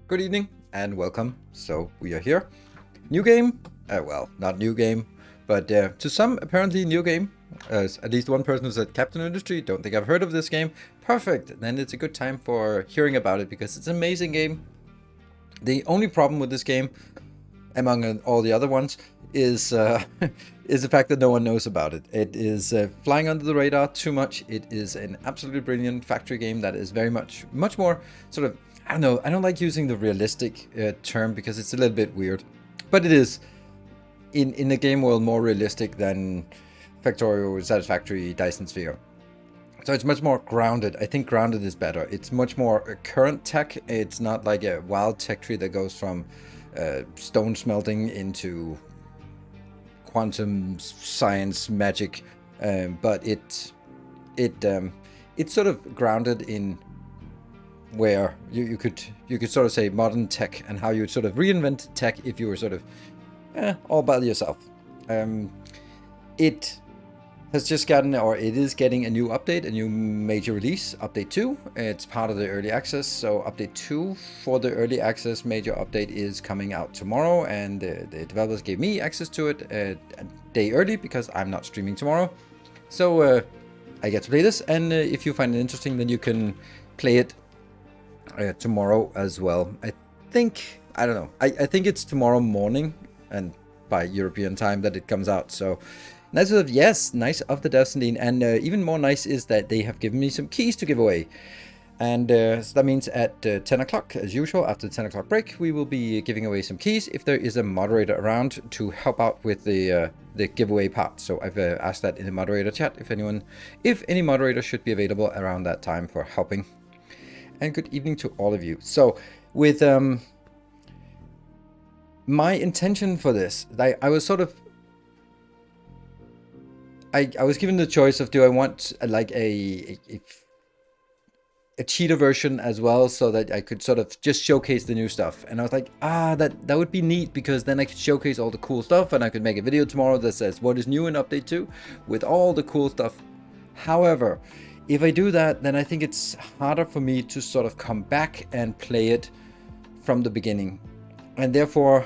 Good evening and welcome. So we are here. New game. Well, not new game, but to some apparently new game. At least one person who said Captain Industry. Don't think I've heard of this game. Perfect. Then it's a good time for hearing about it because it's an amazing game. The only problem with this game, among all the other ones, is is the fact that no one knows about it. It is flying under the radar too much. It is an absolutely brilliant factory game that is very much more sort of, I don't know, I don't like using the realistic term because it's a little bit weird, but it is in the game world more realistic than Factorio, Satisfactory, Dyson Sphere. So it's much more grounded. I think grounded is better. It's much more current tech. It's not like a wild tech tree that goes from stone smelting into quantum science magic, but it's sort of grounded in where you could sort of say modern tech and how you would sort of reinvent tech if you were sort of all by yourself. It has just gotten, or it is getting, a new update, a new major release, update 2. It's part of the early access, so update 2 for the early access major update is coming out tomorrow, and the developers gave me access to it a day early because I'm not streaming tomorrow. So I get to play this, and if you find it interesting, then you can play it tomorrow as well. I think, I don't know, I think it's tomorrow morning, and by European time that it comes out, so nice of, yes, nice of the Destiny, and even more nice is that they have given me some keys to give away. And so that means at 10 o'clock, as usual, after the 10 o'clock break, we will be giving away some keys if there is a moderator around to help out with the giveaway part. So I've asked that in the moderator chat if any moderator should be available around that time for helping. And good evening to all of you. So with my intention for this, I was sort of, I was given the choice of, do I want like a cheater version as well, so that I could sort of just showcase the new stuff. And I was like, that would be neat, because then I could showcase all the cool stuff, and I could make a video tomorrow that says what is new in update 2 with all the cool stuff. However, if I do that, then I think it's harder for me to sort of come back and play it from the beginning. And therefore,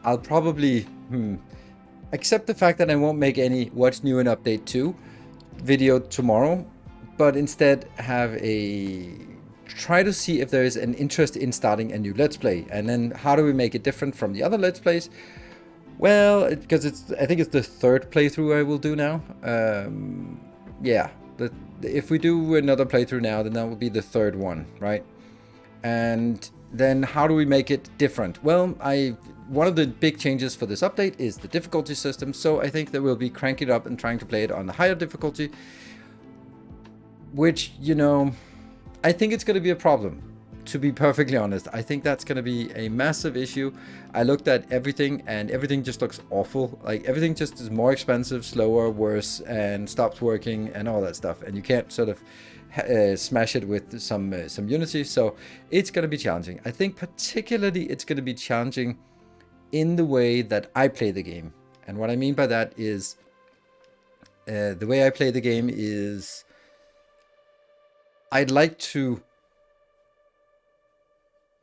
I'll probably accept the fact that I won't make any what's new in update 2 video tomorrow, but instead have try to see if there is an interest in starting a new Let's Play. And then how do we make it different from the other Let's Plays? Well, because I think it's the third playthrough I will do now. Yeah, if we do another playthrough now, then that will be the third one, right? And then how do we make it different? Well, one of the big changes for this update is the difficulty system, so I think that we'll be cranking it up and trying to play it on the higher difficulty, which, you know, I think it's going to be a problem, to be perfectly honest. I think that's going to be a massive issue. I looked at everything, and everything just looks awful. Like, everything just is more expensive, slower, worse, and stops working, and all that stuff, and you can't sort of smash it with some Unity, so it's going to be challenging. I think particularly it's going to be challenging in the way that I play the game. And what I mean by that is, the way I play the game is, I'd like to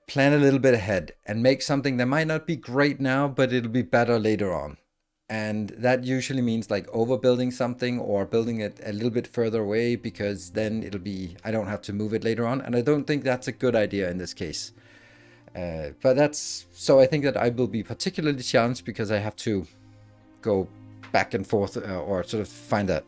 plan a little bit ahead and make something that might not be great now, but it'll be better later on. And that usually means like overbuilding something or building it a little bit further away, because then I don't have to move it later on. And I don't think that's a good idea in this case. But so I think that I will be particularly challenged because I have to go back and forth or sort of find that.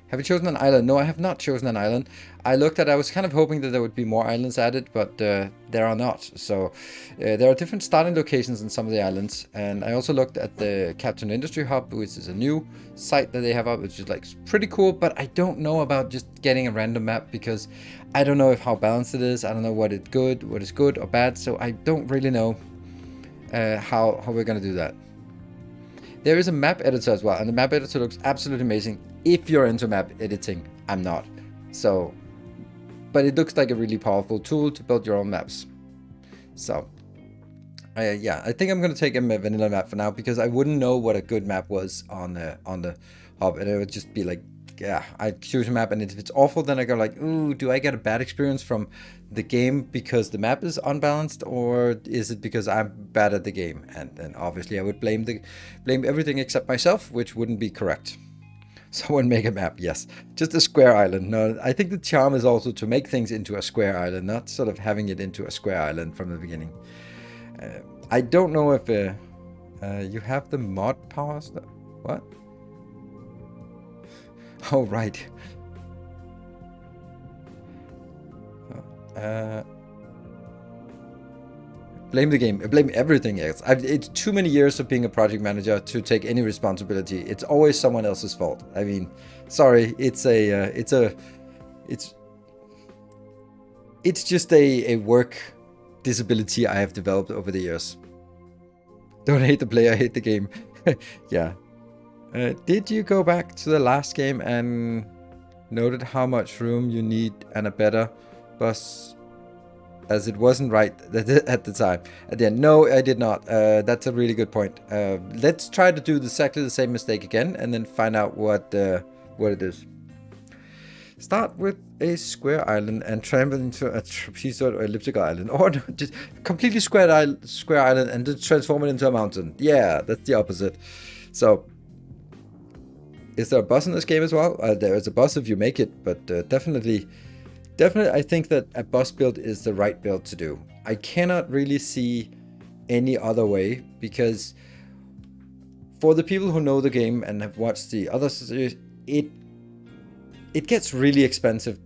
Have you chosen an island? No, I have not chosen an island. I was kind of hoping that there would be more islands added, but there are not. So there are different starting locations in some of the islands. And I also looked at the Captain Industry Hub, which is a new site that they have up, which is like pretty cool. But I don't know about just getting a random map, because I don't know how balanced it is. I don't know what is good or bad. So I don't really know how we're going to do that. There is a map editor as well, and the map editor looks absolutely amazing. If you're into map editing, I'm not. So, but it looks like a really powerful tool to build your own maps. So, yeah, I think I'm going to take a vanilla map for now, because I wouldn't know what a good map was on the hub, and it would just be like yeah, I choose a map, and if it's awful, then I go like, ooh, do I get a bad experience from the game because the map is unbalanced, or is it because I'm bad at the game? And then obviously I would blame everything except myself, which wouldn't be correct. Someone make a map, yes. Just a square island. No, I think the charm is also to make things into a square island, not sort of having it into a square island from the beginning. I don't know if you have the mod powers. What? Oh, right. Blame the game. Blame everything else. It's too many years of being a project manager to take any responsibility. It's always someone else's fault. I mean, sorry. It's just a work disability I have developed over the years. Don't hate the player, hate the game. Yeah. Did you go back to the last game and noted how much room you need and a better bus, as it wasn't right at the time? At the end, no, I did not. That's a really good point. Let's try to do exactly the same mistake again, and then find out what it is. Start with a square island and transform into a trapezoid or elliptical island, or just completely square island and just transform it into a mountain. Yeah, that's the opposite. So, is there a boss in this game as well? There is a boss if you make it, but definitely, I think that a boss build is the right build to do. I cannot really see any other way, because for the people who know the game and have watched the other series, it gets really expensive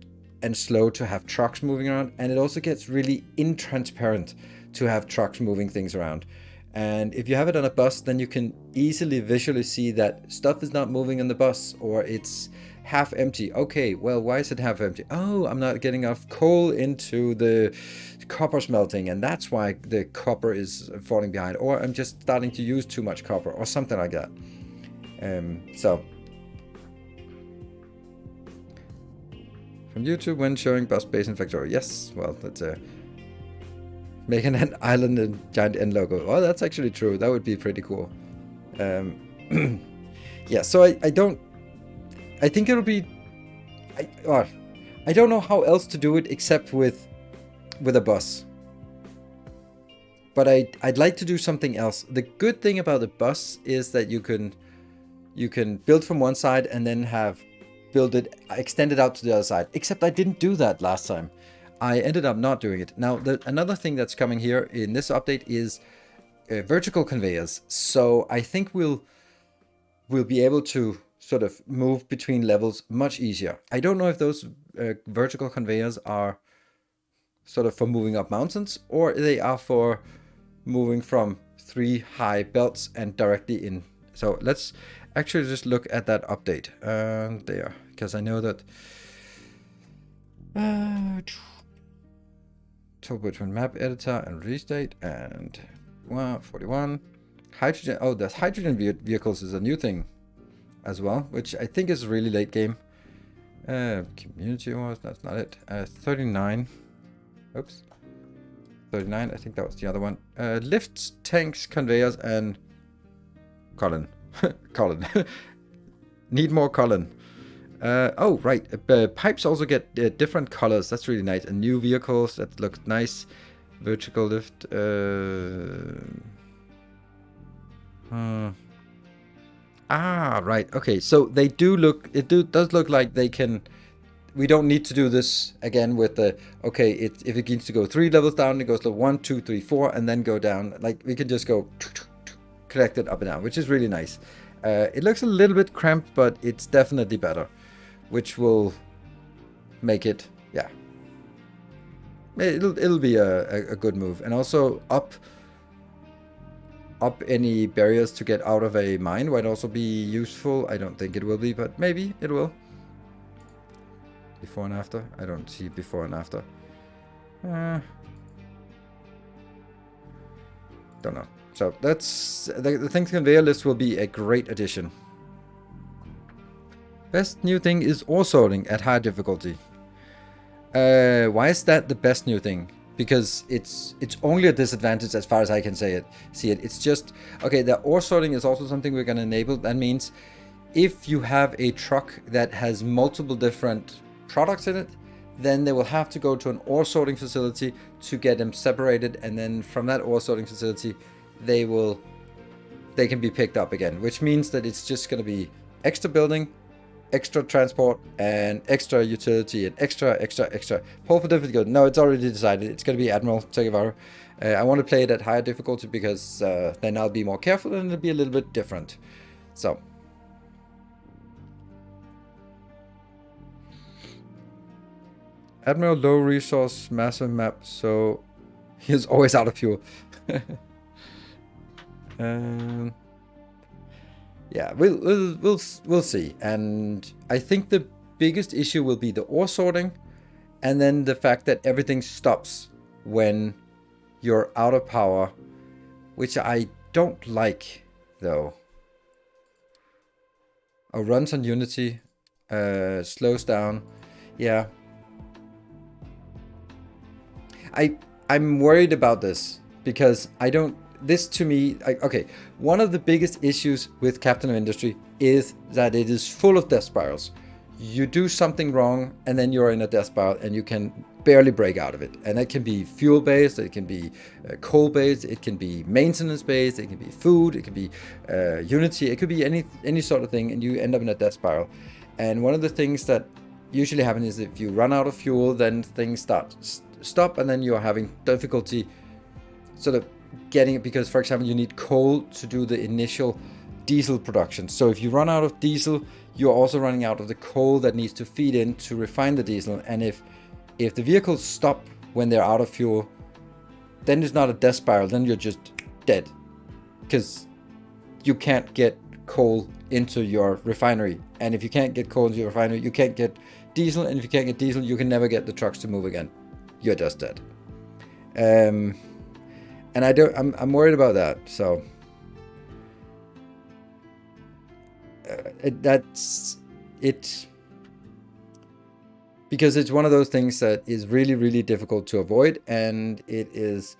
and slow to have trucks moving around, and it also gets really intransparent to have trucks moving things around. And if you have it on a bus, then you can easily visually see that stuff is not moving on the bus, or it's half empty. Okay, well, why is it half empty? Oh, I'm not getting enough coal into the copper smelting, and that's why the copper is falling behind. Or I'm just starting to use too much copper, or something like that. So, from YouTube when showing bus base in Factorio. Yes, well, that's making an island and giant N logo. Oh, that's actually true. That would be pretty cool. Yeah, so I think it'll be... I don't know how else to do it except with a bus. But I'd like to do something else. The good thing about the bus is that you can build from one side and then extend it out to the other side. Except I didn't do that last time. I ended up not doing it. Now, another thing that's coming here in this update is vertical conveyors. So I think we'll be able to sort of move between levels much easier. I don't know if those vertical conveyors are sort of for moving up mountains, or they are for moving from 3 high belts and directly in. So let's actually just look at that update there, because I know that toggle between map editor and release date and 41 hydrogen. Oh, there's hydrogen vehicles is a new thing as well, which I think is really late game. Community wars, that's not it. 39. Oops. 39, I think that was the other one. Lifts, tanks, conveyors, and Colin. Colin. Need more Colin. Oh, right. Pipes also get different colors. That's really nice. And new vehicles, that looks nice. Vertical lift. Right. Okay, so they do look... It does look like they can... We don't need to do this again with the... Okay, if it needs to go 3 levels down, it goes to 1, 2, 3, 4, and then go down. Like, we can just go... Collect it up and down, which is really nice. It looks a little bit cramped, but it's definitely better. Which will make it... Yeah. It'll be a good move. And also up any barriers to get out of a mine might also be useful. I don't think it will be, but maybe it will. Before and after? I don't see before and after. Don't know. So that's the things conveyor list will be a great addition. Best new thing is ore sorting at high difficulty. Why is that the best new thing? Because it's only a disadvantage as far as I can see it. It's just okay. The ore sorting is also something we're gonna enable. That means if you have a truck that has multiple different products in it, then they will have to go to an ore sorting facility to get them separated, and then from that ore sorting facility, they can be picked up again, which means that it's just going to be extra building, extra transport, and extra utility, and extra. Hopeful difficulty. No, it's already decided. It's going to be Admiral Che Guevara. I want to play it at higher difficulty because then I'll be more careful and it'll be a little bit different. So. Admiral low resource, massive map, so he's always out of fuel. Yeah, we'll see. And I think the biggest issue will be the ore sorting, and then the fact that everything stops when you're out of power, which I don't like, though. Oh, runs on Unity, slows down. Yeah. I'm worried about this because this to me, okay, one of the biggest issues with Captain of Industry is that it is full of death spirals. You do something wrong and then you're in a death spiral and you can barely break out of it. And it can be fuel based, it can be coal based, it can be maintenance based, it can be food, it can be Unity, it could be any sort of thing, and you end up in a death spiral. And one of the things that usually happens is if you run out of fuel, then things stop, and then you're having difficulty sort of getting it, because for example you need coal to do the initial diesel production. So if you run out of diesel, you're also running out of the coal that needs to feed in to refine the diesel. And if the vehicles stop when they're out of fuel, then it's not a death spiral, then you're just dead, because you can't get coal into your refinery. And if you can't get coal into your refinery, you can't get diesel, and if you can't get diesel, you can never get the trucks to move again. You're just dead. And I'm worried about that. So that's it, because it's one of those things that is really, really difficult to avoid. And it is,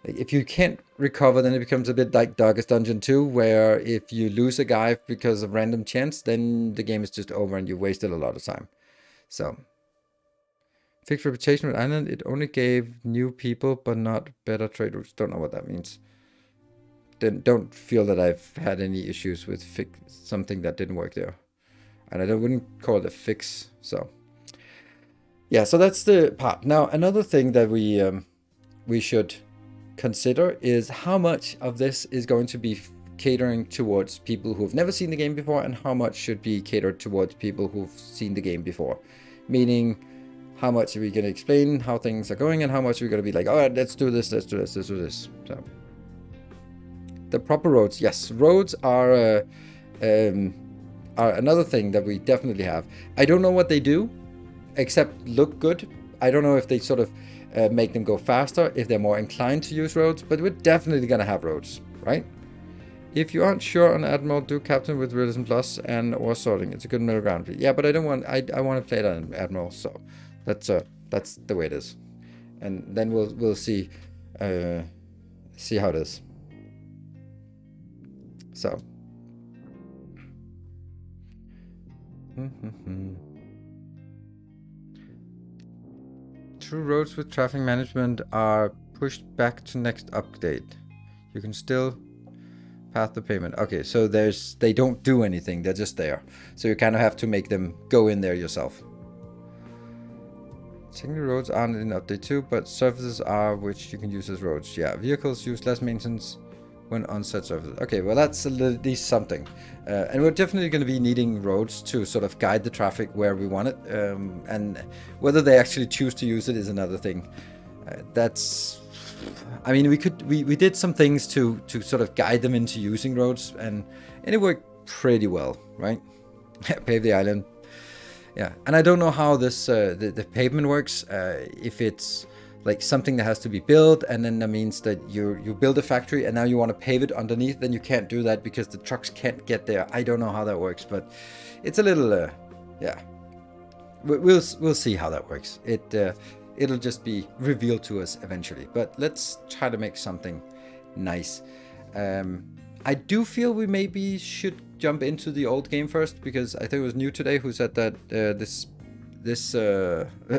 if you can't recover, then it becomes a bit like Darkest Dungeon 2, where if you lose a guy because of random chance, then the game is just over and you wasted a lot of time. So. Fixed reputation with Island, it only gave new people, but not better trade routes. Don't know what that means. Then don't feel that I've had any issues with something that didn't work there. And I wouldn't call it a fix, so. Yeah, so that's the part. Now, another thing that we should consider is how much of this is going to be catering towards people who've never seen the game before, and how much should be catered towards people who've seen the game before. Meaning, how much are we going to explain how things are going, and how much are we going to be like, all right, let's do this. So, the proper roads. Yes, roads are another thing that we definitely have. I don't know what they do, except look good. I don't know if they sort of make them go faster, if they're more inclined to use roads, but we're definitely going to have roads, right? If you aren't sure on Admiral, do Captain with Realism Plus and ore sorting. It's a good middle ground. Yeah, but I don't want. I want to play it on Admiral, so. That's the way it is, and then we'll see how it is. So, true roads with traffic management are pushed back to next update. You can still path the payment. Okay, so they don't do anything. They're just there. So you kind of have to make them go in there yourself. Technically roads aren't in update 2, but surfaces are, which you can use as roads. Yeah, vehicles use less maintenance when on set surfaces. Okay, well that's at least something. And we're definitely going to be needing roads to sort of guide the traffic where we want it. And whether they actually choose to use it is another thing. I mean, we did some things to sort of guide them into using roads, and it worked pretty well, right? Pave the island. Yeah, and I don't know how this the pavement works. If it's like something that has to be built, and then that means that you build a factory and now you want to pave it underneath, then you can't do that because the trucks can't get there. I don't know how that works, but it's a little yeah. We'll see how that works. It'll just be revealed to us eventually. But let's try to make something nice. I do feel we maybe should jump into the old game first, because I think it was New today who said that this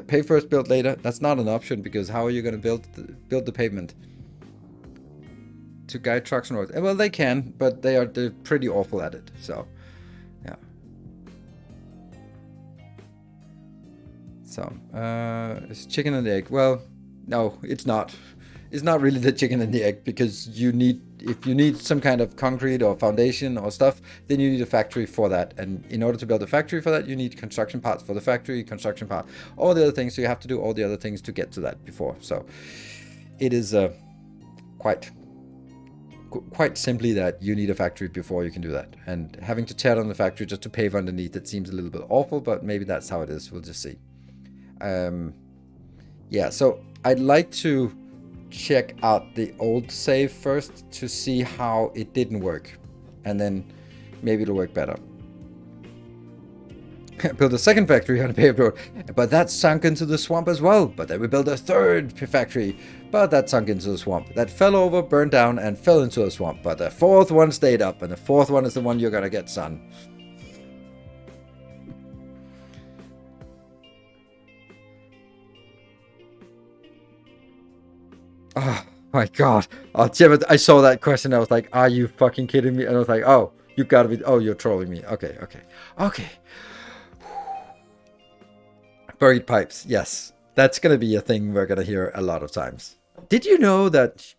pay first, build later. That's not an option, because how are you going to build the pavement to guide trucks and roads? Well, they can, but they're pretty awful at it. So, yeah. So, it's chicken and the egg. Well, no, it's not. It's not really the chicken and the egg, because if you need some kind of concrete or foundation or stuff, then you need a factory for that. And in order to build a factory for that, you need construction parts for the factory, construction part, all the other things. So you have to do all the other things to get to that before. So it is quite simply that you need a factory before you can do that. And having to tear down the factory just to pave underneath, it seems a little bit awful, but maybe that's how it is. We'll just see. Yeah, so I'd like to check out the old save first to see how it didn't work, and then maybe it'll work better. Build a second factory on a paved road, but that sunk into the swamp as well. But then we built a third factory, but that sunk into the swamp. That fell over, burned down, and fell into a swamp. But the fourth one stayed up, and the fourth one is the one you're gonna get, son. Oh my god. Oh, Jim, I saw that question. I was like, are you fucking kidding me? And I was like, oh, you gotta be. Oh, you're trolling me. Okay. Buried pipes. Yes. That's gonna be a thing we're gonna hear a lot of times. Did you know that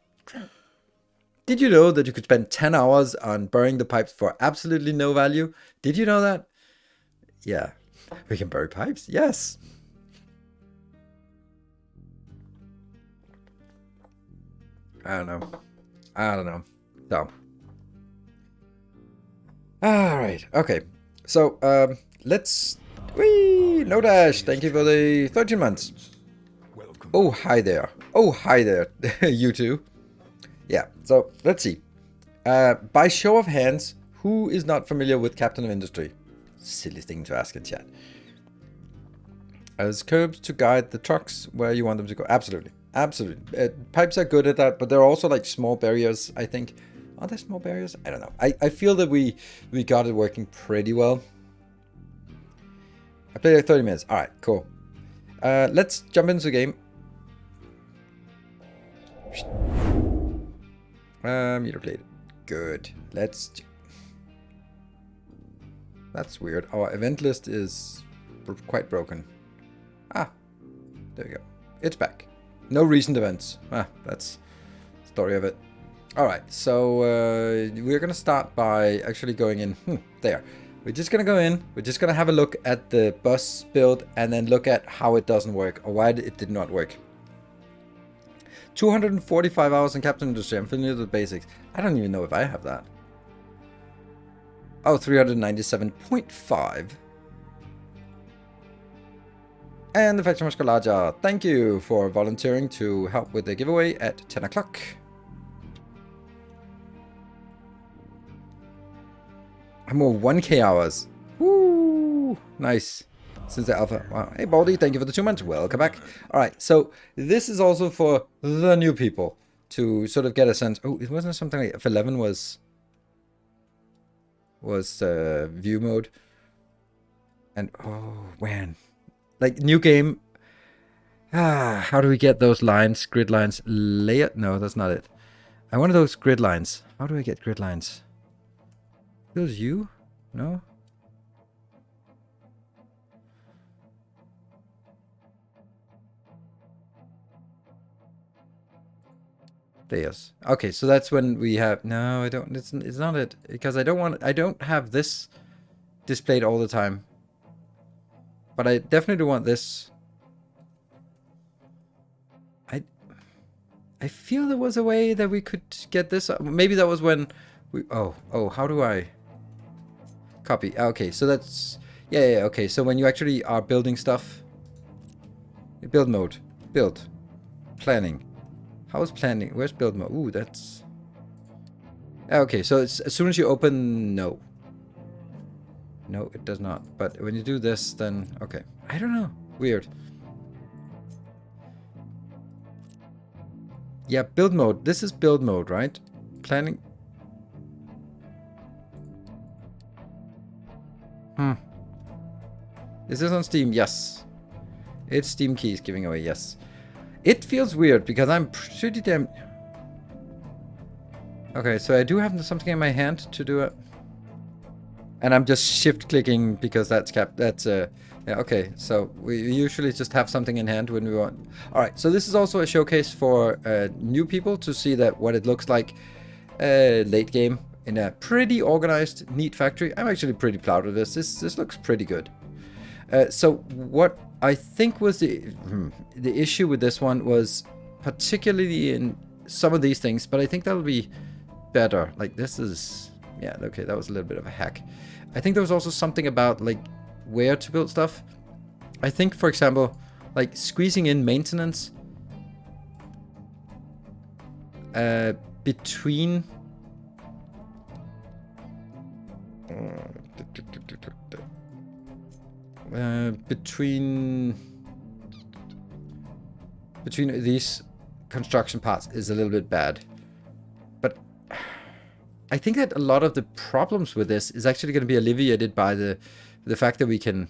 you could spend 10 hours on burying the pipes for absolutely no value? Did you know that? Yeah. We can bury pipes? Yes. I don't know. So. Alright, okay. So, let's... Whee! No Dash, thank you for the 13 months. Welcome. Oh, hi there. You two. Yeah, so, let's see. By show of hands, who is not familiar with Captain of Industry? Silly thing to ask in chat. As curbs to guide the trucks where you want them to go. Absolutely. Pipes are good at that, but there are also like small barriers, I think. Are there small barriers? I don't know. I feel that we got it working pretty well. I played like 30 minutes. Alright, cool. Let's jump into the game. Meter played. Good. That's weird. Our event list is quite broken. Ah, there we go. It's back. No recent events. Ah, that's the story of it. Alright, so we're going to start by actually going in. There. We're just going to go in. We're just going to have a look at the bus build and then look at how it doesn't work or why it did not work. 245 hours in Captain Industry. I'm familiar with the basics. I don't even know if I have that. Oh, 397.5. And the Factory Musculaja, thank you for volunteering to help with the giveaway at 10 o'clock. I'm more 1k hours. Woo! Nice. Since the alpha. Wow. Hey, Baldy, thank you for the 2 months. Welcome back. Alright, so this is also for the new people to sort of get a sense. Oh, it wasn't something like if 11 was view mode. And, oh, man. Like, new game. How do we get those lines? Grid lines. Layer? No, that's not it. I wanted those grid lines. How do I get grid lines? Those you? No? Layers. Okay, so that's when we have... No, I don't... It's not it. Because I don't have this displayed all the time. But I definitely want this. I feel there was a way that we could get this. Maybe that was when we... Oh, how do I... Copy. Okay, so that's... Yeah, okay. So when you actually are building stuff... Build mode. Build. Planning. How is planning? Where's build mode? Ooh, that's... Okay, so it's as soon as you open... No. No, it does not. But when you do this, then... Okay. I don't know. Weird. Yeah, build mode. This is build mode, right? Planning. Is this on Steam? Yes. It's Steam keys giving away, yes. It feels weird because I'm pretty damn... Okay, so I do have something in my hand to do it. And I'm just shift clicking because that's yeah, okay, so we usually just have something in hand when we want. Alright, so this is also a showcase for new people to see that what it looks like late game in a pretty organized, neat factory. I'm actually pretty proud of this. This looks pretty good. So what I think was the issue with this one was particularly in some of these things, but I think that'll be better. Like this is, yeah, okay, that was a little bit of a hack. I think there was also something about like where to build stuff. I think, for example, like squeezing in maintenance between between these construction parts is a little bit bad. But I think that a lot of the problems with this is actually going to be alleviated by the fact that we can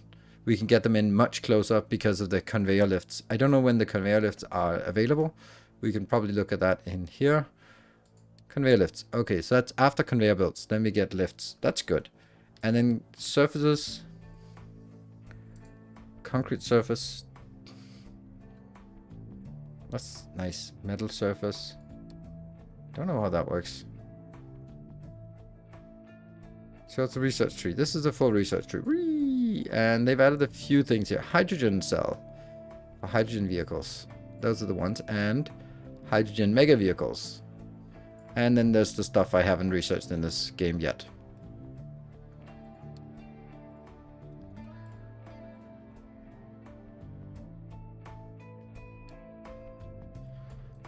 get them in much closer because of the conveyor lifts. I don't know when the conveyor lifts are available. We can probably look at that in here. Conveyor lifts. Okay, so that's after conveyor belts. Then we get lifts. That's good. And then surfaces. Concrete surface. That's nice. Metal surface. Don't know how that works. So it's a research tree. This is a full research tree. Whee! And they've added a few things here. Hydrogen cell. For hydrogen vehicles. Those are the ones. And hydrogen mega vehicles. And then there's the stuff I haven't researched in this game yet.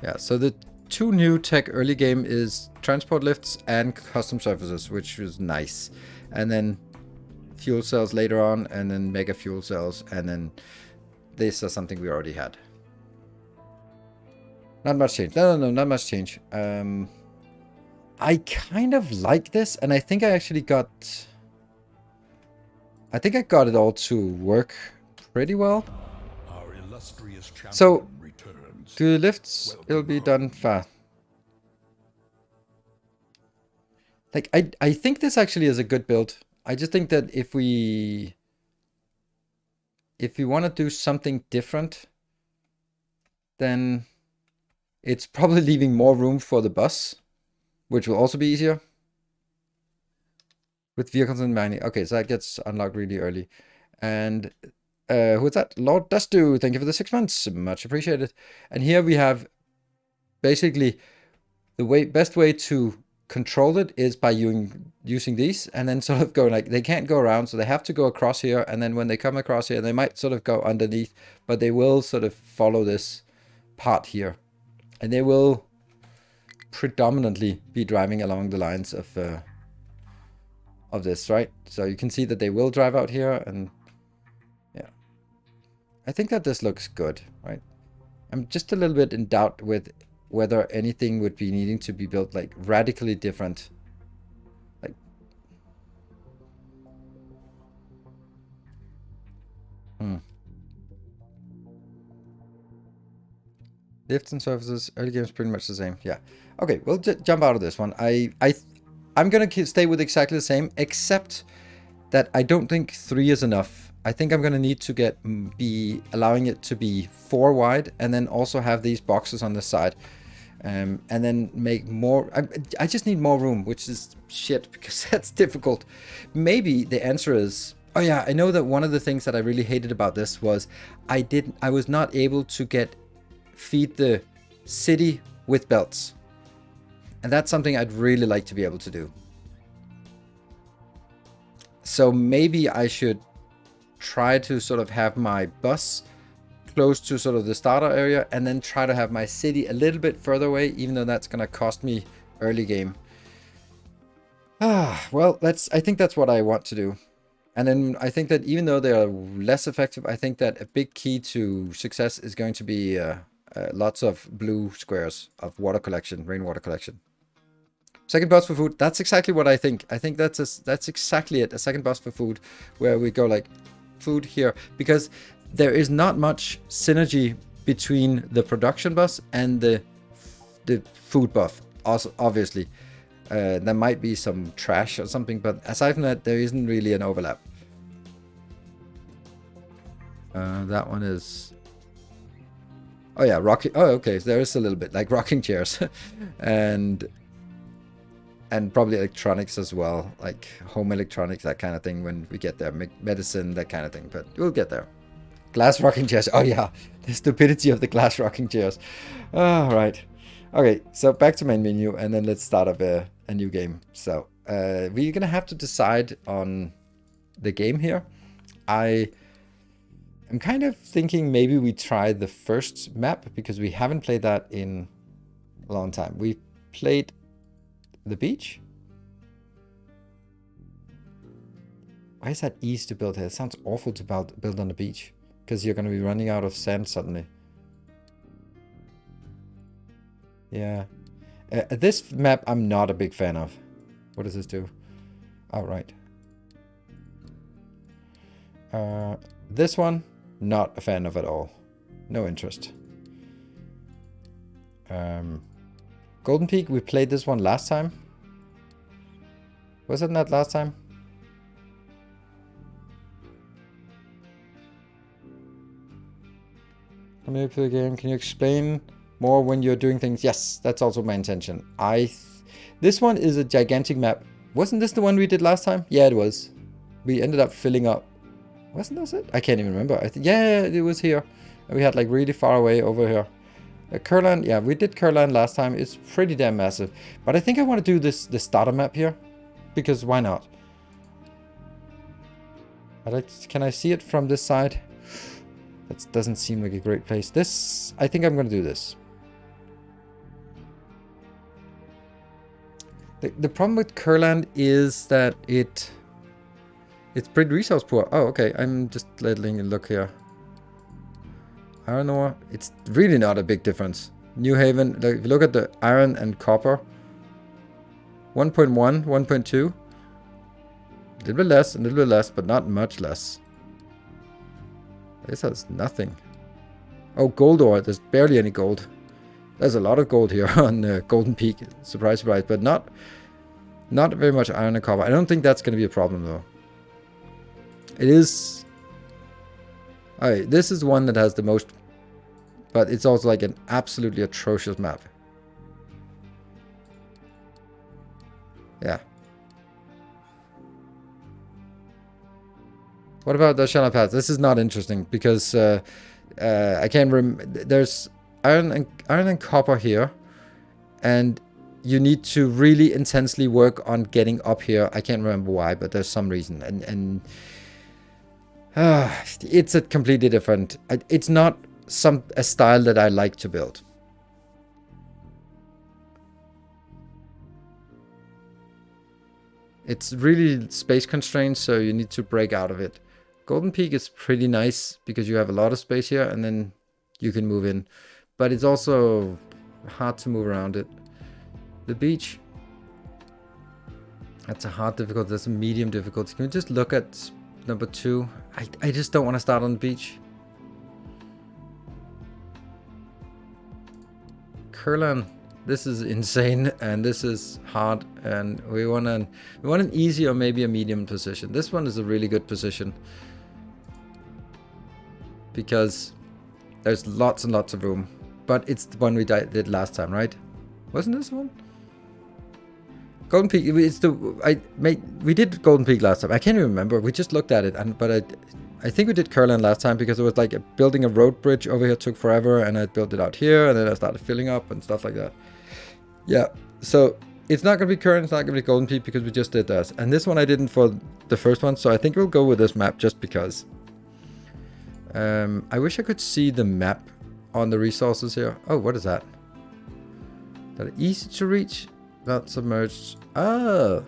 Yeah, so the two new tech early game is transport lifts and custom surfaces, which is nice. And then fuel cells later on, and then mega fuel cells, and then this is something we already had. Not much change. No, not much change. I kind of like this, and I think I actually got... I think I got it all to work pretty well. So, to the lifts, it'll be done fast. Like, I think this actually is a good build. I just think that if we want to do something different, then it's probably leaving more room for the bus, which will also be easier. With vehicles and mining. Okay, so that gets unlocked really early. And who's that? Lord Dustu, thank you for the 6 months. Much appreciated. And here we have basically the best way to control it is by using these, and then sort of go like, they can't go around, so they have to go across here, and then when they come across here, they might sort of go underneath, but they will sort of follow this part here. And they will predominantly be driving along the lines of this, right? So you can see that they will drive out here, and yeah. I think that this looks good, right? I'm just a little bit in doubt with whether anything would be needing to be built like radically different. Like, lifts and surfaces, early game's pretty much the same. Yeah. Okay, we'll jump out of this one. I'm gonna stay with exactly the same, except that I don't think 3 is enough. I think I'm gonna need to be allowing it to be 4 wide, and then also have these boxes on the side. And then make more. I just need more room, which is shit, because that's difficult. Maybe the answer is, oh yeah, I know that one of the things that I really hated about this was I was not able to feed the city with belts. And that's something I'd really like to be able to do. So maybe I should try to sort of have my bus close to sort of the starter area, and then try to have my city a little bit further away, even though that's going to cost me early game. Well, I think that's what I want to do. And then I think that even though they are less effective, I think that a big key to success is going to be lots of blue squares of water collection, rainwater collection. Second bus for food. That's exactly what I think. I think that's exactly it. A second bus for food, where we go like food here, because there is not much synergy between the production bus and the food buff. Also, obviously, there might be some trash or something, but aside from that, there isn't really an overlap. That one is. Oh yeah, rocking. Oh, okay. So there is a little bit like rocking chairs, and probably electronics as well, like home electronics, that kind of thing. When we get there, medicine, that kind of thing. But we'll get there. Glass rocking chairs. Oh yeah, the stupidity of the glass rocking chairs. All right. Okay, so back to main menu, and then let's start up a new game. So we're gonna have to decide on the game here. I'm kind of thinking maybe we try the first map, because we haven't played that in a long time. We played the beach. Why is that easy to build here? It sounds awful to build on the beach, because you're going to be running out of sand suddenly. Yeah. This map I'm not a big fan of. What does this do? Oh, right. This one, not a fan of at all. No interest. Golden Peak, we played this one last time. Was it not last time? Can you play the game? Can you explain more when you're doing things? Yes, that's also my intention. This one is a gigantic map. Wasn't this the one we did last time? Yeah, it was. We ended up filling up. Wasn't this it? I can't even remember. I think yeah, it was here. We had like really far away over here. Curland, yeah, we did Curland last time. It's pretty damn massive. But I think I want to do the starter map here, because why not? Can I see it from this side? That doesn't seem like a great place. This, I think I'm going to do this. The problem with Curland is that it's pretty resource poor. Oh, okay. I'm just letting it look here. Iron ore, it's really not a big difference. New Haven, like, if you look at the iron and copper, 1.1, 1.2. A little bit less, a little bit less, but not much less. This has nothing. Oh, gold ore, there's barely any gold. There's a lot of gold here on Golden Peak. Surprise, surprise, but not very much iron and copper. I don't think that's going to be a problem, though. It is... Alright, this is one that has the most, but it's also like an absolutely atrocious map. Yeah. What about the channel paths? This is not interesting, because I can't remember. There's iron and copper here, and you need to really intensely work on getting up here. I can't remember why, but there's some reason, and it's a completely different. It's not a style that I like to build. It's really space constrained, so you need to break out of it. Golden Peak is pretty nice because you have a lot of space here, and then you can move in. But it's also hard to move around it. The beach, that's a hard difficulty. That's a medium difficulty. Can we just look at number 2? I just don't want to start on the beach. Curland, this is insane, and this is hard, and we want an easy or maybe a medium position. This one is a really good position because there's lots and lots of room, but it's the one we did last time, right? Wasn't this one? Golden Peak, we did Golden Peak last time. I can't even remember. We just looked at it, but I think we did Curland last time because it was like building a road bridge over here took forever, and I built it out here, and then I started filling up and stuff like that. Yeah, so it's not going to be Curland, it's not going to be Golden Peak because we just did that. And this one I didn't for the first one, so I think we'll go with this map just because. I wish I could see the map on the resources here. Oh, what is that? That easy to reach? Not submerged. Oh.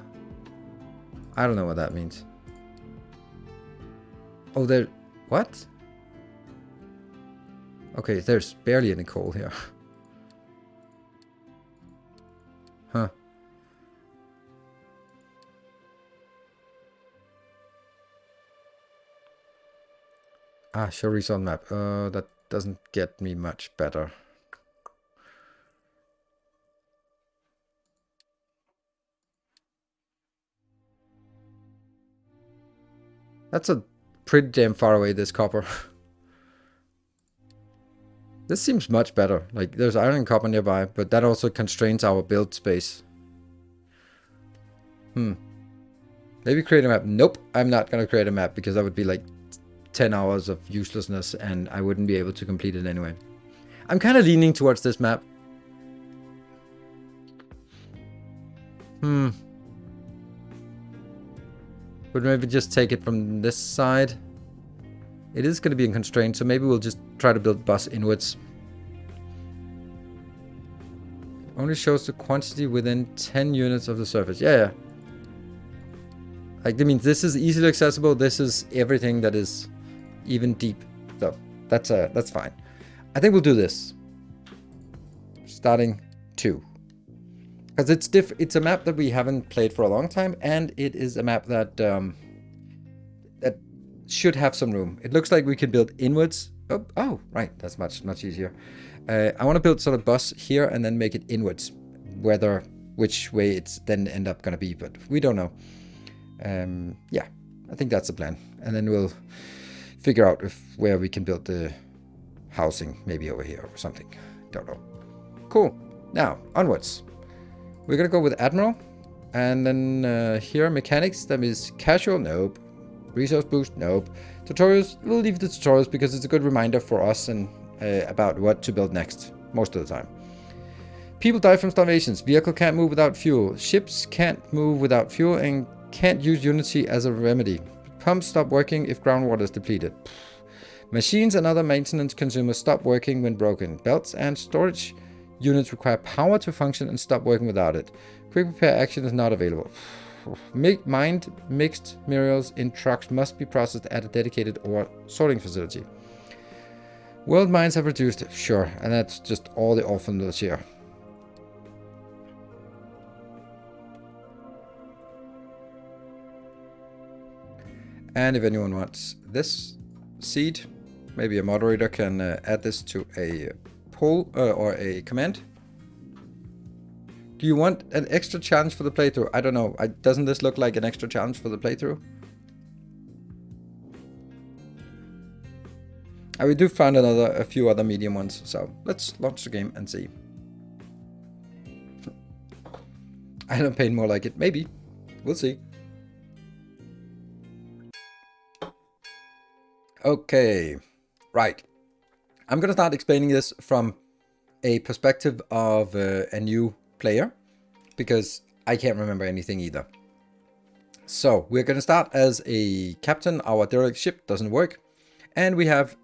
I don't know what that means. Oh, there... What? Okay, there's barely any coal here. Huh. Show resource map. That doesn't get me much better. That's a pretty damn far away, this copper. This seems much better. Like, there's iron and copper nearby, but that also constrains our build space. Maybe create a map. Nope, I'm not gonna create a map because that would be like 10 hours of uselessness and I wouldn't be able to complete it anyway. I'm kind of leaning towards this map. Would maybe just take it from this side. It is going to be a constraint, so maybe we'll just try to build bus inwards. Only shows the quantity within 10 units of the surface. Yeah. Like, that means this is easily accessible. This is everything that is even deep. So that's fine. I think we'll do this. Starting 2. Because it's a map that we haven't played for a long time, and it is a map that that should have some room. It looks like we can build inwards. Oh, right. That's much easier. I want to build sort of bus here and then make it inwards. Which way it's then end up going to be, but we don't know. Yeah, I think that's the plan. And then we'll figure out where we can build the housing, maybe over here or something. Don't know. Cool. Now, onwards. We're going to go with Admiral. And then here, mechanics. That means casual. Nope. Resource boost. Nope. Tutorials. We'll leave the tutorials because it's a good reminder for us and about what to build next. Most of the time. People die from starvations. Vehicle can't move without fuel. Ships can't move without fuel and can't use Unity as a remedy. Pumps stop working if groundwater is depleted. Machines and other maintenance consumers stop working when broken. Belts and storage units require power to function and stop working without it. Quick repair action is not available. Mined mixed minerals in trucks must be processed at a dedicated ore sorting facility. World mines have reduced. Sure, and that's just all the orphans here. And if anyone wants this seed, maybe a moderator can add this to a poll or a command. Do you want an extra challenge for the playthrough? I don't know. Doesn't this look like an extra challenge for the playthrough? We do find a few other medium ones, so let's launch the game and see. I don't paint more like it. Maybe. We'll see. Okay. Right. I'm going to start explaining this from a perspective of a new player, because I can't remember anything either. So we're going to start as a captain. Our derelict ship doesn't work. And we have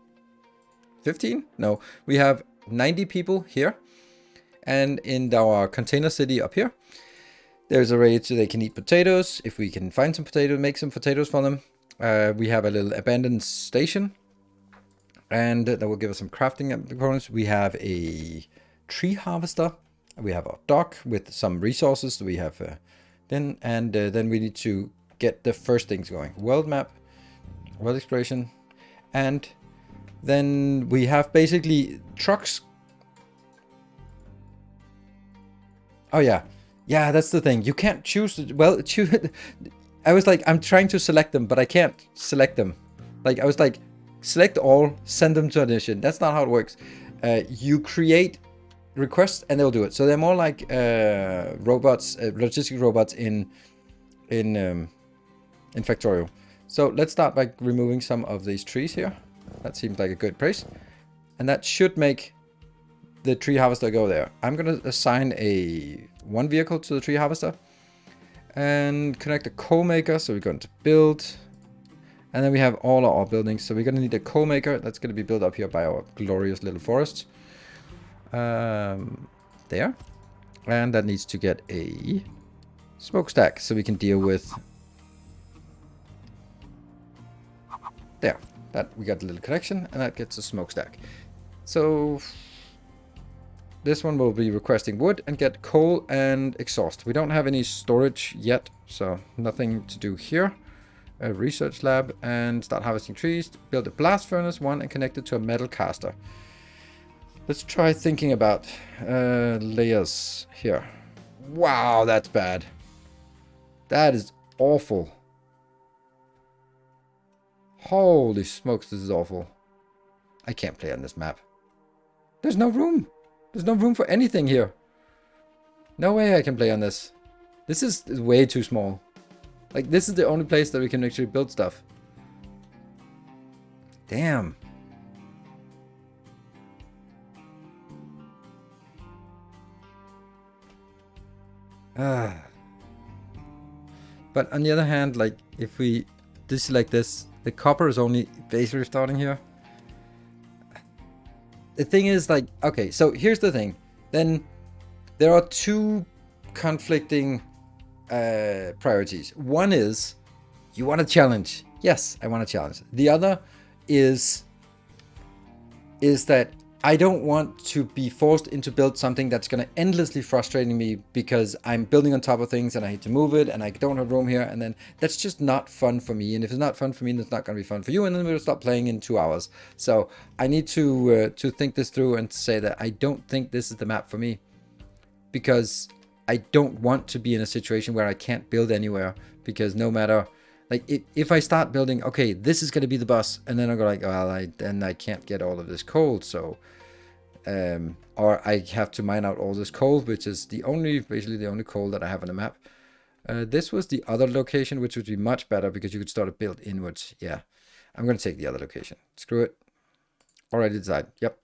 15? No, we have 90 people here. And in our container city up here, there's a raid so they can eat potatoes. If we can find some potatoes, make some potatoes for them. We have a little abandoned station. And that will give us some crafting components. We have a tree harvester. We have a dock with some resources. We have then we need to get the first things going. World map, world exploration, and then we have basically trucks. Oh yeah, that's the thing. You can't choose. Well, choose. I was like, I'm trying to select them, but I can't select them. Like I was like, select all, send them to audition. That's not how it works. You create requests and they'll do it. So they're more like robots, logistic robots in Factorio. So let's start by removing some of these trees here. That seems like a good place. And that should make the tree harvester go there. I'm going to assign one vehicle to the tree harvester and connect a coal maker. So we're going to build. And then we have all our buildings. So we're going to need a coal maker. That's going to be built up here by our glorious little forest. There. And that needs to get a smokestack so we can deal with... There. That we got a little connection and that gets a smokestack. So this one will be requesting wood and get coal and exhaust. We don't have any storage yet, so nothing to do here. a research lab, and start harvesting trees. Build a blast furnace, one, and connect it to a metal caster. Let's try thinking about layers here. Wow, that's bad. That is awful. Holy smokes, this is awful. I can't play on this map. There's no room. There's no room for anything here. No way I can play on this. This is way too small. Like, this is the only place that we can actually build stuff. Damn. But on the other hand, like, if we deselect this, the copper is only basically starting here. The thing is, like, okay, so here's the thing. Then there are two conflicting priorities. One is, you want a challenge. Yes, I want a challenge. The other is that I don't want to be forced into build something that's going to endlessly frustrating me because I'm building on top of things and I hate to move it and I don't have room here, and then that's just not fun for me. And if it's not fun for me, then it's not going to be fun for you, and then we'll stop playing in 2 hours. So I need to think this through and say that I don't think this is the map for me, because I don't want to be in a situation where I can't build anywhere, because no matter, like, if I start building, okay, this is going to be the bus, and then I go like, well, then I can't get all of this coal, so or I have to mine out all this coal, which is basically the only coal that I have on the map. This was the other location, which would be much better because you could start a build inwards. Yeah, I'm going to take the other location. Screw it. Already decided. Yep.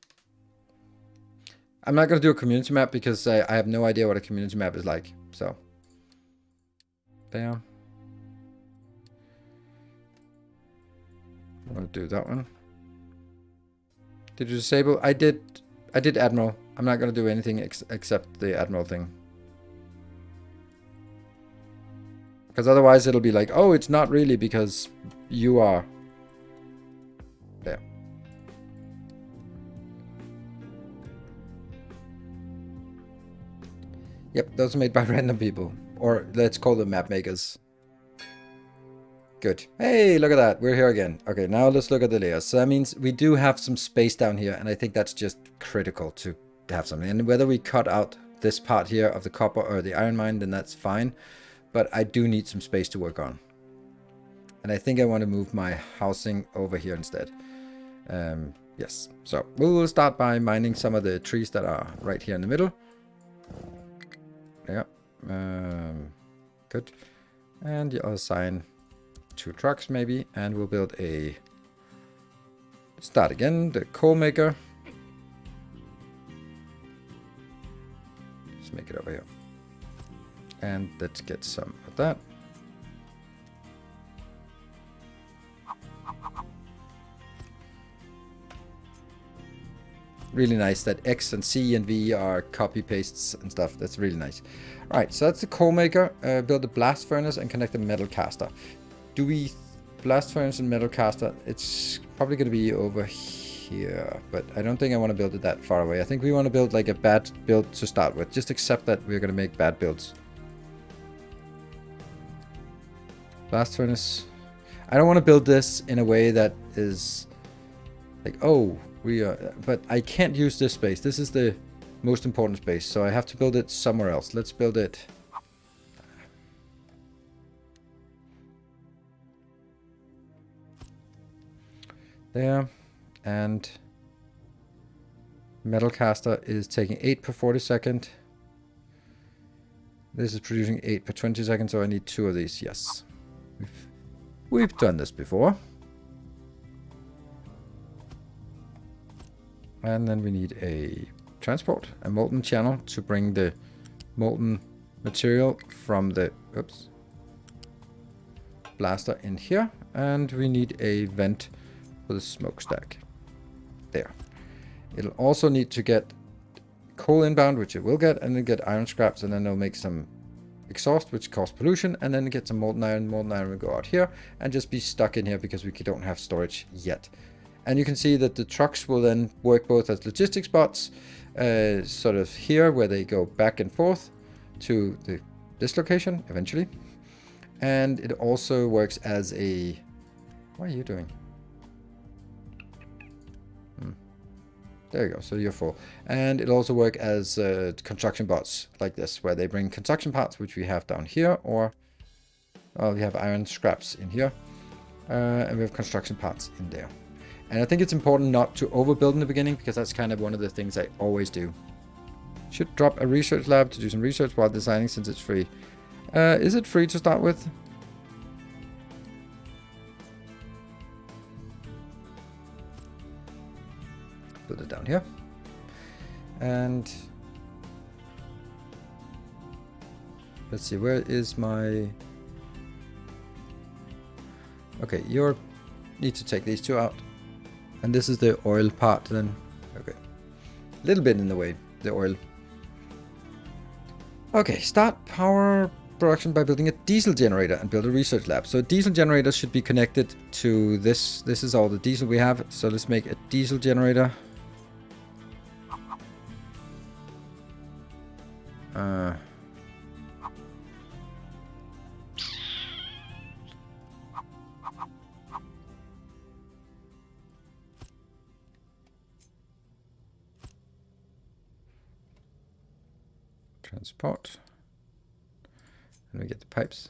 I'm not going to do a community map because I have no idea what a community map is like. So, there. I'll do that one. Did you disable? I did Admiral. I'm not going to do anything except the Admiral thing. Because otherwise it'll be like, oh, it's not really because you are there. Yep, those are made by random people. Or let's call them map makers. Good. Hey, look at that. We're here again. Okay, now let's look at the layers. So that means we do have some space down here, and I think that's just critical to have something. And whether we cut out this part here of the copper or the iron mine, then that's fine. But I do need some space to work on. And I think I want to move my housing over here instead. Yes. So we will start by mining some of the trees that are right here in the middle. Yeah. Good. And I'll assign 2 trucks maybe, and we'll build a start again, the coal maker. Let's make it over here. And let's get some of that. Really nice that X and C and V are copy pastes and stuff. That's really nice. All right, so that's the coal maker. Build a blast furnace and connect a metal caster. Do we blast furnace and metal caster? It's probably going to be over here, but I don't think I want to build it that far away. I think we want to build like a bad build to start with. Just accept that we're going to make bad builds. Blast furnace. I don't want to build this in a way that is like, oh, but I can't use this space. This is the most important space, so I have to build it somewhere else. Let's build it. There. And metal caster is taking 8 per 40 second. This is producing 8 per 20 seconds, so I need 2 of these. Yes. We've done this before. And then we need a transport, a molten channel to bring the molten material from the blaster in here. And we need a vent for the smokestack. There. It'll also need to get coal inbound, which it will get, and then get iron scraps, and then it'll make some exhaust, which causes pollution, and then get some molten iron. Molten iron will go out here and just be stuck in here because we don't have storage yet. And you can see that the trucks will then work both as logistic spots, sort of here where they go back and forth to this location eventually. And it also works as a... What are you doing? There you go, so you're full. And it'll also work as construction bots like this, where they bring construction parts, which we have down here, or we have iron scraps in here, and we have construction parts in there. And I think it's important not to overbuild in the beginning, because that's kind of one of the things I always do. Should drop a research lab to do some research while designing, since it's free. Is it free to start with? Put it down here. And let's see, where is my... Okay, you need to take these two out. And this is the oil part then. Okay. A little bit in the way, the oil. Okay, start power production by building a diesel generator and build a research lab. So a diesel generator should be connected to this. This is all the diesel we have. So let's make a diesel generator. Transport. And we get the pipes.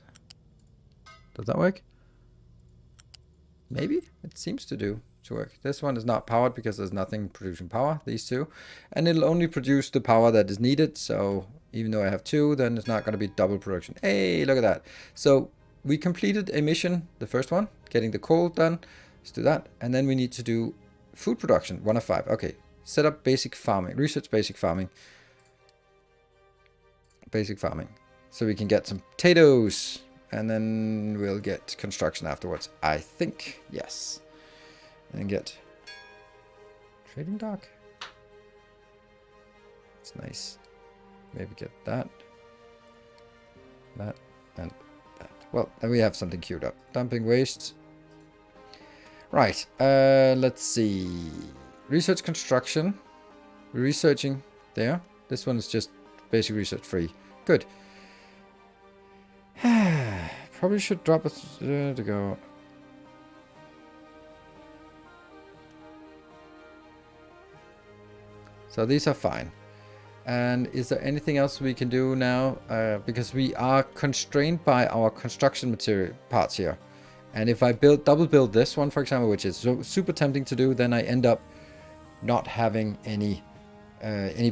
Does that work? Maybe? It seems to work. This one is not powered because there's nothing producing power, these two. And it'll only produce the power that is needed. So even though I have two, then it's not going to be double production. Hey, look at that. So we completed a mission, the first one, getting the coal done. Let's do that. And then we need to do food production, 1 of 5. Okay, set up basic farming, research basic farming. Basic farming. So we can get some potatoes, and then we'll get construction afterwards. I think, yes. And get trading dock. It's nice. Maybe get that, and that. Well, then we have something queued up. Dumping waste. Right. Let's see. Research construction. We're researching there. This one is just basic research free. Good. Probably should drop it to go. So these are fine. And is there anything else we can do now? Because we are constrained by our construction material parts here. And if I double build this one, for example, which is super tempting to do, then I end up not having any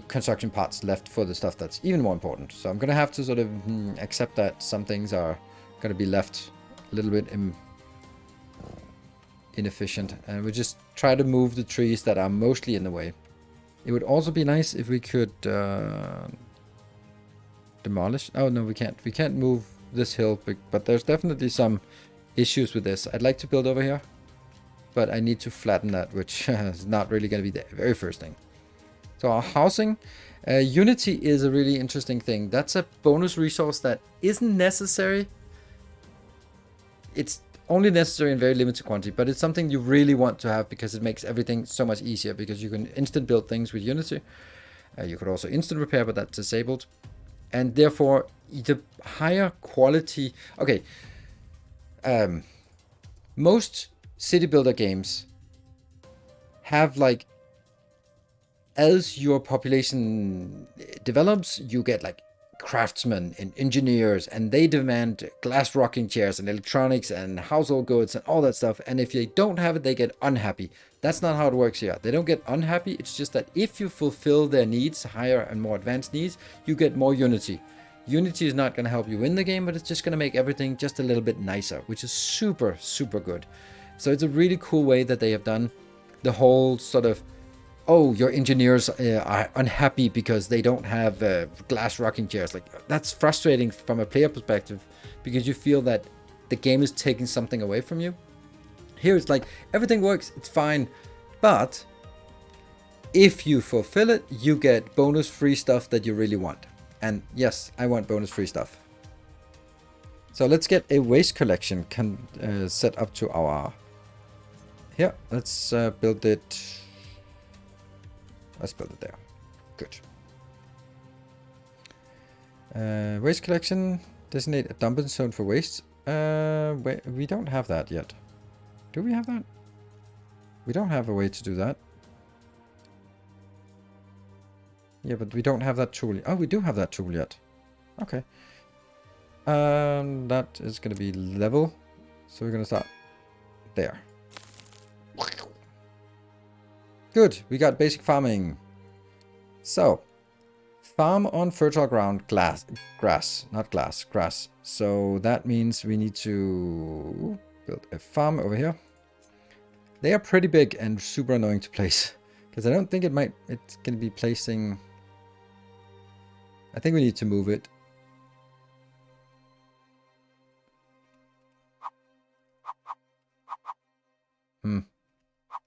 construction parts left for the stuff that's even more important. So I'm going to have to sort of accept that some things are going to be left a little bit inefficient. And we just try to move the trees that are mostly in the way. It would also be nice if we could demolish. Oh, no, we can't. We can't move this hill, but there's definitely some issues with this. I'd like to build over here, but I need to flatten that, which is not really going to be the very first thing. So our housing, Unity is a really interesting thing. That's a bonus resource that isn't necessary. It's only necessary in very limited quantity, but it's something you really want to have because it makes everything so much easier, because you can instant build things with Unity. You could also instant repair, but that's disabled. And therefore, the higher quality... Okay, most city builder games have like... As your population develops, you get like craftsmen and engineers, and they demand glass rocking chairs and electronics and household goods and all that stuff. And if they don't have it, they get unhappy. That's not how it works here. They don't get unhappy. It's just that if you fulfill their needs, higher and more advanced needs, you get more Unity. Unity is not going to help you win the game, but it's just going to make everything just a little bit nicer, which is super, super good. So it's a really cool way that they have done the whole sort of, oh, your engineers are unhappy because they don't have glass rocking chairs. Like, that's frustrating from a player perspective, because you feel that the game is taking something away from you. Here it's like, everything works, it's fine, but if you fulfill it, you get bonus free stuff that you really want. And yes, I want bonus free stuff. So let's get a waste collection set up to our... Here, let's build it... Let's build it there. Good. Waste collection. Designate a dumping zone for waste. Wait, we don't have that yet. Do we have that? We don't have a way to do that. Yeah, but we don't have that tool. Oh, we do have that tool yet. Okay. That is going to be level. So we're going to start there. Good. We got basic farming. So, farm on fertile ground, grass, not glass, grass. So that means we need to build a farm over here. They are pretty big and super annoying to place. Because I don't think it's going to be placing... I think we need to move it.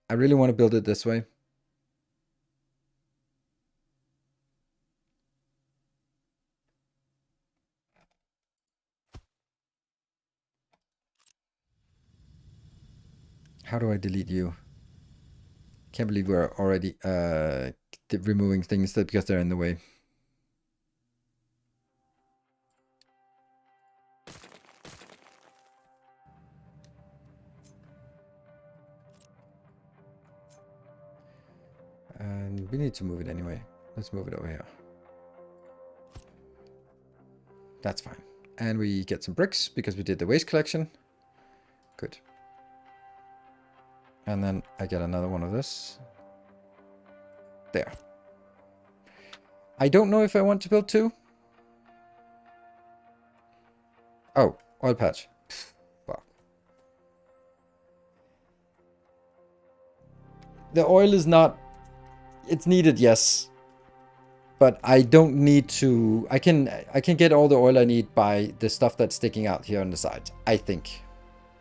I really want to build it this way. How do I delete you? Can't believe we're already removing things because they're in the way. And we need to move it anyway. Let's move it over here. That's fine. And we get some bricks because we did the waste collection. Good. And then I get another one of this. There. I don't know if I want to build 2. Oh, oil patch. Fuck. The oil is not... It's needed, yes. But I don't need to... I can get all the oil I need by the stuff that's sticking out here on the side, I think.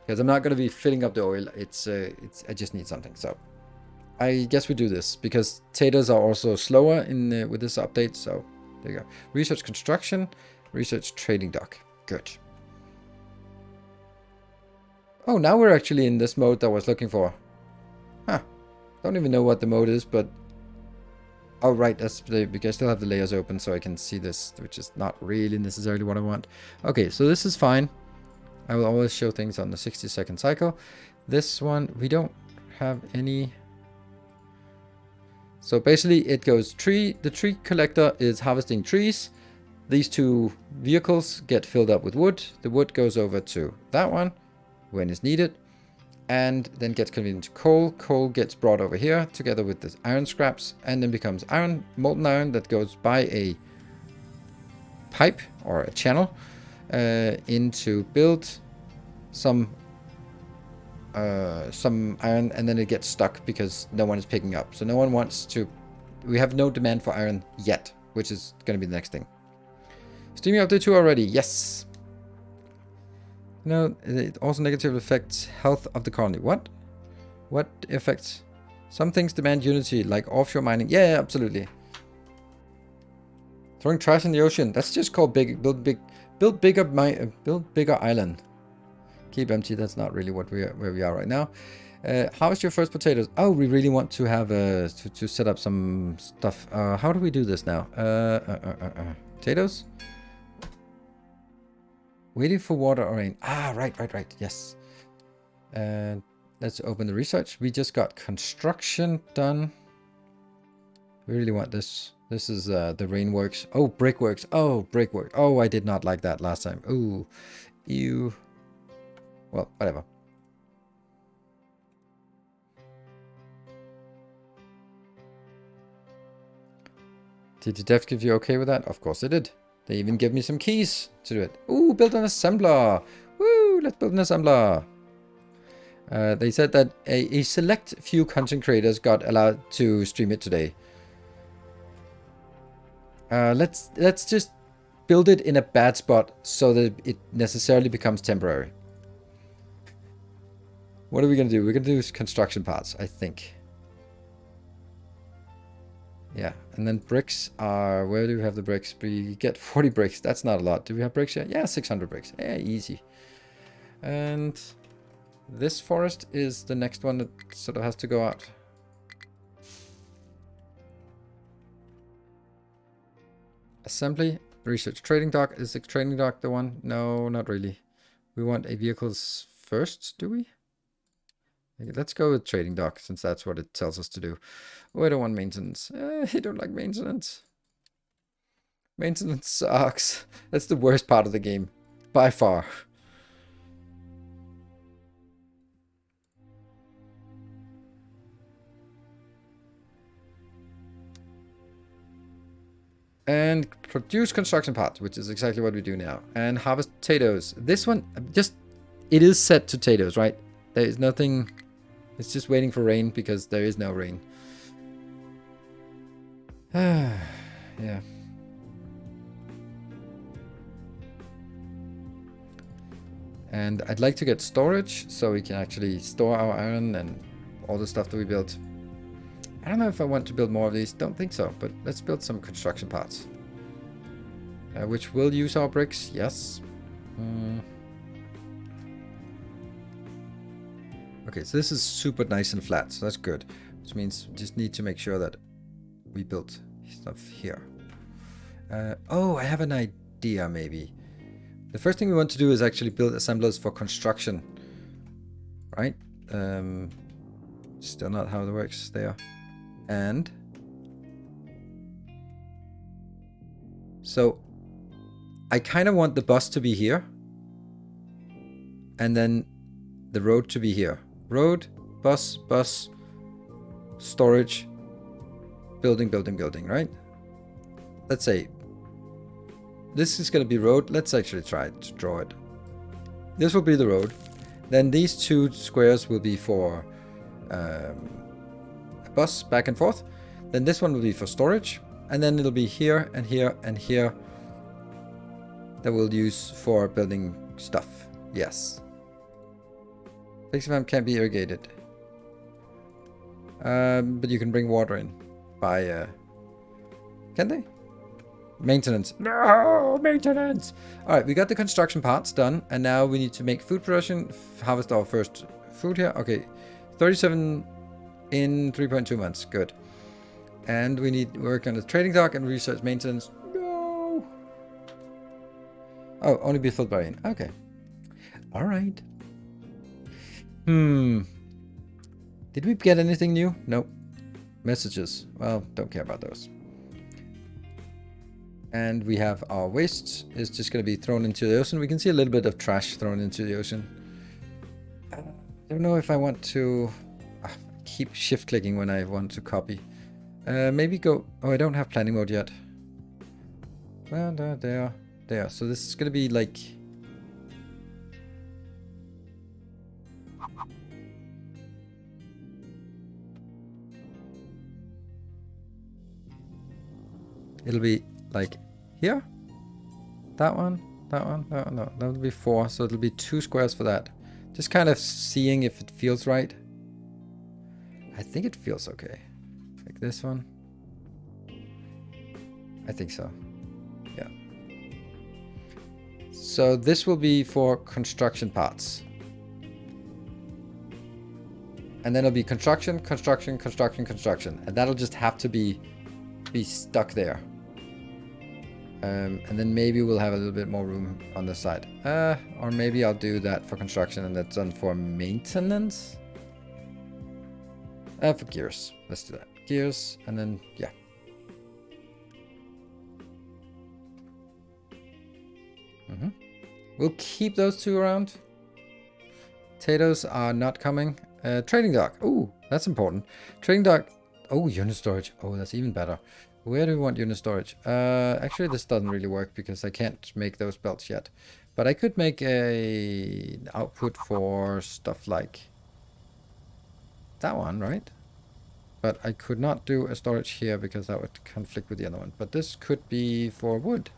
Because I'm not going to be filling up the oil. I just need something. So I guess we do this. Because taters are also slower in with this update. So there you go. Research construction. Research trading dock. Good. Oh, now we're actually in this mode that I was looking for. Huh. Don't even know what the mode is, but... Oh, right, that's because I still have the layers open so I can see this, which is not really necessarily what I want. Okay, so this is fine. I will always show things on the 60-second cycle. This one, we don't have any... So basically it goes tree. The tree collector is harvesting trees. These 2 vehicles get filled up with wood. The wood goes over to that one when it's needed. And then gets converted into coal. Coal gets brought over here together with the iron scraps and then becomes iron, molten iron that goes by a pipe or a channel into build some iron, and then it gets stuck because no one is picking up. So no one wants to... We have no demand for iron yet, which is going to be the next thing. Streaming update 2 already. Yes. No, it also negatively affects health of the colony. What? What affects? Some things demand unity, like offshore mining. Yeah, absolutely. Throwing trash in the ocean. That's just called build bigger island. Keep empty. That's not really where we are right now. Harvest your first potatoes. Oh, we really want to have to set up some stuff. How do we do this now? Potatoes. Waiting for water or rain. Ah, right. Yes. And let's open the research. We just got construction done. We really want this. This is the rainworks. Oh, brickworks. Oh, brickwork. Oh, I did not like that last time. Ooh. Ew. Well, whatever. Did the devs give you okay with that? Of course they did. They even gave me some keys to do it. Ooh, build an assembler. Woo, let's build an assembler. They said that a select few content creators got allowed to stream it today. Let's just build it in a bad spot so that it necessarily becomes temporary. What are we going to do? We're going to do construction parts, I think. Yeah, and then bricks are... Where do we have the bricks? We get 40 bricks. That's not a lot. Do we have bricks yet? Yeah, 600 bricks. Yeah, easy. And this forest is the next one that sort of has to go out. Assembly. Research trading dock. Is the trading dock the one? No, not really. we want a vehicles first, do we? Okay, let's go with trading dock, since that's what it tells us to do. Oh, I don't want maintenance. I don't like maintenance. Maintenance sucks. That's the worst part of the game, by far. And produce construction parts, which is exactly what we do now. And harvest potatoes. This one, it is set to potatoes, right? There is nothing, it's just waiting for rain because there is no rain. Yeah. And I'd like to get storage so we can actually store our iron and all the stuff that we built. I don't know if I want to build more of these. Don't think so, but let's build some construction parts. Which will use our bricks, yes. Okay, so this is super nice and flat, so that's good. Which means we just need to make sure that we built stuff here. Oh, I have an idea maybe. The first thing we want to do is actually build assemblers for construction. Right? Still not how it works there. And so I kind of want the bus to be here. And then the road to be here. Road, bus, storage, building, right? Let's say this is going to be road. Let's actually try to draw it. This will be the road. Then these two squares will be for a bus back and forth. Then this one will be for storage. And then it'll be here and here and here that we'll use for building stuff. Yes. Farm can't be irrigated. But you can bring water in by... can they? Maintenance. No, maintenance. All right, we got the construction parts done, and now we need to make food production, harvest our first food here. Okay, 37 in 3.2 months. Good. And we need to work on the trading dock and research maintenance. No. Oh, only be filled by rain. Okay. All right. Did we get anything new? Nope. Messages. Well, don't care about those. And we have our waste is just going to be thrown into the ocean. We can see a little bit of trash thrown into the ocean. I don't know if I want to keep shift clicking when I want to copy. Maybe go... Oh, I don't have planning mode yet. Well, there. So this is going to be like... It'll be like here. That one. No, that'll be 4. So it'll be 2 squares for that. Just kind of seeing if it feels right. I think it feels okay. Like this one. I think so. Yeah. So this will be for construction parts. And then it'll be construction. And that'll just have to be stuck there. And then maybe we'll have a little bit more room on the side. Or maybe I'll do that for construction and that's done for maintenance. For gears. Let's do that. Gears, and then, yeah. We'll keep those 2 around. Potatoes are not coming. Trading dock. Ooh, that's important. Trading dock. Oh, unit storage. Oh, that's even better. Where do we want unit storage? Actually, this doesn't really work because I can't make those belts yet. But I could make an output for stuff like that one, right? But I could not do a storage here because that would conflict with the other one. But this could be for wood.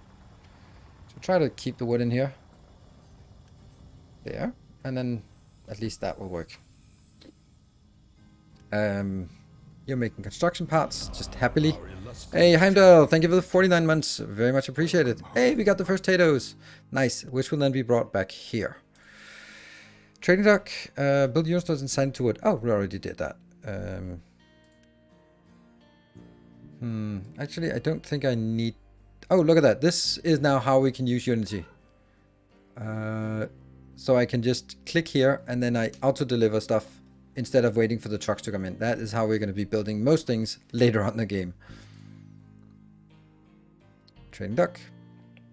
So try to keep the wood in here. There. And then at least that will work. You're making construction parts, just happily. Hey, Heimdall, thank you for the 49 months. Very much appreciated. Hey, we got the first potatoes. Nice, which will then be brought back here. Trading dock, build unit stores and send to wood. Oh, we already did that. Actually, I don't think I need... Oh, look at that. This is now how we can use Unity. so I can just click here and then I auto-deliver stuff instead of waiting for the trucks to come in. That is how we're going to be building most things later on in the game. Trading duck.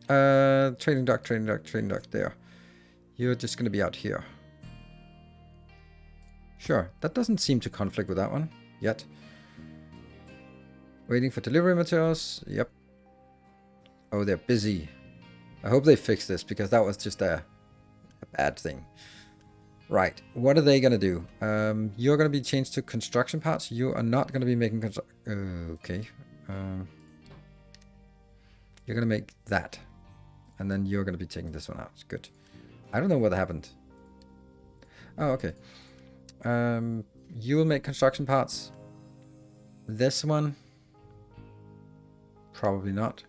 Trading duck, trading duck, trading duck. There. You're just going to be out here. Sure, that doesn't seem to conflict with that one yet. Waiting for delivery materials. Yep. Oh, they're busy. I hope they fix this because that was just a bad thing. Right, what are they going to do? You're going to be changed to construction parts. You are not going to be making okay. You're going to make that. And then you're going to be taking this one out. Good. I don't know what happened. Oh, okay. You will make construction parts. This one. Probably not.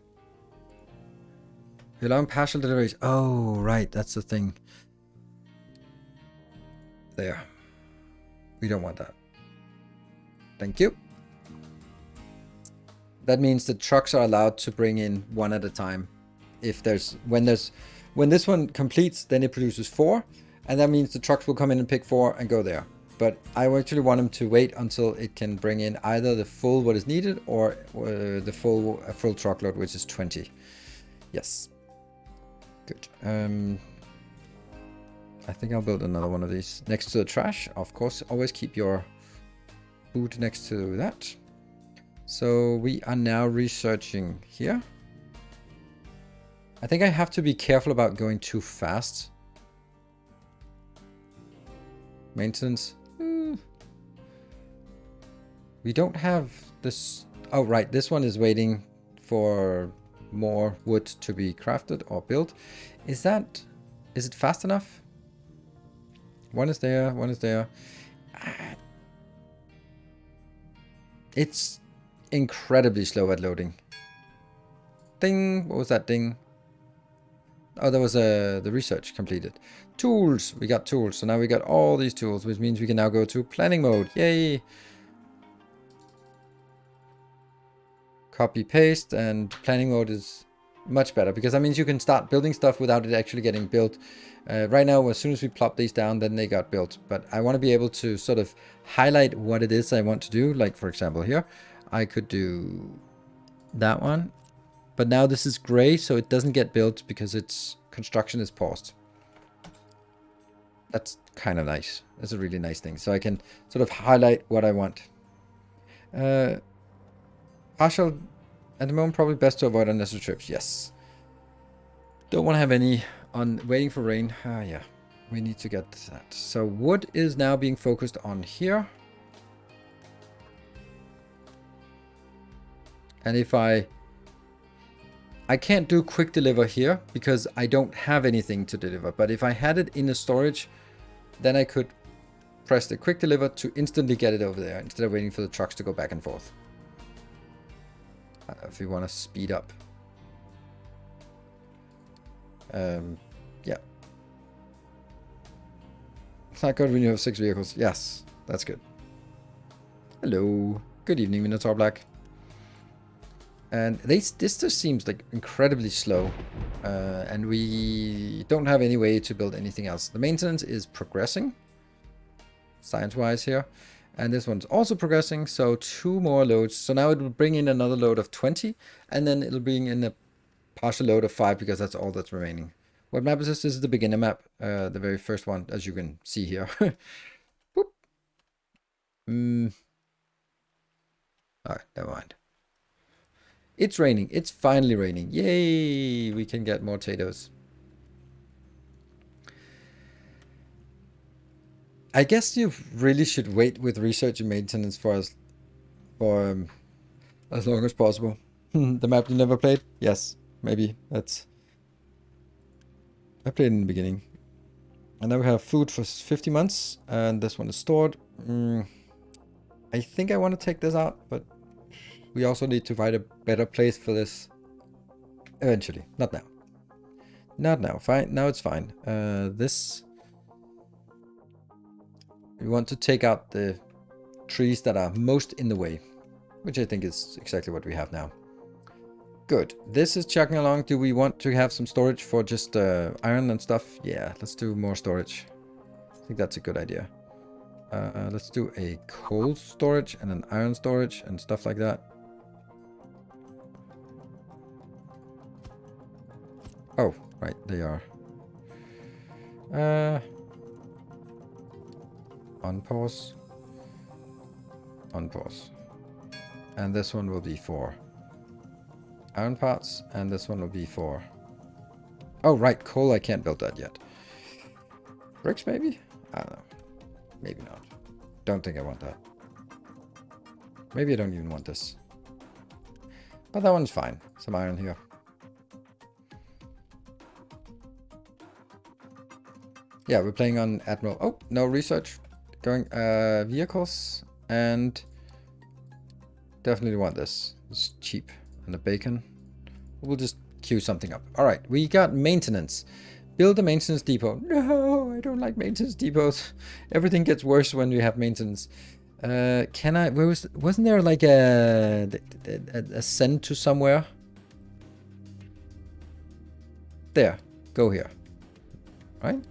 You're allowing partial deliveries. Oh, right. That's the thing. There. We don't want that. Thank you. That means the trucks are allowed to bring in one at a time. If there's when this one completes, then it produces 4, and that means the trucks will come in and pick 4 and go there. But I actually want them to wait until it can bring in either the full what is needed or the full truckload, which is 20. Yes. Good. I think I'll build another one of these next to the trash. Of course, always keep your food next to that. So we are now researching here. I think I have to be careful about going too fast. Maintenance. We don't have this. Oh, right. This one is waiting for more wood to be crafted or built. Is it fast enough? One is there. One is there. It's incredibly slow at loading. Ding. What was that ding? Oh, that was the research completed. Tools. We got tools. So now we got all these tools, which means we can now go to planning mode. Yay. Copy, paste, and planning mode is much better because that means you can start building stuff without it actually getting built. Right now, as soon as we plop these down, then they got built. But I want to be able to sort of highlight what it is I want to do. Like, for example, here, I could do that one. But now this is gray, so it doesn't get built because its construction is paused. That's kind of nice. That's a really nice thing. So I can sort of highlight what I want. Partial, at the moment, probably best to avoid unnecessary trips. Yes. Don't want to have any on waiting for rain. Yeah, we need to get that. So wood is now being focused on here. And if I can't do quick deliver here because I don't have anything to deliver. But if I had it in a storage, then I could press the quick deliver to instantly get it over there instead of waiting for the trucks to go back and forth. If you want to speed up. Yeah. It's not good when you have 6 vehicles. Yes, that's good. Hello. Good evening, Minotaur Black. And this just seems like incredibly slow. And we don't have any way to build anything else. The maintenance is progressing. Science-wise here. And this one's also progressing. So 2 more loads. So now it will bring in another load of 20. And then it'll bring in a partial load of 5 because that's all that's remaining. What map is this? This is the beginner map. The very first one, as you can see here. Boop. Alright, never mind. It's raining. It's finally raining. Yay! We can get more potatoes. I guess you really should wait with research and maintenance for as long as possible. The map you never played? Yes, maybe. I played in the beginning. And now we have food for 50 months. And this one is stored. I think I want to take this out, but we also need to find a better place for this. Eventually. Not now. Not now. Fine. Now it's fine. This... We want to take out the trees that are most in the way. Which I think is exactly what we have now. Good. This is chugging along. Do we want to have some storage for just iron and stuff? Yeah, let's do more storage. I think that's a good idea. Let's do a coal storage and an iron storage and stuff like that. Oh, right, they are. Unpause. Unpause. And this one will be for iron parts, and this one will be for... Oh, right, coal, I can't build that yet. Bricks, maybe? I don't know. Maybe not. Don't think I want that. Maybe I don't even want this. But that one's fine. Some iron here. Yeah, we're playing on Admiral. Oh, no research. Going vehicles, and definitely want this. It's cheap. And the bacon. We'll just queue something up. All right, we got maintenance. Build a maintenance depot. No, I don't like maintenance depots. Everything gets worse when we have maintenance. Can I? Wasn't there like a send to somewhere? There. Go here. Right?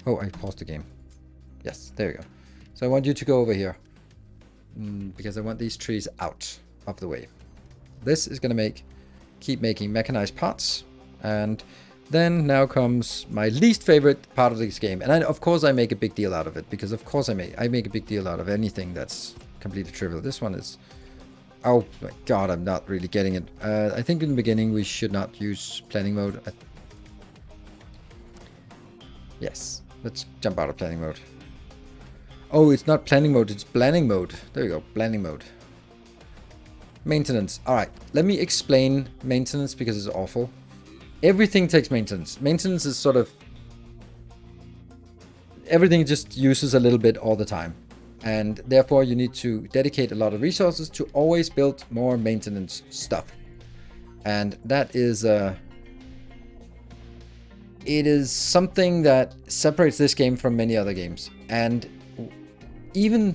Oh, I paused the game. Yes, there we go. So I want you to go over here. Because I want these trees out of the way. This is going to keep making mechanized parts. And then now comes my least favorite part of this game. And of course I make a big deal out of it. Because of course I make a big deal out of anything that's completely trivial. This one is... Oh my god, I'm not really getting it. I think in the beginning we should not use planning mode. Yes, let's jump out of planning mode. Oh, it's not planning mode, it's planning mode. There you go, planning mode. Maintenance. Alright, let me explain maintenance because it's awful. Everything takes maintenance. Maintenance is sort of... Everything just uses a little bit all the time. And therefore you need to dedicate a lot of resources to always build more maintenance stuff. And that is... It is something that separates this game from many other games. And even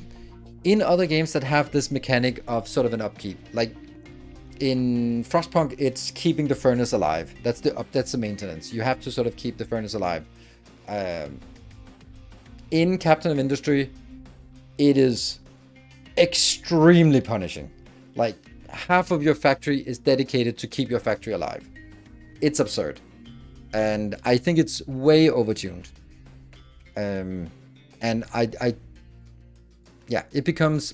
in other games that have this mechanic of sort of an upkeep, like in Frostpunk, it's keeping the furnace alive. That's the maintenance. You have to sort of keep the furnace alive. In Captain of Industry, it is extremely punishing. Like half of your factory is dedicated to keep your factory alive. It's absurd. And I think it's way overtuned. And yeah, it becomes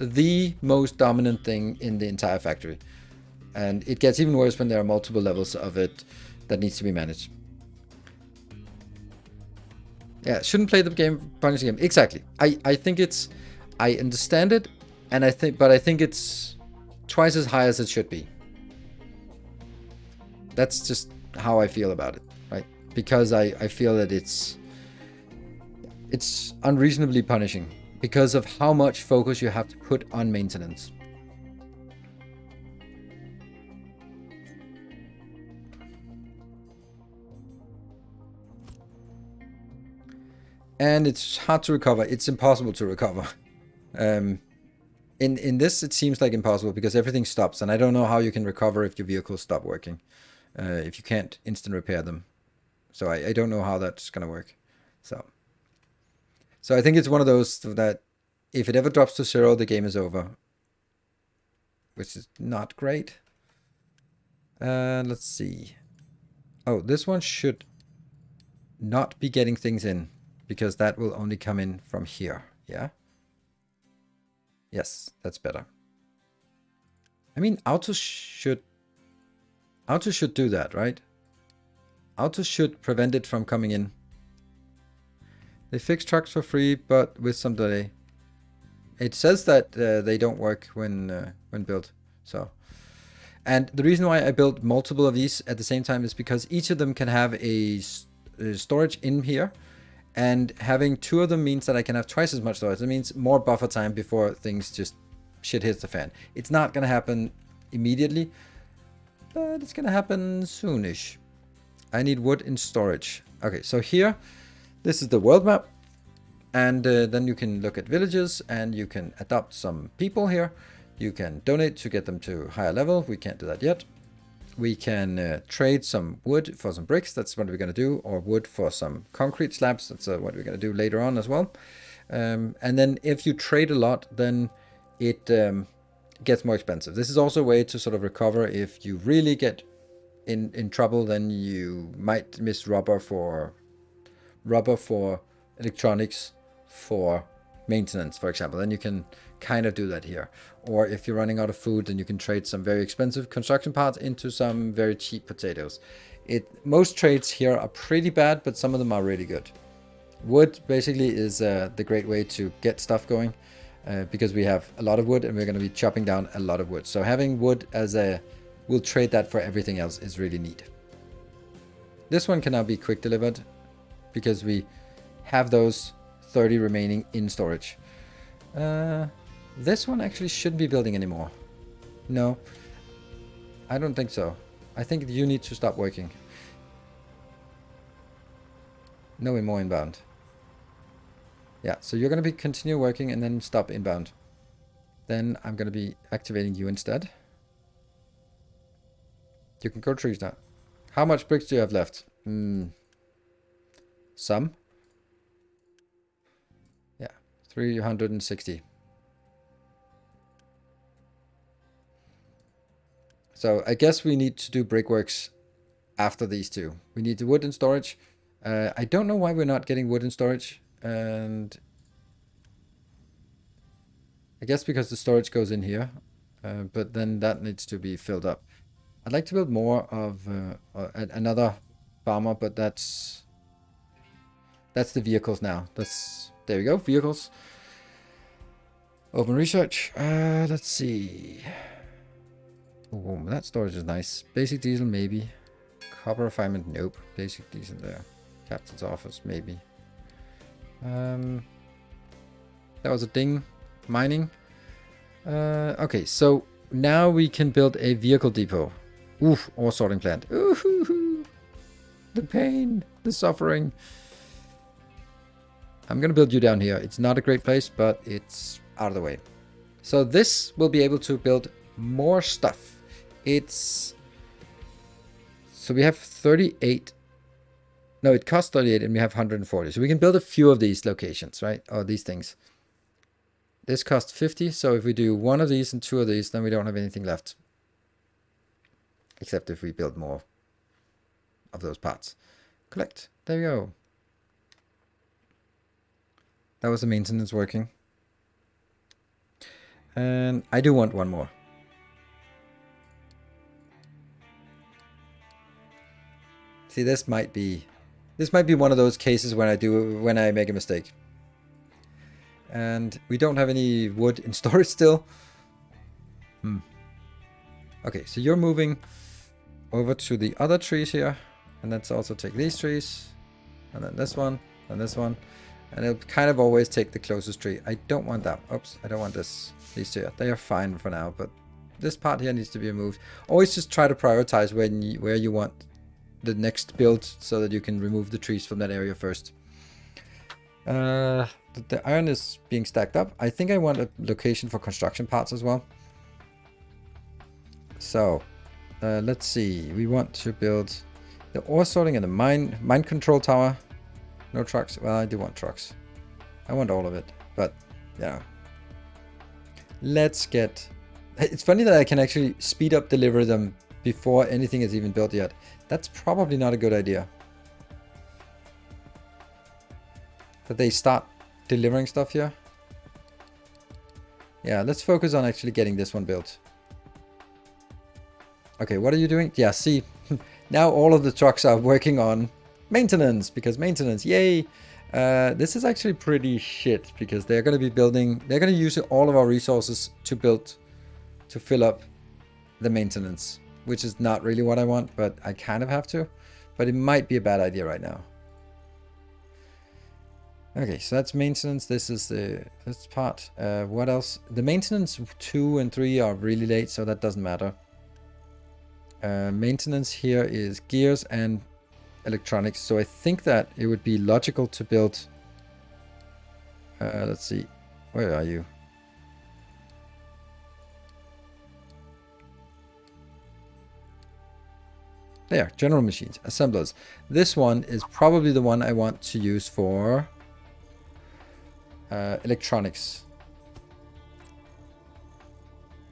the most dominant thing in the entire factory. And it gets even worse when there are multiple levels of it that needs to be managed. Yeah, shouldn't play the game, punish the game. Exactly. I think it's... I understand it, and I think it's twice as high as it should be. That's just how I feel about it, right? Because I feel that it's unreasonably punishing because of how much focus you have to put on maintenance. And it's hard to recover. It's impossible to recover. In this, it seems like impossible because everything stops, and I don't know how you can recover if your vehicles stop working. If you can't instant repair them. So I don't know how that's going to work. So I think it's one of those that if it ever drops to 0, the game is over. Which is not great. Let's see. Oh, this one should not be getting things in. Because that will only come in from here. Yeah? Yes, that's better. I mean, autos should do that, right? Autos should prevent it from coming in. They fix trucks for free, but with some delay. It says that they don't work when built. So, and the reason why I built multiple of these at the same time is because each of them can have a storage in here, and having 2 of them means that I can have twice as much storage. It means more buffer time before things just shit hits the fan. It's not gonna happen immediately, but it's gonna happen soonish. I need wood in storage. Okay, so here, this is the world map. And then you can look at villages and you can adopt some people here. You can donate to get them to higher level. We can't do that yet. We can trade some wood for some bricks. That's what we're going to do. Or wood for some concrete slabs. That's what we're going to do later on as well. And then if you trade a lot, then it gets more expensive. This is also a way to sort of recover if you really get in trouble. Then you might miss rubber for electronics for maintenance, for example. Then you can kind of do that here. Or if you're running out of food, then you can trade some very expensive construction parts into some very cheap potatoes. Most trades here are pretty bad, but some of them are really good. Wood basically is the great way to get stuff going, because we have a lot of wood and we're going to be chopping down a lot of wood. So having wood as we'll trade that for everything else is really neat. This one can now be quick delivered because we have those 30 remaining in storage. This one actually shouldn't be building anymore. No, I don't think so. I think you need to stop working. No more inbound. Yeah, so you're going to be continue working and then stop inbound. Then I'm going to be activating you instead. You can go trees now. How much bricks do you have left? Some. Yeah, 360. So I guess we need to do brickworks after these two. We need the wood in storage. I don't know why we're not getting wood in storage. And I guess because the storage goes in here. But then that needs to be filled up. I'd like to build more of another farmer, but that's the vehicles now. There we go, vehicles. Open research. Let's see. Oh, that storage is nice. Basic diesel, maybe. Copper refinement, nope. Basic diesel there. Captain's office, maybe. That was a ding. Mining. Okay, so now we can build a vehicle depot. Oof, ore sorting plant. Ooh, the pain, the suffering. I'm gonna build you down here. It's not a great place, but it's out of the way. So this will be able to build more stuff. So we have 38. No, it costs 38 and we have 140. So we can build a few of these locations, right? Or these things. This costs 50. So if we do one of these and two of these, then we don't have anything left. Except if we build more of those parts. Collect. There we go. That was the maintenance working. And I do want one more. See, this might be one of those cases when I make a mistake. And we don't have any wood in storage still. Okay, so you're moving over to the other trees here. And let's also take these trees. And then this one, and this one. And it'll kind of always take the closest tree. I don't want that. Oops, I don't want this. These two, they are fine for now, but this part here needs to be removed. Always just try to prioritize where you want the next build so that you can remove the trees from that area first. The iron is being stacked up. I think I want a location for construction parts as well. So let's see. We want to build the ore sorting and the mine control tower. No trucks. Well, I do want trucks. I want all of it, but yeah. Let's get... It's funny that I can actually speed up deliver them before anything is even built yet. That's probably not a good idea. That they start delivering stuff here. Yeah, let's focus on actually getting this one built. Okay, what are you doing? Yeah, see, now all of the trucks are working on maintenance, because maintenance, yay! This is actually pretty shit, because they're going to be building, they're going to use all of our resources to fill up the maintenance, which is not really what I want, but I kind of have to. But it might be a bad idea right now. Okay, so that's maintenance. This is this part. What else? The maintenance 2 and 3 are really late, so that doesn't matter. Maintenance here is gears and electronics. So I think that it would be logical to build... let's see. Where are you? There, general machines, assemblers. This one is probably the one I want to use for electronics.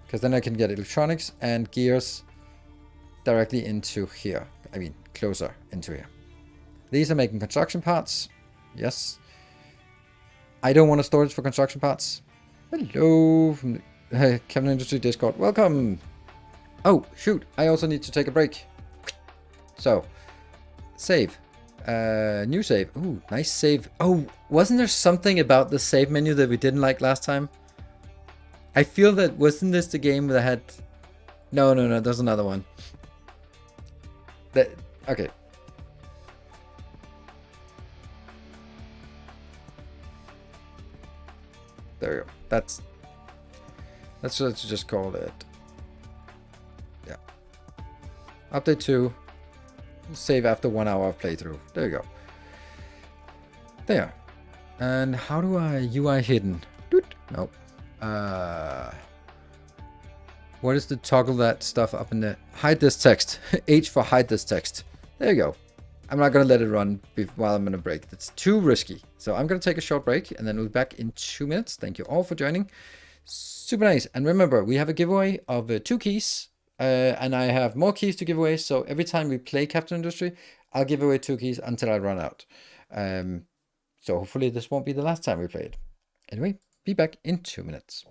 Because then I can get electronics and gears directly into here. I mean, closer into here. These are making construction parts. Yes. I don't want a storage for construction parts. Hello from the Kevin Industry Discord. Welcome. Oh, shoot. I also need to take a break. So, save. New save. Ooh, nice save. Oh, wasn't there something about the save menu that we didn't like last time? I feel that, wasn't this the game that had... No, there's another one. Okay. There we go. Let's just call it. Yeah. Update 2. Save after 1 hour of playthrough. There you go. There. And how do I UI hidden? Doot. Nope. What is the toggle that stuff up in there? Hide this text. H for hide this text. There you go. I'm not going to let it run while I'm on a break. That's too risky. So I'm going to take a short break and then we'll be back in 2 minutes. Thank you all for joining. Super nice. And remember, we have a giveaway of 2 keys. And I have more keys to give away. So every time we play Captain Industry, I'll give away 2 keys until I run out. So hopefully this won't be the last time we play it. Anyway, be back in 2 minutes.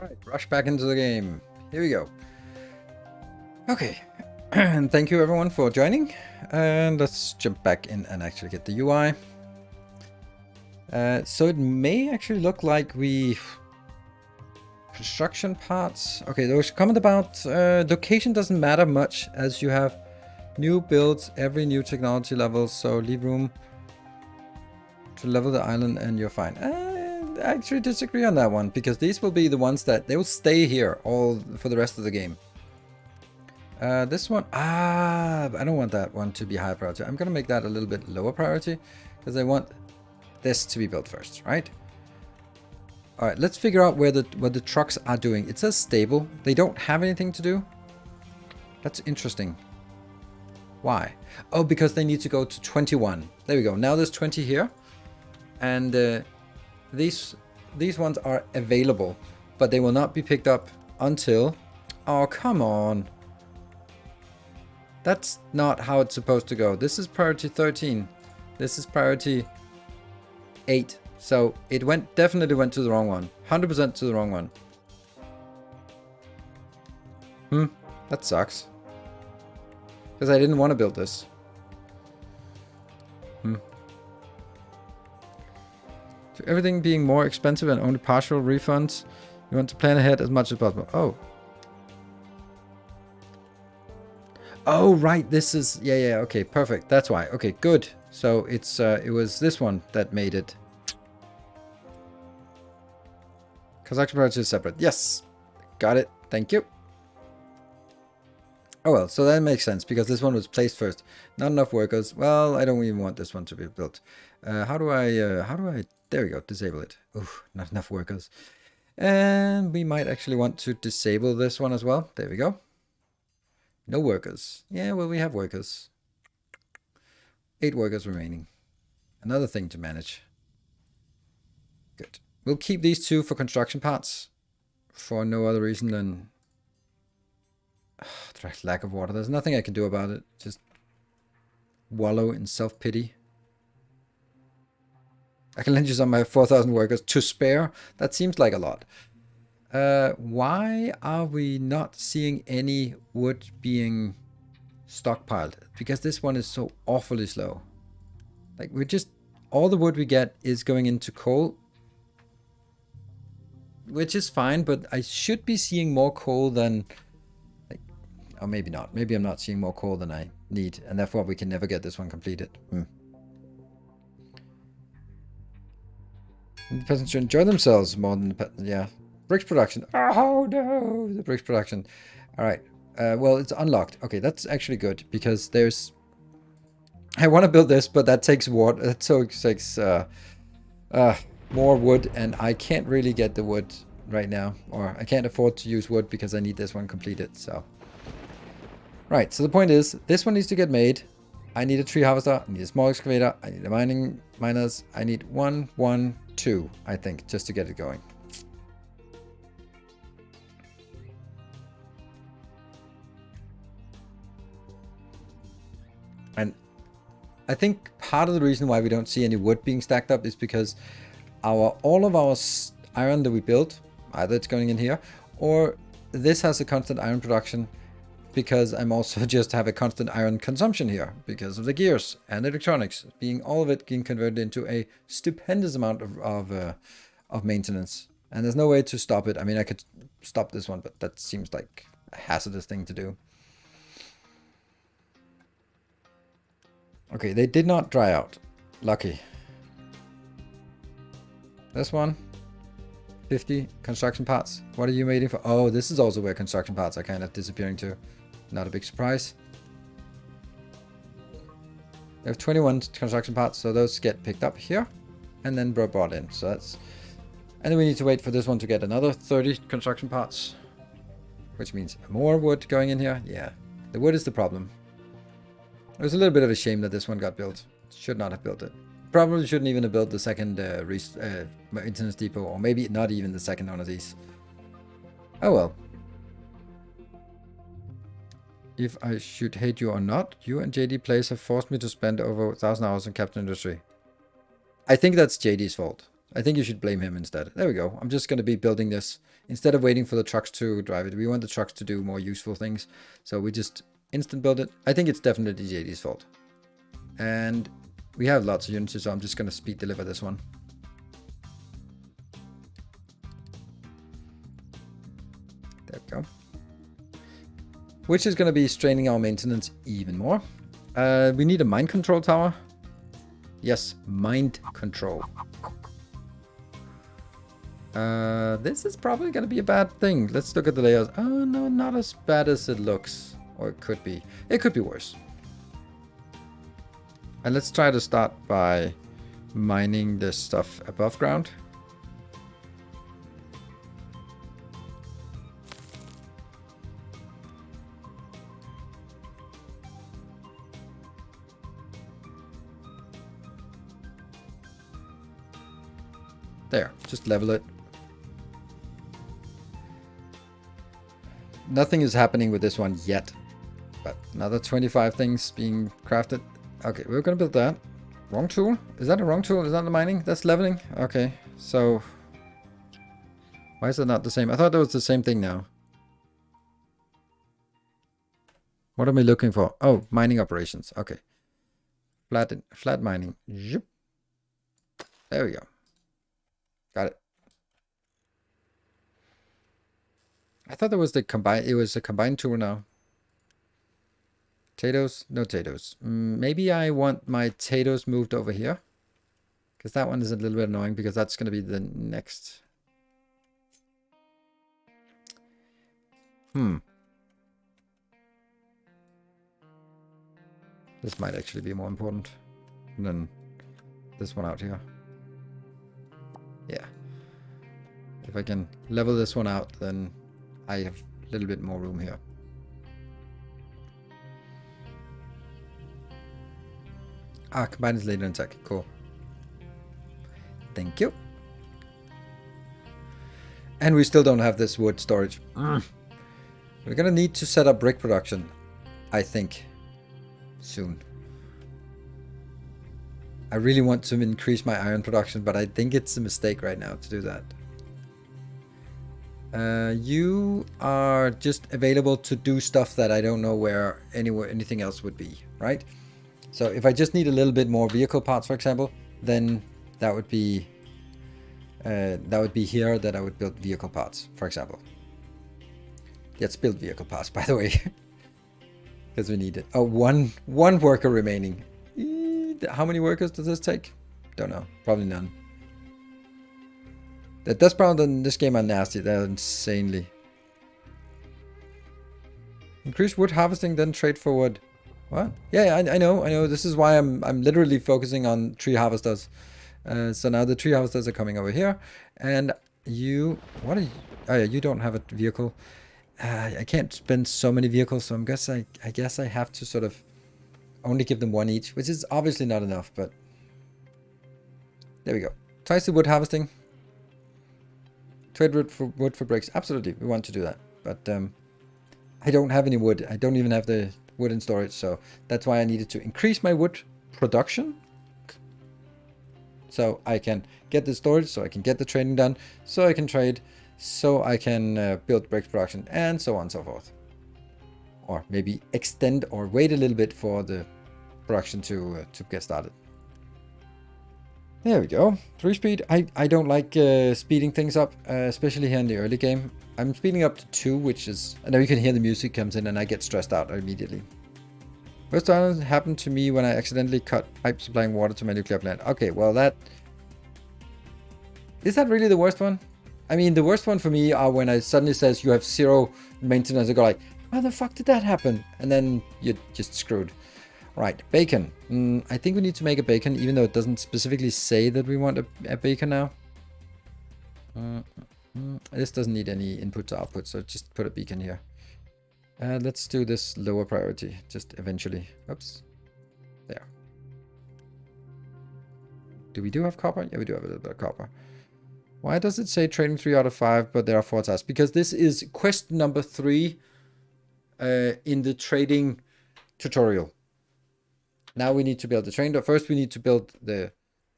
Alright, rush back into the game. Here we go. Okay, and thank you everyone for joining. And let's jump back in and actually get the UI. So it may actually look like construction parts. Okay, there was a comment about location doesn't matter much as you have new builds every new technology level, so leave room to level the island and you're fine. I actually disagree on that one, because these will be the ones that they will stay here all for the rest of the game. This one, I don't want that one to be high priority. I'm gonna make that a little bit lower priority because I want this to be built first, right? All right, let's figure out what the trucks are doing. It says stable. They don't have anything to do. That's interesting. Why? Oh, because they need to go to 21. There we go. Now there's 20 here, and these ones are available, but they will not be picked up until... Oh, come on. That's not how it's supposed to go. This is priority 13. This is priority 8. So it definitely went to the wrong one. 100% to the wrong one. That sucks. Because I didn't want to build this. So everything being more expensive and only partial refunds. You want to plan ahead as much as possible. Oh. Oh, right. This is... Yeah, okay, perfect. That's why. Okay, good. So it's it was this one that made it. Construction project is separate. Yes. Got it. Thank you. Oh well, so that makes sense because this one was placed first. Not enough workers. Well, I don't even want this one to be built. How do I, there we go, disable it. Oof, not enough workers. And we might actually want to disable this one as well. There we go. No workers. Yeah, well, we have workers. 8 workers remaining. Another thing to manage. Good. We'll keep these 2 for construction parts. For no other reason than... lack of water. There's nothing I can do about it. Just wallow in self-pity. I can lend you some of my 4,000 workers to spare. That seems like a lot. Why are we not seeing any wood being stockpiled? Because this one is so awfully slow. Like, we're just... all the wood we get is going into coal. Which is fine, but I should be seeing more coal than... like, or maybe not. Maybe I'm not seeing more coal than I need. And therefore we can never get this one completed. The peasants should enjoy themselves more than the peasants. Yeah. Bricks production. Oh no, the bricks production. All right. Well, it's unlocked. Okay, that's actually good because there's... I want to build this, but that takes water. That so takes more wood, and I can't really get the wood right now, or I can't afford to use wood because I need this one completed. So, right. So the point is, this one needs to get made. I need a tree harvester. I need a small excavator. I need a miners. I need 1, 1, 2, I think, just to get it going. And I think part of the reason why we don't see any wood being stacked up is because all of our iron that we built, either it's going in here, or this has a constant iron production because I'm also just have a constant iron consumption here because of the gears and electronics, being all of it being converted into a stupendous amount of maintenance. And there's no way to stop it. I mean, I could stop this one, but that seems like a hazardous thing to do. Okay, they did not dry out. Lucky. This one. 50 construction parts. What are you waiting for? Oh, this is also where construction parts are kind of disappearing to. Not a big surprise. We have 21 construction parts, so those get picked up here and then brought in. So that's... and then we need to wait for this one to get another 30 construction parts, which means more wood going in here. Yeah, the wood is the problem. It was a little bit of a shame that this one got built. Should not have built it. Probably shouldn't even have built the second maintenance depot, or maybe not even the second one of these. Oh well. If I should hate you or not, you and JD Plays have forced me to spend over 1,000 hours in Captain Industry. I think that's JD's fault. I think you should blame him instead. There we go. I'm just going to be building this. Instead of waiting for the trucks to drive it, we want the trucks to do more useful things. So we just instant build it. I think it's definitely JD's fault. And we have lots of units, so I'm just going to speed deliver this one. There we go. Which is going to be straining our maintenance even more. We need a mind control tower. Yes, mind control. This is probably going to be a bad thing. Let's look at the layers. Oh, no, not as bad as it looks. Or it could be. It could be worse. And let's try to start by mining this stuff above ground. There, just level it. nothing is happening with this one yet. But another 25 things being crafted. Okay, we're gonna build that. Wrong tool? Is that a wrong tool? Is that the mining? That's leveling? Okay, so... Why is it not the same? I thought it was the same thing now. What am I looking for? Oh, mining operations. Okay. Flat mining. Zip. There we go. Got it. I thought there was the combine. It was a combined tool now. Potatoes? No potatoes. Maybe I want my potatoes moved over here. Because that one is a little bit annoying because that's going to be the next. This might actually be more important than this one out here. Yeah. If I can level this one out, then I have a little bit more room here. Ah, combine is later in tech. Cool. Thank you. And we still don't have this wood storage. We're gonna need to set up brick production, I think, soon. I really want to increase my iron production, but I think it's a mistake right now to do that. You are just available to do stuff that I don't know where anything else would be, right? So if I just need a little bit more vehicle parts, for example, then that would be here that I would build vehicle parts, for example. Let's build vehicle parts, by the way, because we need it. Oh, one worker remaining. How many workers does this take? Don't know. Probably none. The dust brown in this game are nasty. They're insanely. Increase wood harvesting, then trade for wood. What? Yeah, I know. This is why I'm literally focusing on tree harvesters. So now the tree harvesters are coming over here, and you. What are you? Oh yeah, you don't have a vehicle. I can't spend so many vehicles, so I guess I have to sort of only give them one each, which is obviously not enough, but there we go. Twice the wood harvesting. Trade wood for bricks. Absolutely, we want to do that, but I don't have any wood. I don't even have the wood in storage, so that's why I needed to increase my wood production, so I can get the storage, so I can get the trading done, so I can trade, so I can build bricks production, and so on and so forth. Or maybe extend or wait a little bit for the production to get started. There we go. 3 speed. I don't like speeding things up, especially here in the early game. I'm speeding up to 2, which is... And now you can hear the music comes in and I get stressed out immediately. Worst one happened to me when I accidentally cut pipe supplying water to my nuclear plant. Okay, well that... Is that really the worst one? I mean, the worst one for me are when it suddenly says you have 0 maintenance. I go like, how the fuck did that happen? And then you're just screwed. Right, bacon. I think we need to make a bacon, even though it doesn't specifically say that we want a bacon now. This doesn't need any input to output, so just put a beacon here. Let's do this lower priority, just eventually. Oops. There. Do we have copper? Yeah, we do have a little bit of copper. Why does it say trading 3 out of 5, but there are 4 tasks? Because this is quest number 3 in the trading tutorial. Now we need to build the train dock. First we need to build the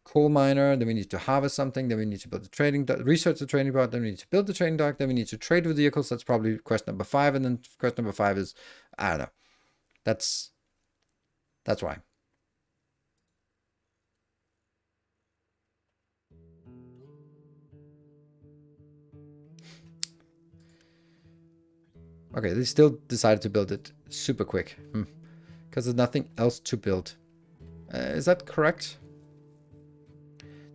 coal miner, then we need to harvest something, then we need to build the trading dock, research the trading dock, then we need to build the trading dock, then we need to trade with vehicles. That's probably quest number 5, and then quest number 5 is, I don't know. That's why. Okay, they still decided to build it super quick. Because there's nothing else to build. Is that correct?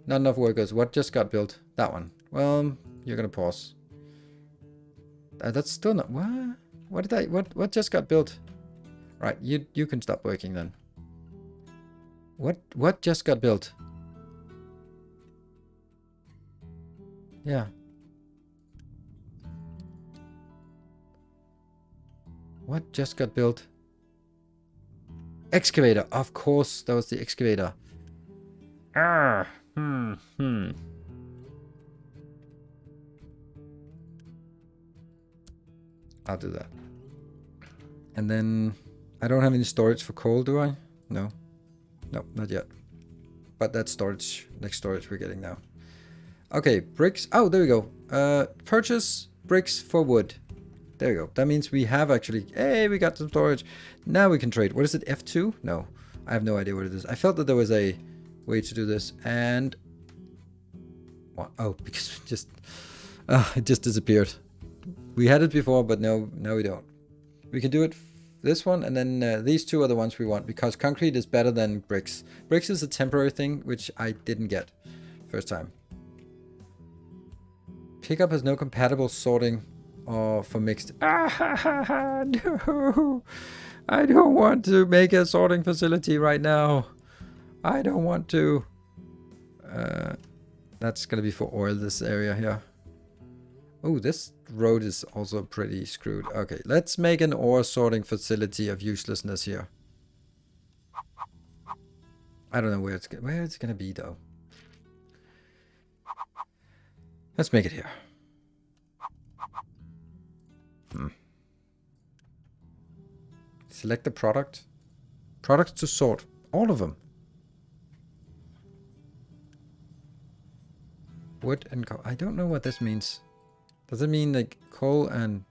Not enough workers. What just got built? That one. Well, you're gonna pause. That's still not... What? What just got built? Right, you can stop working then. What just got built? Yeah. What just got built? Excavator. Of course, that was the excavator. I'll do that. And then I don't have any storage for coal, do I? No. No, not yet. But that's storage. Next storage we're getting now. Okay, bricks. Oh, there we go. Purchase bricks for wood. There we go. That means we have actually... Hey, we got some storage. Now we can trade. What is it? F2? No. I have no idea what it is. I felt that there was a way to do this. And... What? Oh, because it just disappeared. We had it before, but no, we don't. We can do it this one, and then these two are the ones we want, because concrete is better than bricks. Bricks is a temporary thing, which I didn't get first time. Pickup has no compatible sorting or for mixed. No, I don't want to make a sorting facility right now. I don't want to. That's gonna be for oil, this area here. Oh, this road is also pretty screwed. Okay, let's make an ore sorting facility of uselessness here. I don't know where it's gonna be though. Let's make it here. Select the product. Products to sort. All of them. Wood and coal. I don't know what this means. Does it mean like coal and...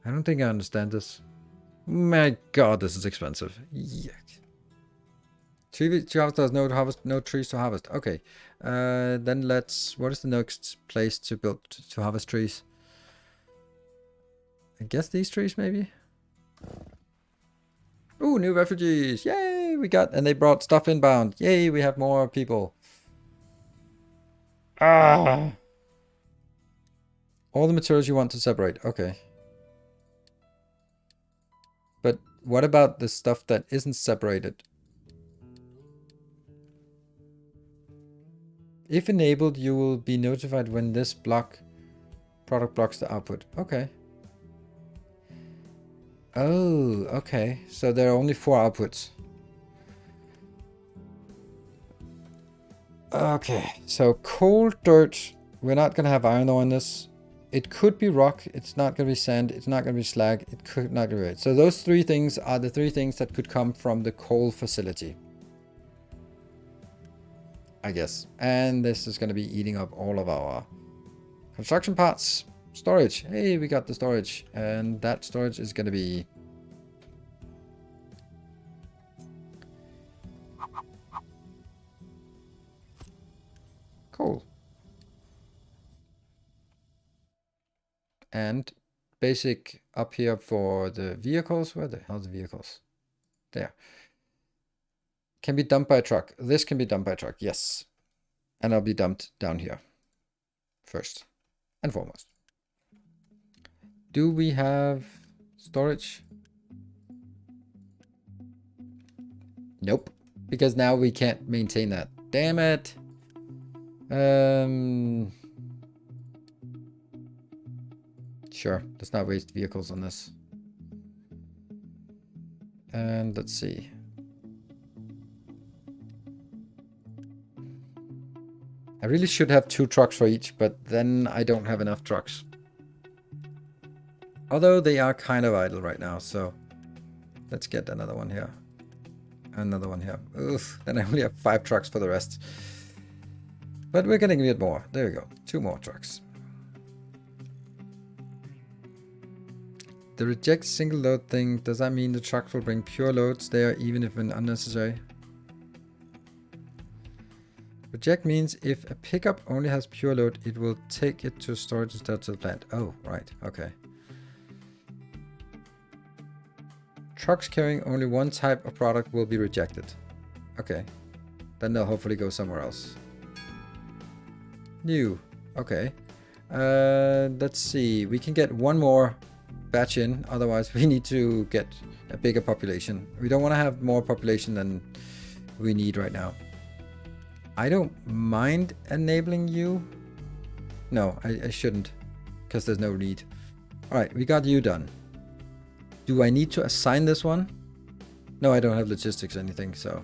I don't think I understand this. My god, this is expensive. Yeah. Tree to harvest, there's no trees to harvest. Okay. Then let's... What is the next place to build to harvest trees? I guess these trees maybe? Ooh, new refugees. Yay, we got... And they brought stuff inbound. Yay, we have more people. Ah. All the materials you want to separate. Okay. But what about the stuff that isn't separated? If enabled, you will be notified when this product blocks the output. Okay. Oh, okay. So there are only 4 outputs. Okay, so coal, dirt. We're not gonna have iron ore in this. It could be rock. It's not gonna be sand. It's not gonna be slag. It could not be it. So those 3 things are the 3 things that could come from the coal facility, I guess. And this is gonna be eating up all of our construction parts. Storage. Hey, we got the storage. And that storage is going to be... coal. And basic up here for the vehicles. Where the hell are the vehicles? There. Can be dumped by a truck. This can be dumped by a truck. Yes. And I'll be dumped down here. First and foremost. Do we have storage? Nope. Because now we can't maintain that. Damn it. Sure. Let's not waste vehicles on this. And let's see. I really should have 2 trucks for each, but then I don't have enough trucks. Although they are kind of idle right now, so let's get another one here. Another one here. Oof, then I only have 5 trucks for the rest. But we're getting a bit more. There we go. 2 more trucks. The reject single load thing, does that mean the truck will bring pure loads there even if unnecessary? Reject means if a pickup only has pure load, it will take it to storage instead to the plant. Oh, right. Okay. Trucks carrying only one type of product will be rejected. Okay. Then they'll hopefully go somewhere else. New. Okay. Let's see. We can get 1 more batch in. Otherwise, we need to get a bigger population. We don't want to have more population than we need right now. I don't mind enabling you. No, I shouldn't. Because there's no need. Alright, we got you done. Do I need to assign this one? No, I don't have logistics or anything, so...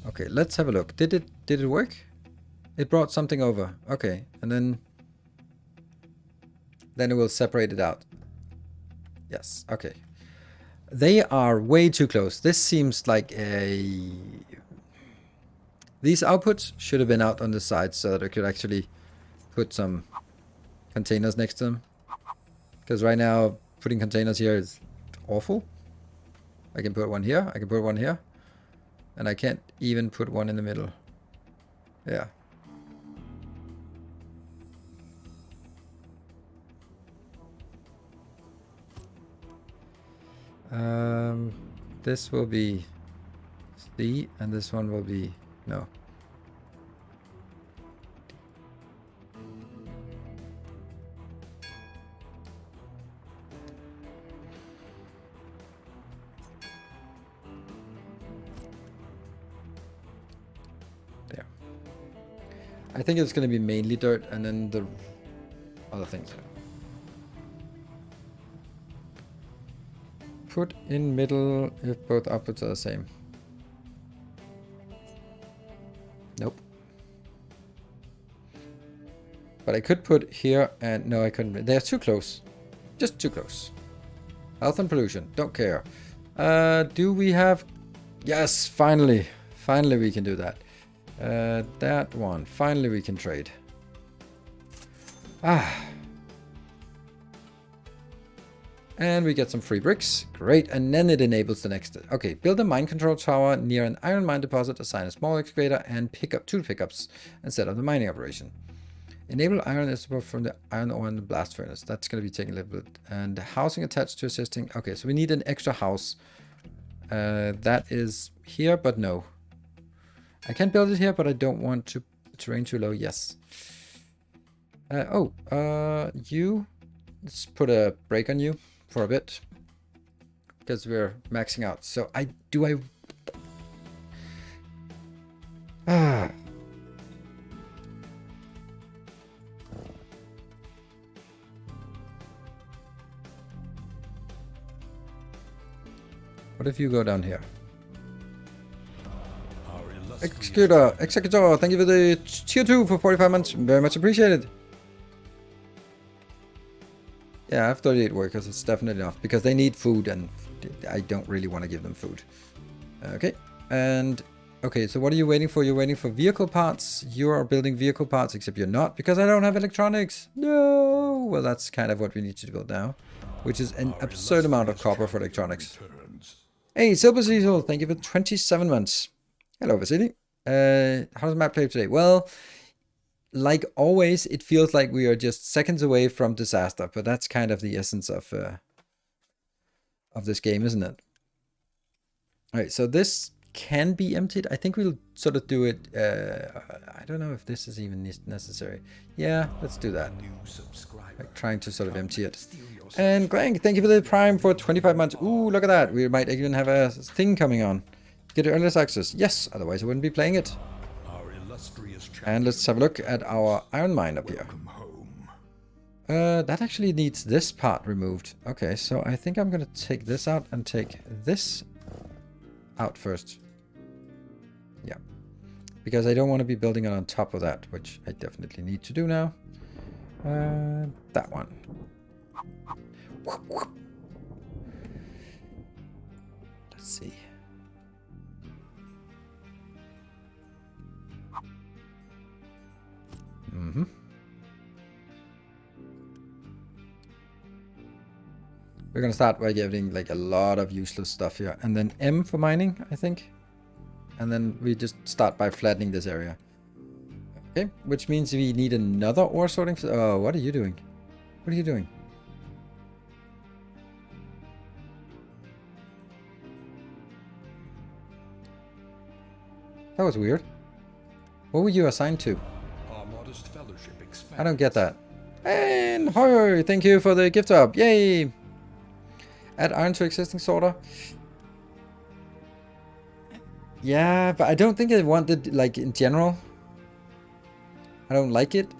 Okay, let's have a look. Did it work? It brought something over. Okay, and then it will separate it out. Yes, okay. They are way too close. This seems like a... These outputs should have been out on the side so that I could actually put some containers next to them. Because right now, putting containers here is awful. I can put one here, I can put one here. And I can't even put one in the middle. Yeah. This will be C, and this one will be no. There. I think it's going to be mainly dirt, and then the other things. Put in middle if both outputs are the same. Nope. But I could put here and no, I couldn't. They're too close. Just too close. Health and pollution. Don't care. Do we have... Yes, finally. Finally we can do that. That one. Finally we can trade. Ah. And we get some free bricks. Great. And then it enables the next. Okay. Build a mine control tower near an iron mine deposit. Assign a small excavator and pick up 2 pickups and set up the mining operation. Enable iron export from the iron ore and the blast furnace. That's going to be taking a little bit. And housing attached to assisting. Okay. So we need an extra house. That is here, but no. I can build it here, but I don't want to terrain too low. Yes. You. Let's put a break on you for a bit because we're maxing out. So what if you go down here? Executor, thank you for the tier 2 for 45 months. Very much appreciated. Yeah, I have 38 workers. It's definitely enough because they need food and I don't really want to give them food. Okay. And okay, so what are you waiting for? You're waiting for vehicle parts. You are building vehicle parts, except you're not because I don't have electronics. No. Well, that's kind of what we need to build now, which is an absurd amount of copper for electronics. Hey, Silver Cecil, thank you for 27 months. Hello, Vasily. How's the map play today? Well, like always, it feels like we are just seconds away from disaster, but that's kind of the essence of this game, isn't it? All right, so this can be emptied. I think we'll sort of do it. I don't know if this is even necessary. Yeah, let's do that. Like trying to sort of empty it. And Glenn, thank you for the Prime for 25 months. Ooh, look at that. We might even have a thing coming on. Get earliest access. Yes, otherwise I wouldn't be playing it. And let's have a look at our iron mine up here. That actually needs this part removed. Okay, so I think I'm going to take this out and take this out first. Yeah. Because I don't want to be building it on top of that, which I definitely need to do now. That one. Let's see. Mm-hmm. We're gonna start by getting like a lot of useless stuff here, and then M for mining, I think, and then we just start by flattening this area. Okay, which means we need another ore sorting. Oh, what are you doing? What are you doing? That was weird. What were you assigned to? I don't get that. And Hoyer, thank you for the gift up. Yay! Add iron to existing sorter. Yeah, but I don't think I want it, like, in general. I don't like it.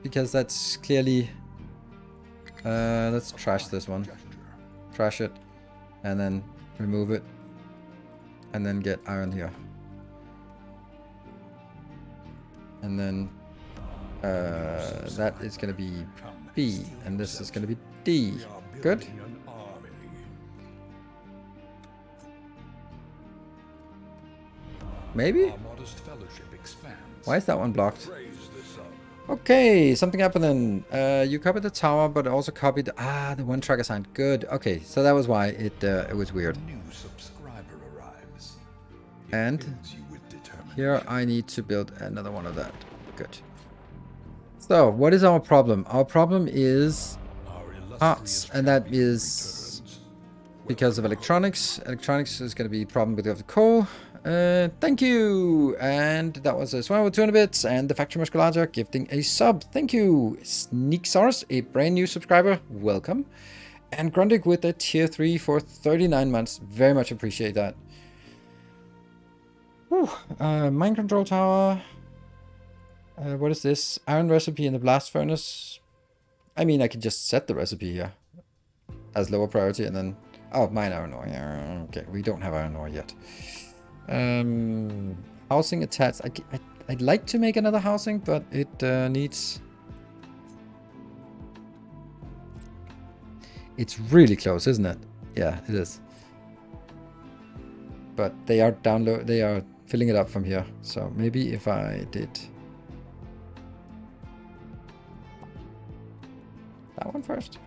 Because that's clearly... let's trash this one. Trash it. And then remove it. And then get iron here. And then that is going to be B. And this is going to be D. Good. Maybe? Why is that one blocked? Okay, something happened then. You copied the tower, but also copied the one track assigned. Good. Okay, so that was why it was weird. And here I need to build another one of that. Good. So, what is our problem? Our problem is parts, and that is because of electronics. Electronics is going to be a problem because of coal. Thank you. And that was a Swammer with 200 bits, and the Factory Musculature gifting a sub. Thank you. Sneaksaurus, a brand new subscriber. Welcome. And Grundig with a tier 3 for 39 months. Very much appreciate that. Whew. Mine control tower. What is this? Iron recipe in the blast furnace. I mean, I could just set the recipe here as lower priority and then... Oh, mine iron ore. Yeah, okay, we don't have iron ore yet. Housing attached. I'd like to make another housing, but it needs... It's really close, isn't it? Yeah, it is. But they are download. They are filling it up from here. So maybe if I did that one first.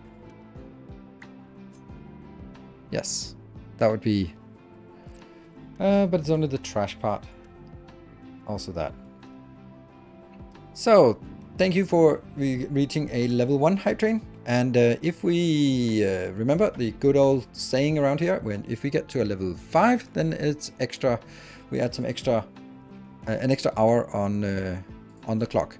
Yes, that would be. But it's only the trash part. Also that. So, thank you for reaching a level 1 hype train. And if we remember the good old saying around here, if we get to a level 5, then it's extra. We add some extra, an extra hour on the clock.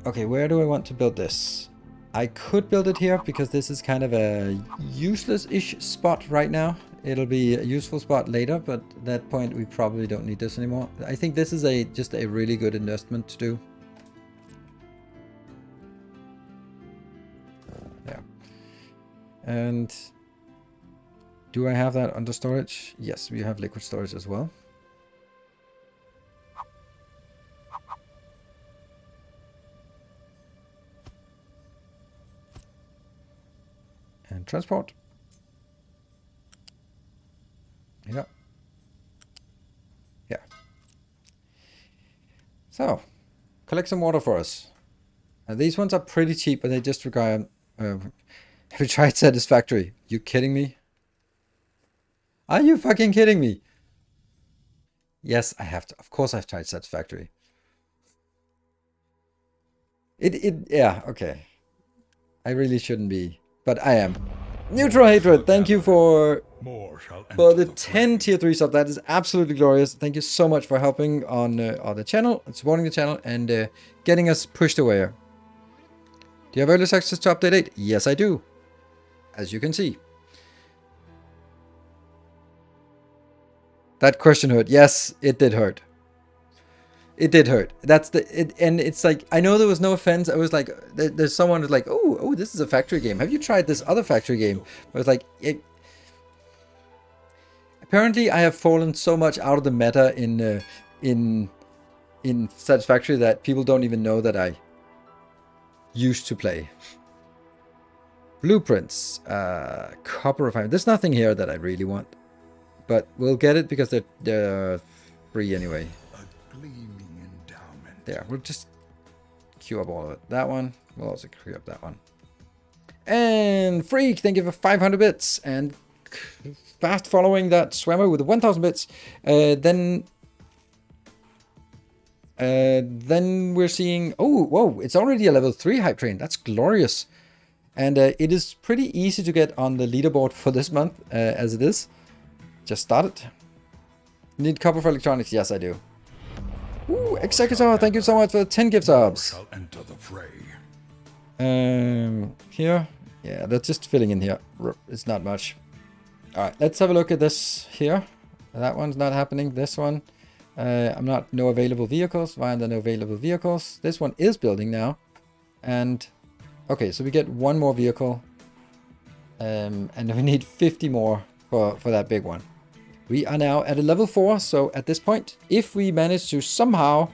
Okay, where do I want to build this? I could build it here because this is kind of a useless-ish spot right now. It'll be a useful spot later, but at that point we probably don't need this anymore. I think this is just a really good investment to do. Yeah. And do I have that under storage? Yes, we have liquid storage as well. And transport. Yeah. Yeah. So, collect some water for us. These ones are pretty cheap, but they just require... have you tried Satisfactory? You kidding me? Are you fucking kidding me? Yes, I have to. Of course I've tried Satisfactory. Yeah, okay. I really shouldn't be, but I am. Neutral Hatred, thank you for the 10 tier 3 sub. That is absolutely glorious. Thank you so much for helping on the channel, and supporting the channel, and getting us pushed away. Do you have early access to update 8? Yes, I do. As you can see. That question hurt. Yes, it did hurt. It did hurt. That's and it's like, I know there was no offense. I was like, there's someone who's like, oh, this is a factory game. Have you tried this other factory game? But it's like, apparently I have fallen so much out of the meta in Satisfactory that people don't even know that I used to play. Blueprints, copper refinement. There's nothing here that I really want, but we'll get it because they're free anyway. There, we'll just queue up all of it. That one, we'll also queue up that one. And Freak, thank you for 500 bits. And fast following that Swammer with 1000 bits. Then we're seeing, oh, whoa, it's already a level 3 hype train. That's glorious. And it is pretty easy to get on the leaderboard for this month, as it is. Just started. Need copper for electronics? Yes, I do. Ooh, Executor, thank you so much for the 10 gift subs. Here, yeah, that's just filling in here. It's not much. All right, let's have a look at this here. That one's not happening. This one, no available vehicles. Why are there no available vehicles? This one is building now, and okay, so we get one more vehicle, and we need 50 more for that big one. We are now at a level 4, so at this point, if we manage to somehow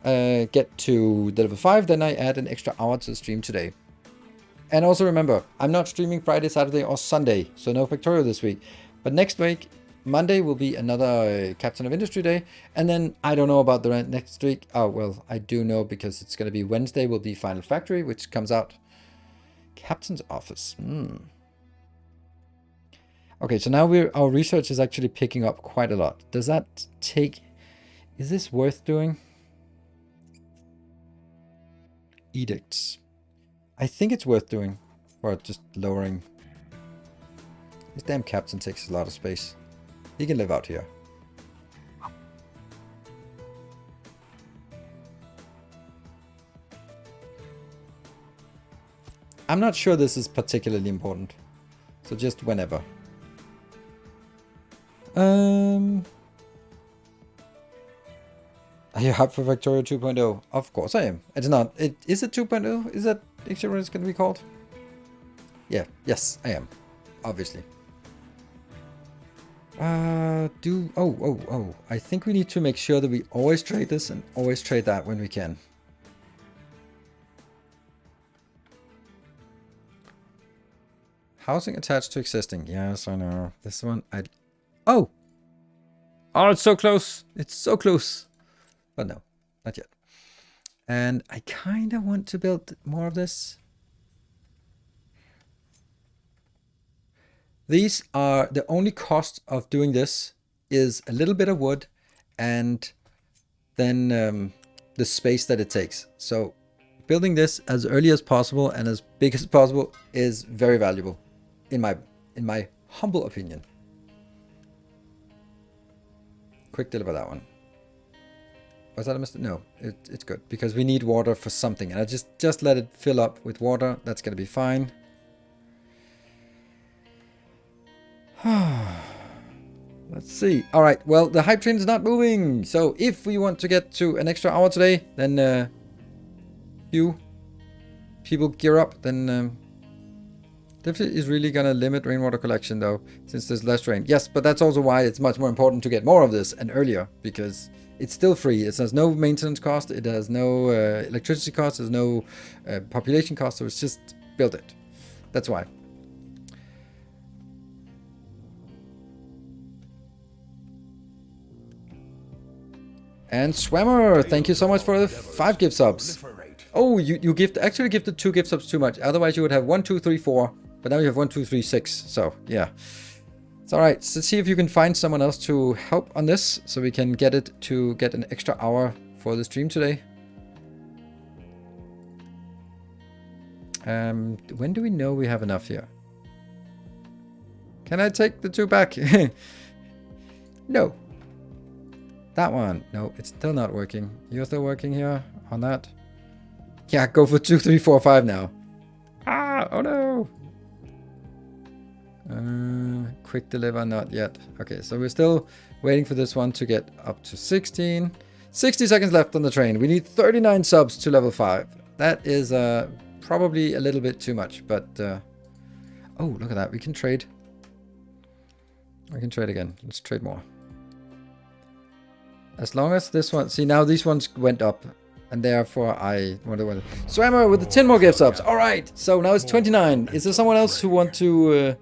get to the level 5, then I add an extra hour to the stream today. And also remember, I'm not streaming Friday, Saturday, or Sunday, so no Factorio this week. But next week, Monday will be another Captain of Industry day, and then I don't know about the next week. Oh, well, I do know because it's going to be Wednesday will be Final Factory, which comes out. Captain's Office. Okay, so now our research is actually picking up quite a lot. Does that take... Is this worth doing? Edicts. I think it's worth doing. Or just lowering. This damn captain takes a lot of space. He can live out here. I'm not sure this is particularly important. So just whenever. Are you hyped for Victoria 2.0? Of course I am. It's not. Is it 2.0? Is that actually what it's going to be called? Yeah. Yes, I am. Obviously. Oh. I think we need to make sure that we always trade this and always trade that when we can. Housing attached to existing. Yes, I know. This one, Oh! Oh, it's so close. It's so close. But no, not yet. And I kind of want to build more of this. These are the only cost of doing this is a little bit of wood and then the space that it takes. So building this as early as possible and as big as possible is very valuable in my humble opinion. Quick deliver that one. Was that a mistake? No, it's good because we need water for something, and I just let it fill up with water. That's gonna be fine. Let's see. All right. Well, the hype train is not moving, so if we want to get to an extra hour today, then few people gear up. Then definitely is really gonna limit rainwater collection though, since there's less rain. Yes, but that's also why it's much more important to get more of this and earlier because it's still free. It has no maintenance cost. It has no electricity cost. There's no population cost. So it's just build it. That's why. And Swammer, thank you so much for the 5 gift subs. Oh, you actually gifted 2 gift subs too much. Otherwise you would have 1, 2, 3, 4. But now you have 1, 2, 3, 6. So yeah. It's alright, so let's see if you can find someone else to help on this so we can get it to get an extra hour for the stream today. When do we know we have enough here? Can I take the 2 back? No. That one. No, it's still not working. You're still working here on that? Yeah, go for 2, 3, 4, 5 now. Ah, oh no. Quick deliver, not yet. Okay, so we're still waiting for this one to get up to 16. 60 seconds left on the train. We need 39 subs to level 5. That is probably a little bit too much, but oh, look at that. We can trade. We can trade again. Let's trade more. As long as this one... See, now these ones went up. And therefore, I wonder what... Swammer with the 10 more gift subs. All right. So now it's 29. Is there someone else who want to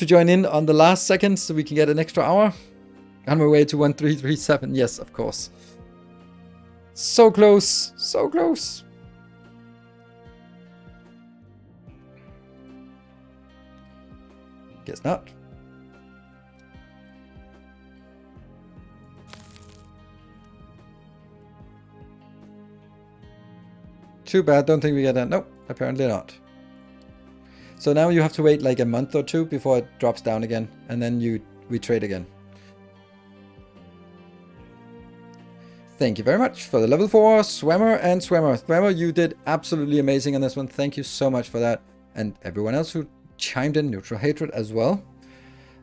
join in on the last second so we can get an extra hour? On my way to 1337. Yes, of course. So close. So close. Guess not. Too bad, don't think we get that. Nope, apparently not. So now you have to wait like a month or 2 before it drops down again, and then we trade again. Thank you very much for the level 4, Swammer and Swammer. Swammer, you did absolutely amazing on this one. Thank you so much for that. And everyone else who chimed in, Neutral Hatred as well.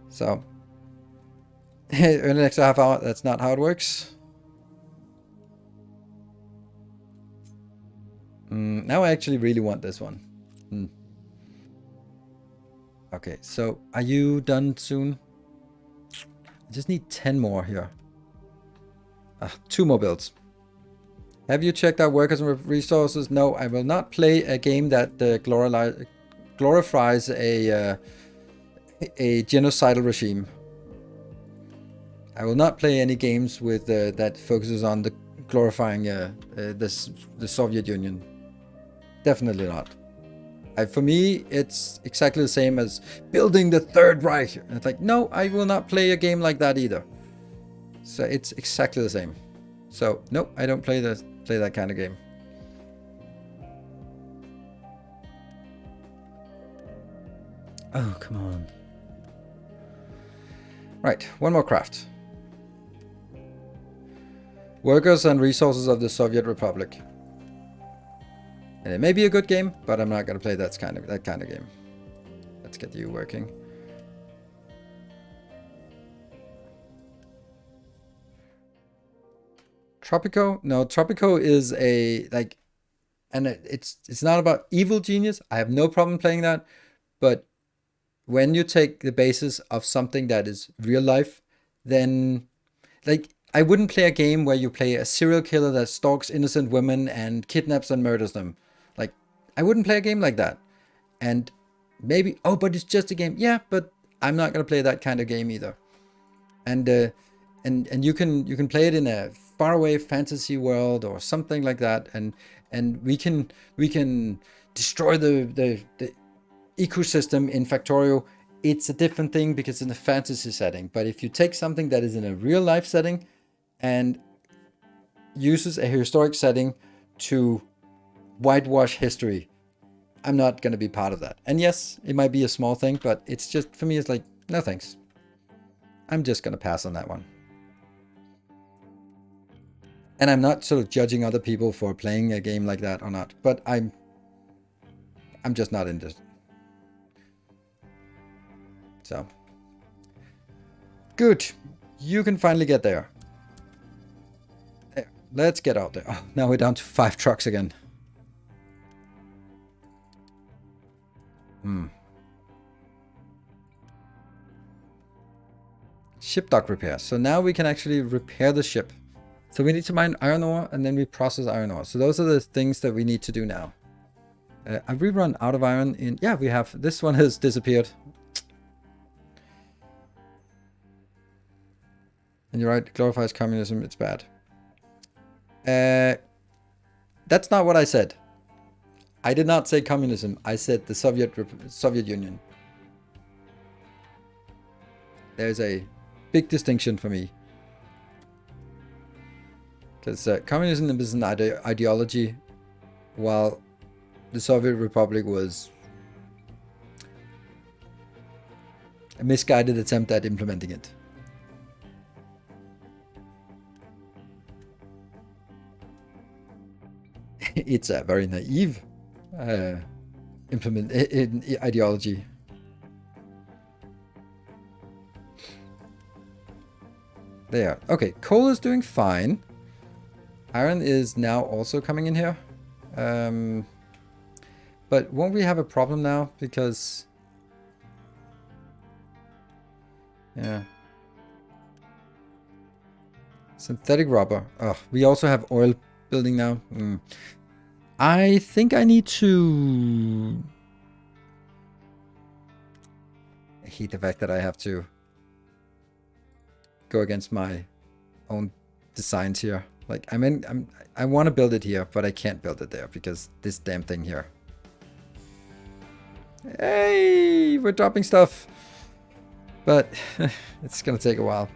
So, earn an extra half hour, that's not how it works. Now I actually really want this one. Okay, so are you done soon? I just need 10 more here. 2 more builds. Have you checked out workers and resources? No, I will not play a game that glorifies a genocidal regime. I will not play any games with that focuses on the glorifying the Soviet Union. Definitely not. For me, it's exactly the same as building the Third Reich. And it's like, no, I will not play a game like that either. So it's exactly the same. So no, I don't play that kind of game. Oh, come on. Right, one more craft. Workers and resources of the Soviet Republic. And it may be a good game, but I'm not gonna play that kind of game. Let's get you working. Tropico? No, Tropico is and it's not about evil genius. I have no problem playing that, but when you take the basis of something that is real life, then I wouldn't play a game where you play a serial killer that stalks innocent women and kidnaps and murders them. I wouldn't play a game like that. And maybe, oh, but it's just a game. Yeah, but I'm not gonna play that kind of game either. And you can play it in a faraway fantasy world or something like that, and we can destroy the ecosystem in Factorio. It's a different thing because it's in a fantasy setting. But if you take something that is in a real life setting and uses a historic setting to whitewash history, I'm not going to be part of that. And yes, it might be a small thing, but it's just, for me, it's like, no thanks. I'm just going to pass on that one. And I'm not sort of judging other people for playing a game like that or not, but I'm just not into it. So, good. You can finally get there. There. Let's get out there. Oh, now we're down to 5 trucks again. Ship dock repair. So now we can actually repair the ship. So we need to mine iron ore and then we process iron ore. So those are the things that we need to do now. Have we run out of iron in? Yeah, we have. This one has disappeared. And you're right, it glorifies communism. It's bad. That's not what I said. I did not say communism. I said the Soviet Union. There's a big distinction for me. Because communism is an ideology, while the Soviet Republic was a misguided attempt at implementing it. It's a very naive ideology. There. Okay, coal is doing fine. Iron is now also coming in here. But won't we have a problem now? Because... yeah. Synthetic rubber. Oh, we also have oil building now. I think I need to... I hate the fact that I have to go against my own designs here. Like, I want to build it here, but I can't build it there because this damn thing here. Hey, we're dropping stuff. But it's gonna take a while.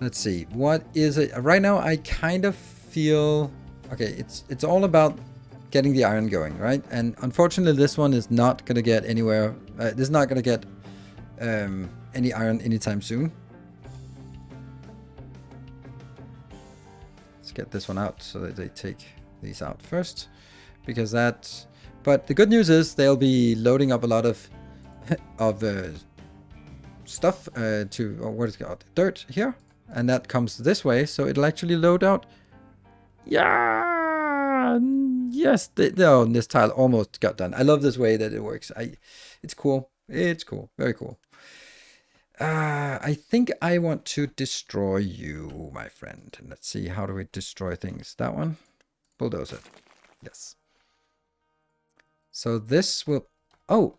Let's see, what is it? Right now, I kind of feel... okay, it's all about getting the iron going, right? And unfortunately, this one is not going to get anywhere. This is not going to get any iron anytime soon. Let's get this one out so that they take these out first. Because that... but the good news is they'll be loading up a lot of stuff what is it called? Dirt here. And that comes this way, so it'll actually load out. Yeah! Yes, no, this tile almost got done. I love this way that it works. It's cool. It's cool. Very cool. I think I want to destroy you, my friend. And let's see, how do we destroy things? That one? Bulldozer. Yes. So this will... Oh!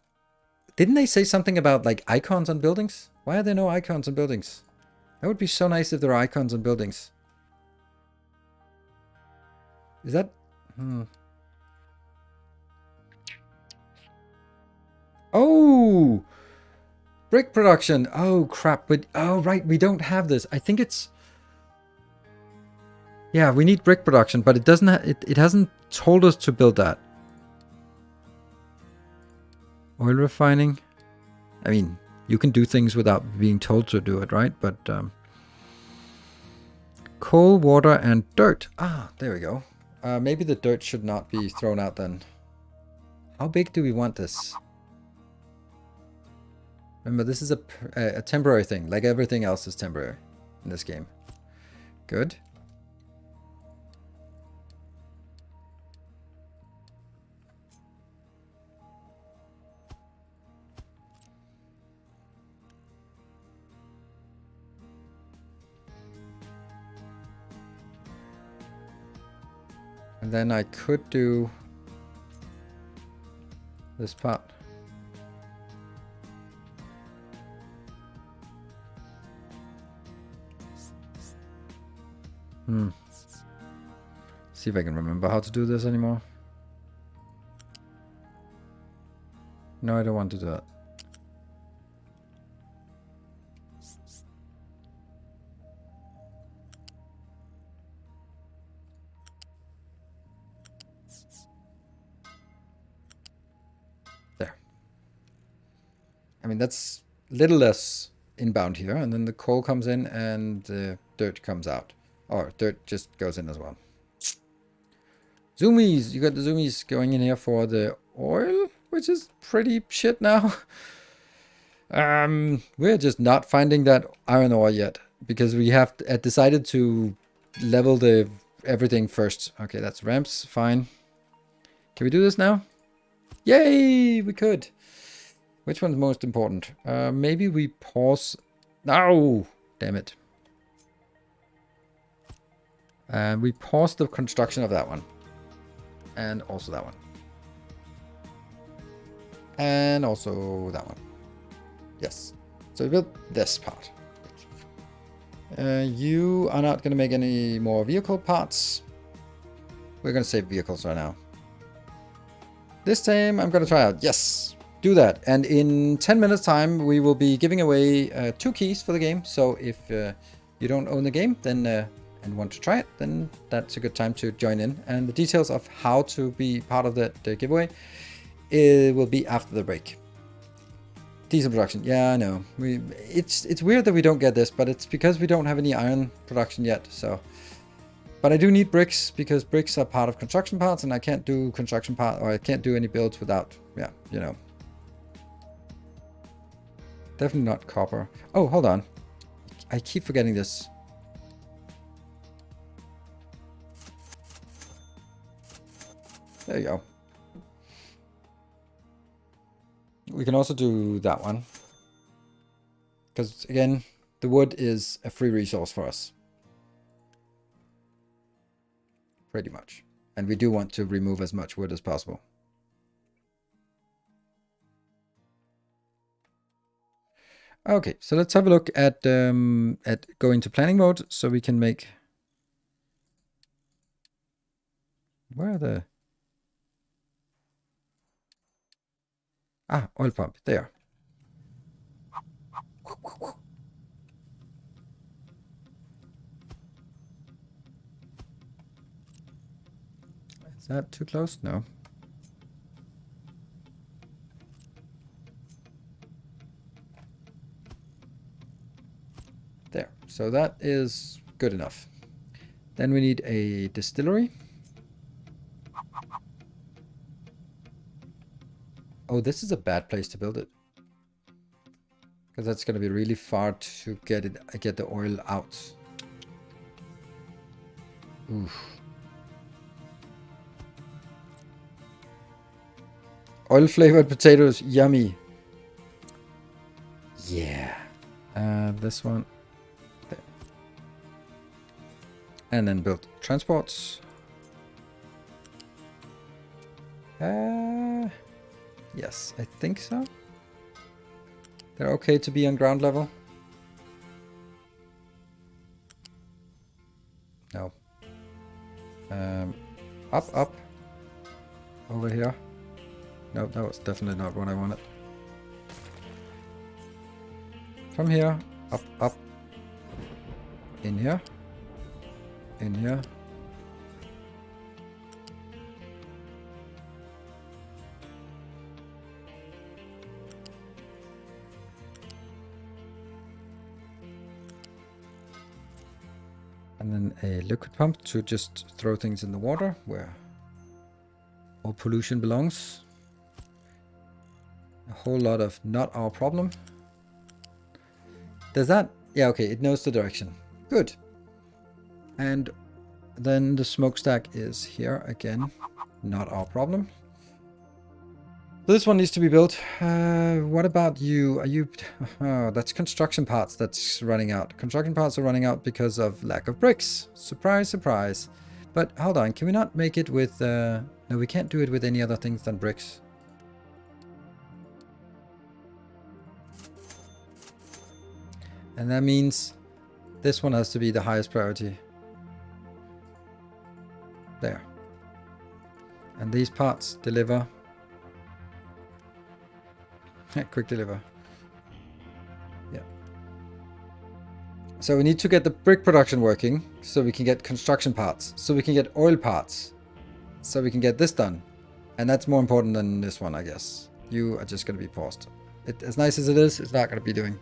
Didn't they say something about, like, icons on buildings? Why are there no icons on buildings? That would be so nice if there are icons on buildings. Is that... Oh! Brick production. Oh, crap. But, oh, right. We don't have this. I think it's... Yeah, we need brick production, but it doesn't... It hasn't told us to build that. Oil refining. I mean, you can do things without being told to do it, right? But... coal, water, and dirt. Ah, there we go. Maybe the dirt should not be thrown out then. How big do we want this? Remember, this is a temporary thing. Like everything else is temporary in this game. Good. And then I could do this part. See if I can remember how to do this anymore. No, I don't want to do that. There. I mean, that's a little less inbound here, and then the coal comes in and the dirt comes out. Or dirt just goes in as well. Zoomies! You got the zoomies going in here for the oil, which is pretty shit now. We're just not finding that iron ore yet because we have decided to level the everything first. Okay, that's ramps. Fine. Can we do this now? Yay! We could. Which one's most important? Maybe we pause. No! Damn it. We pause the construction of that one. And also that one. And also that one. Yes. So we built this part. You are not going to make any more vehicle parts. We're going to save vehicles right now. This time I'm going to try out. Yes. Do that. And in 10 minutes time we will be giving away 2 keys for the game. So if you don't own the game then and want to try it, then that's a good time to join in. And the details of how to be part of that giveaway will be after the break. Diesel production. Yeah, I know. It's weird that we don't get this, but it's because we don't have any iron production yet. So, but I do need bricks because bricks are part of construction parts, and I can't do construction part, or I can't do any builds without. Yeah, you know. Definitely not copper. Oh, hold on. I keep forgetting this. There you go. We can also do that one. Because, again, the wood is a free resource for us. Pretty much. And we do want to remove as much wood as possible. Okay, so let's have a look at going to planning mode so we can make... Where are the... Ah, oil pump, there. Is that too close? No. There, so that is good enough. Then we need a distillery. Oh, this is a bad place to build it. Because that's going to be really far to get the oil out. Oof. Oil flavored potatoes, yummy. Yeah. This one. There. And then build transports. Yes, I think so. They're okay to be on ground level. No. Up. Over here. No, that was definitely not what I wanted. From here, up. In here. In here. And then a liquid pump to just throw things in the water where all pollution belongs. A whole lot of not our problem. Does that? Yeah, okay, it knows the direction. Good. And then the smokestack is here again. Not our problem. This one needs to be built. What about you? Are you... Oh, that's construction parts that's running out. Construction parts are running out because of lack of bricks. Surprise, surprise. But hold on, can we not make it with... No, we can't do it with any other things than bricks. And that means this one has to be the highest priority. There. And these parts deliver... Quick deliver. Yeah. So we need to get the brick production working so we can get construction parts, so we can get oil parts, so we can get this done. And that's more important than this one, I guess. You are just going to be paused. As nice as it is, it's not going to be doing.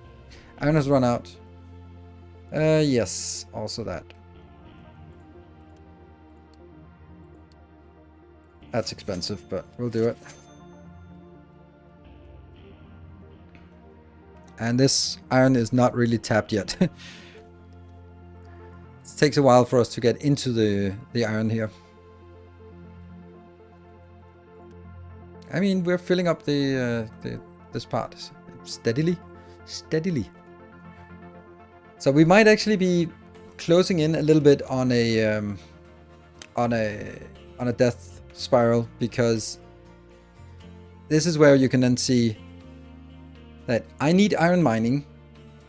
Iron has run out. Yes, also that. That's expensive, but we'll do it. And this iron is not really tapped yet. It takes a while for us to get into the iron here. I mean, we're filling up this part steadily. So we might actually be closing in a little bit on a death spiral, because this is where you can then see that I need iron mining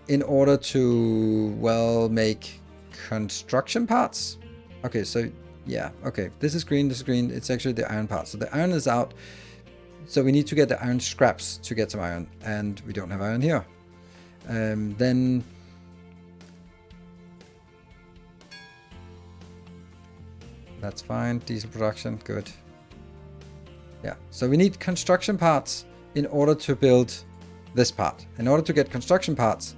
in order to, well, make construction parts. Okay, so yeah, okay, this is green, it's actually the iron part. So the iron is out, so we need to get the iron scraps to get some iron, and we don't have iron here. Then that's fine, diesel production, good. Yeah, so we need construction parts in order to build this part. In order to get construction parts,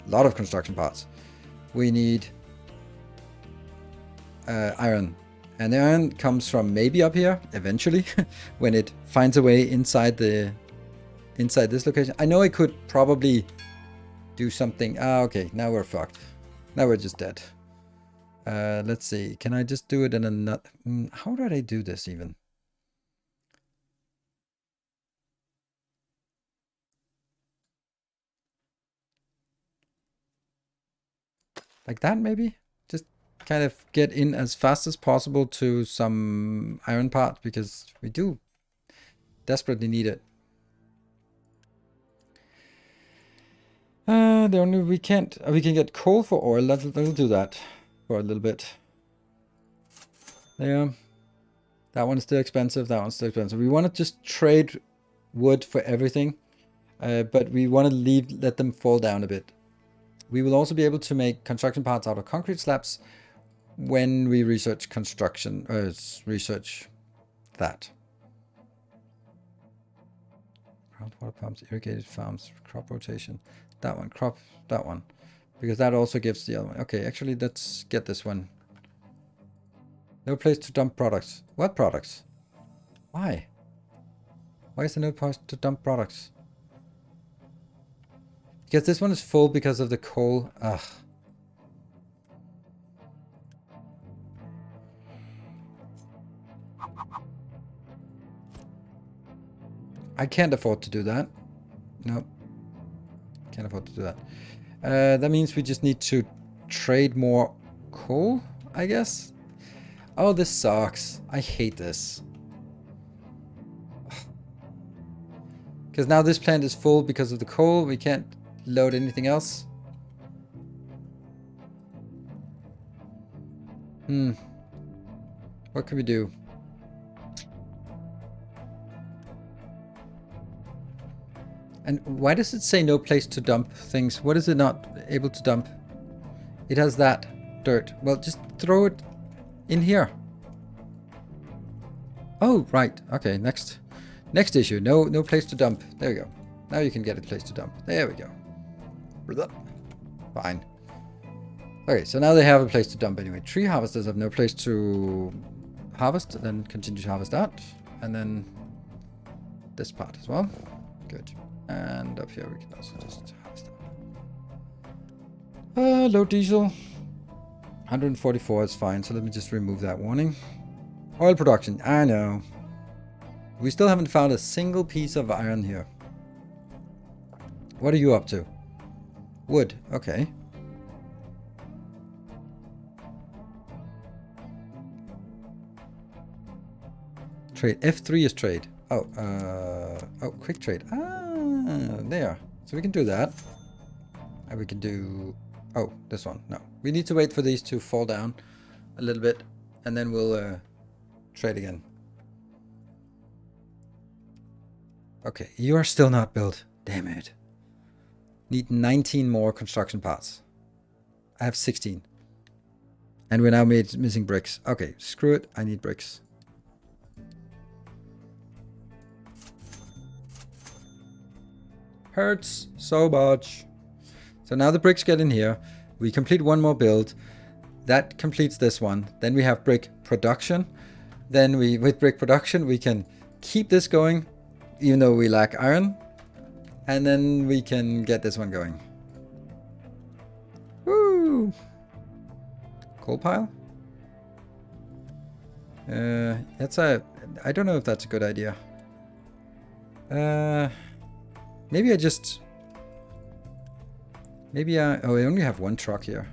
a lot of construction parts, we need iron. And the iron comes from maybe up here, eventually, when it finds a way inside this location. I know I could probably do something. Okay, now we're fucked. Now we're just dead. Let's see, can I just do it in a... how did I do this even? Like that, maybe? Just kind of get in as fast as possible to some iron part, because we do desperately need it. The only we can get coal for oil. That'll do that for a little bit. There. That one's still expensive. That one's still expensive. We want to just trade wood for everything, but we want to let them fall down a bit. We will also be able to make construction parts out of concrete slabs when we research construction, research that. Groundwater pumps, irrigated farms, crop rotation. That one. Because that also gives the other one. Okay, actually, let's get this one. No place to dump products. What products? Why? Why is there no place to dump products? Because this one is full because of the coal. Ugh. I can't afford to do that. No. Can't afford to do that. That means we just need to trade more coal, I guess. Oh, this sucks. I hate this. Because now this plant is full because of the coal. We can't load anything else. What can we do? And why does it say no place to dump things? What is it not able to dump? It has that dirt. Well, just throw it in here. Oh, right. Okay, next issue. No place to dump. There we go. Now you can get a place to dump. There we go. Fine. Okay, so now they have a place to dump anyway. Tree harvesters have no place to harvest. Then continue to harvest that. And then this part as well. Good. And up here we can also just harvest that. Low diesel. 144 is fine. So let me just remove that warning. Oil production. I know. We still haven't found a single piece of iron here. What are you up to? Wood. Okay. Trade. F3 is trade. Oh, quick trade. There. So we can do that. And we can do... Oh, this one. No. We need to wait for these to fall down a little bit. And then we'll trade again. Okay, you are still not built. Damn it. Need 19 more construction parts. I have 16. And we're now missing bricks. Okay, screw it. I need bricks. Hurts so much. So now the bricks get in here. We complete one more build. That completes this one. Then we have brick production. Then with brick production, we can keep this going, even though we lack iron. And then we can get this one going. Woo! Coal pile? I don't know if that's a good idea. Maybe I only have one truck here.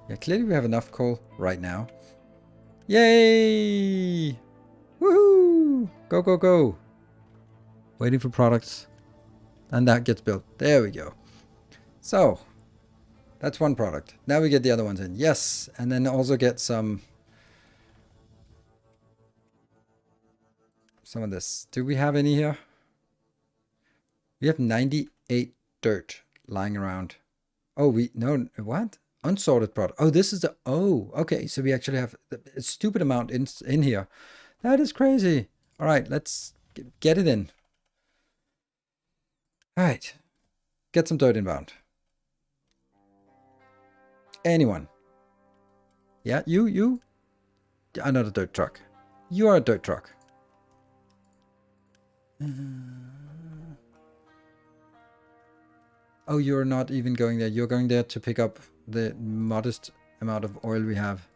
Yeah, clearly we have enough coal right now. Yay! Woohoo! Go, go, go! Waiting for products. And that gets built. There we go. So, that's one product. Now we get the other ones in. Yes! And then also get some of this. Do we have any here? We have 98 dirt lying around. Oh, no, what? Unsorted product. Oh, this is the... Oh, okay. So we actually have a stupid amount in here. That is crazy. All right, let's get it in. All right. Get some dirt inbound. Anyone? Yeah, you? Another dirt truck. You are a dirt truck. Oh, you're not even going there. You're going there to pick up the modest amount of oil we have.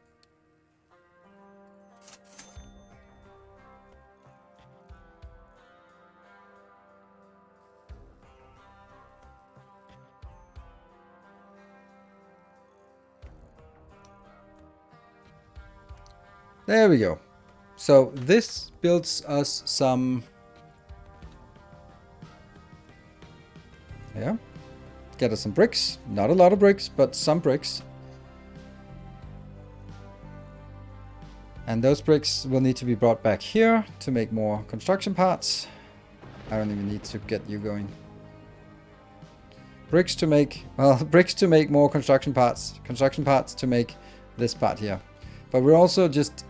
There we go. So this builds us some... Yeah. Get us some bricks. Not a lot of bricks, but some bricks. And those bricks will need to be brought back here to make more construction parts. I don't even need to get you going. Bricks to make... Well, bricks to make more construction parts. Construction parts to make this part here. But we're also just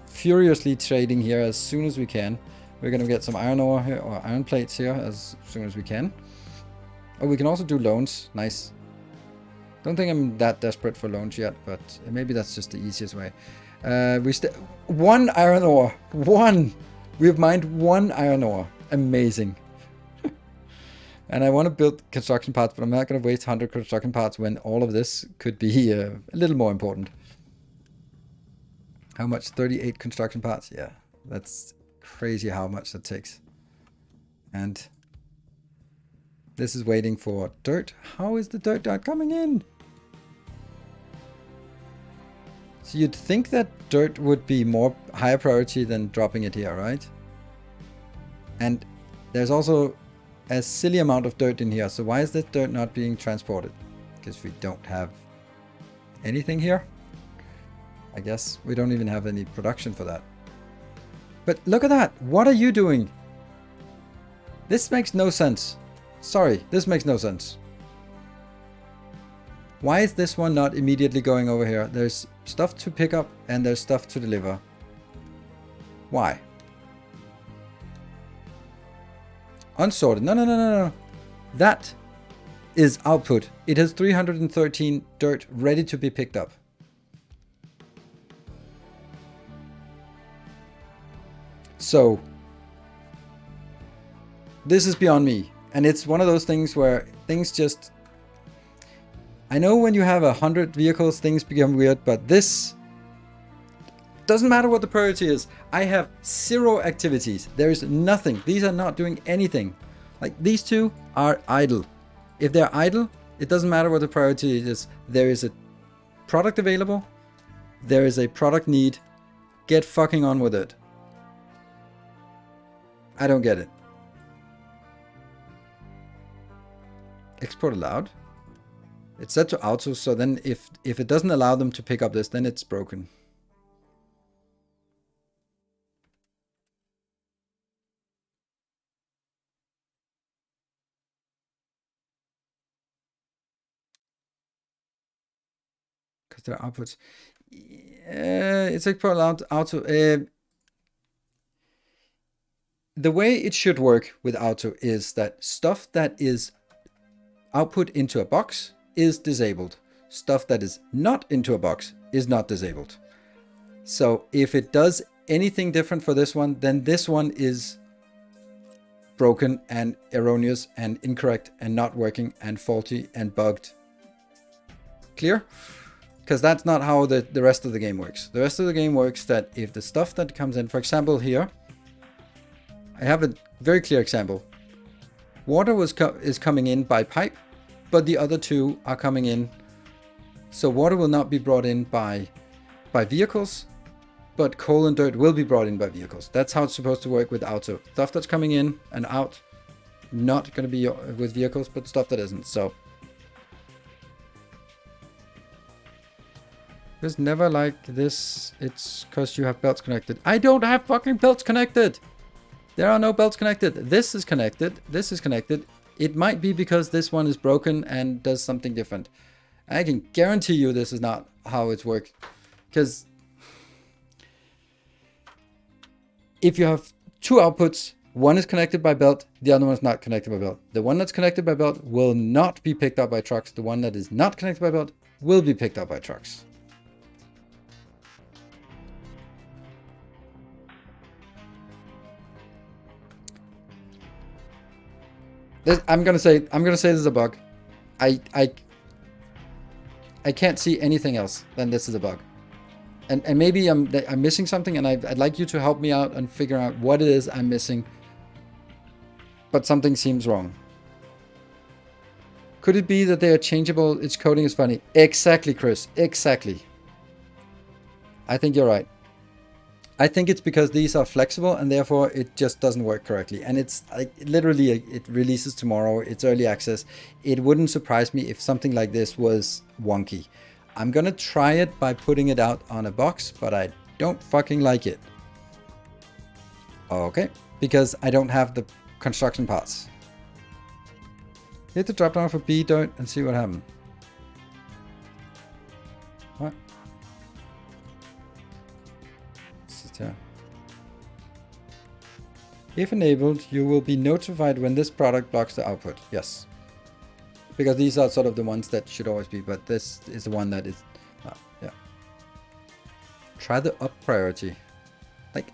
furiously trading here as soon as we can. We're going to get some iron ore here, or iron plates here as soon as we can. Oh, we can also do loans. Nice. Don't think I'm that desperate for loans yet, but maybe that's just the easiest way. One iron ore. One! We've mined one iron ore. Amazing. And I want to build construction parts, but I'm not going to waste 100 construction parts when all of this could be a little more important. How much? 38 construction parts? Yeah, that's crazy how much that takes. And this is waiting for dirt. How is the dirt not coming in? So you'd think that dirt would be more higher priority than dropping it here, right? And there's also a silly amount of dirt in here. So why is this dirt not being transported? Because we don't have anything here. I guess we don't even have any production for that. But look at that. What are you doing? This makes no sense. Sorry, this makes no sense. Why is this one not immediately going over here? There's stuff to pick up and there's stuff to deliver. Why? Unsorted. No. That is output. It has 313 dirt ready to be picked up. So, this is beyond me. And it's one of those things where things just... I know when you have 100 vehicles, things become weird, but this... doesn't matter what the priority is. I have 0 activities. There is nothing. These are not doing anything. Like, these two are idle. If they're idle, it doesn't matter what the priority is. There is a product available. There is a product need. Get fucking on with it. I don't get it. Export allowed. It's set to auto, so then if it doesn't allow them to pick up this, then it's broken. Because there are outputs. It's export allowed auto. The way it should work with auto is that stuff that is output into a box is disabled. Stuff that is not into a box is not disabled. So if it does anything different for this one, then this one is broken and erroneous and incorrect and not working and faulty and bugged. Clear? Because that's not how the rest of the game works. The rest of the game works that if the stuff that comes in, for example here, I have a very clear example. Water is coming in by pipe, but the other two are coming in. So water will not be brought in by vehicles, but coal and dirt will be brought in by vehicles. That's how it's supposed to work with auto. Stuff that's coming in and out, not going to be with vehicles, but stuff that isn't. So it's never like this. It's because you have belts connected. I don't have fucking belts connected. There are no belts connected. This is connected. This is connected. It might be because this one is broken and does something different. I can guarantee you this is not how it's worked. Because if you have 2 outputs, one is connected by belt, the other one is not connected by belt. The one that's connected by belt will not be picked up by trucks. The one that is not connected by belt will be picked up by trucks. I'm gonna say this is a bug. I can't see anything else than this is a bug. And maybe I'm missing something, and I'd like you to help me out and figure out what it is I'm missing. But something seems wrong. Could it be that they are changeable? Its coding is funny. Exactly, Chris. Exactly. I think you're right. I think it's because these are flexible and therefore it just doesn't work correctly. And it's like literally it releases tomorrow. It's early access. It wouldn't surprise me if something like this was wonky. I'm gonna try it by putting it out on a box, but I don't fucking like it. Okay, because I don't have the construction parts. Hit the drop down for B dirt and see what happens. What? If enabled, you will be notified when this product blocks the output. Yes. because these are sort of the ones that should always be, but this is the one that is, yeah. Try the up priority. Like,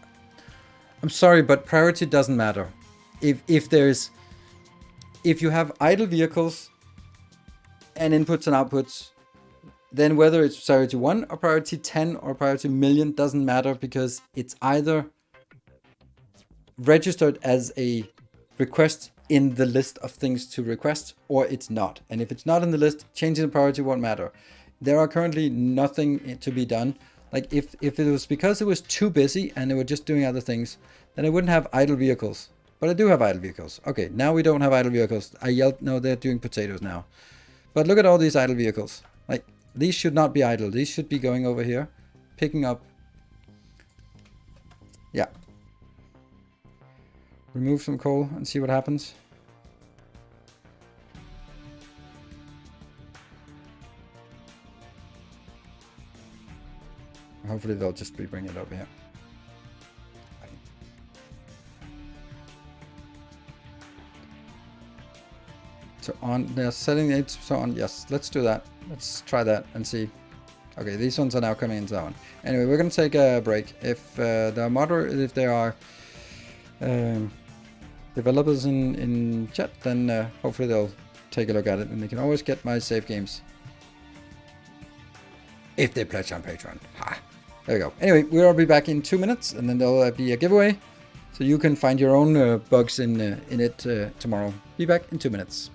I'm sorry, but priority doesn't matter. If you have idle vehicles and inputs and outputs, then whether it's priority 1 or priority 10 or priority million doesn't matter, because it's either registered as a request in the list of things to request, or it's not. And if it's not in the list, changing the priority won't matter. There are currently nothing to be done. Like if it was because it was too busy and they were just doing other things, then I wouldn't have idle vehicles. But I do have idle vehicles. Okay, now we don't have idle vehicles. I yelled, no, they're doing potatoes now. But look at all these idle vehicles. Like, these should not be idle. These should be going over here, picking up. Yeah. Remove some coal and see what happens. Hopefully they'll just be bringing it over here. So on, they're setting it so on. Yes, let's do that. Let's try that and see. Okay, these ones are now coming in, so on. Anyway, we're gonna take a break. If if there are developers in chat, then hopefully they'll take a look at it, and they can always get my save games if they pledge on Patreon. Ha! There we go. Anyway, we'll be back in 2 minutes, and then there'll be a giveaway, so you can find your own bugs in it tomorrow. Be back in 2 minutes.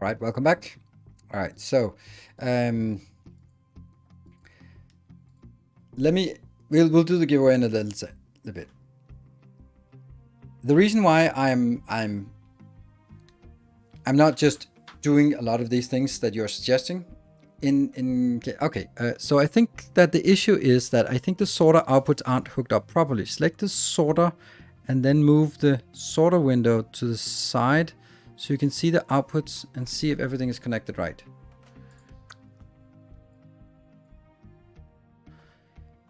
All right, welcome back. All right, so we'll do the giveaway in a little bit. The reason why I'm not just doing a lot of these things that you're suggesting so I think that the issue is that I think the sorter outputs aren't hooked up properly. Select the sorter and then move the sorter window to the side so you can see the outputs and see if everything is connected right.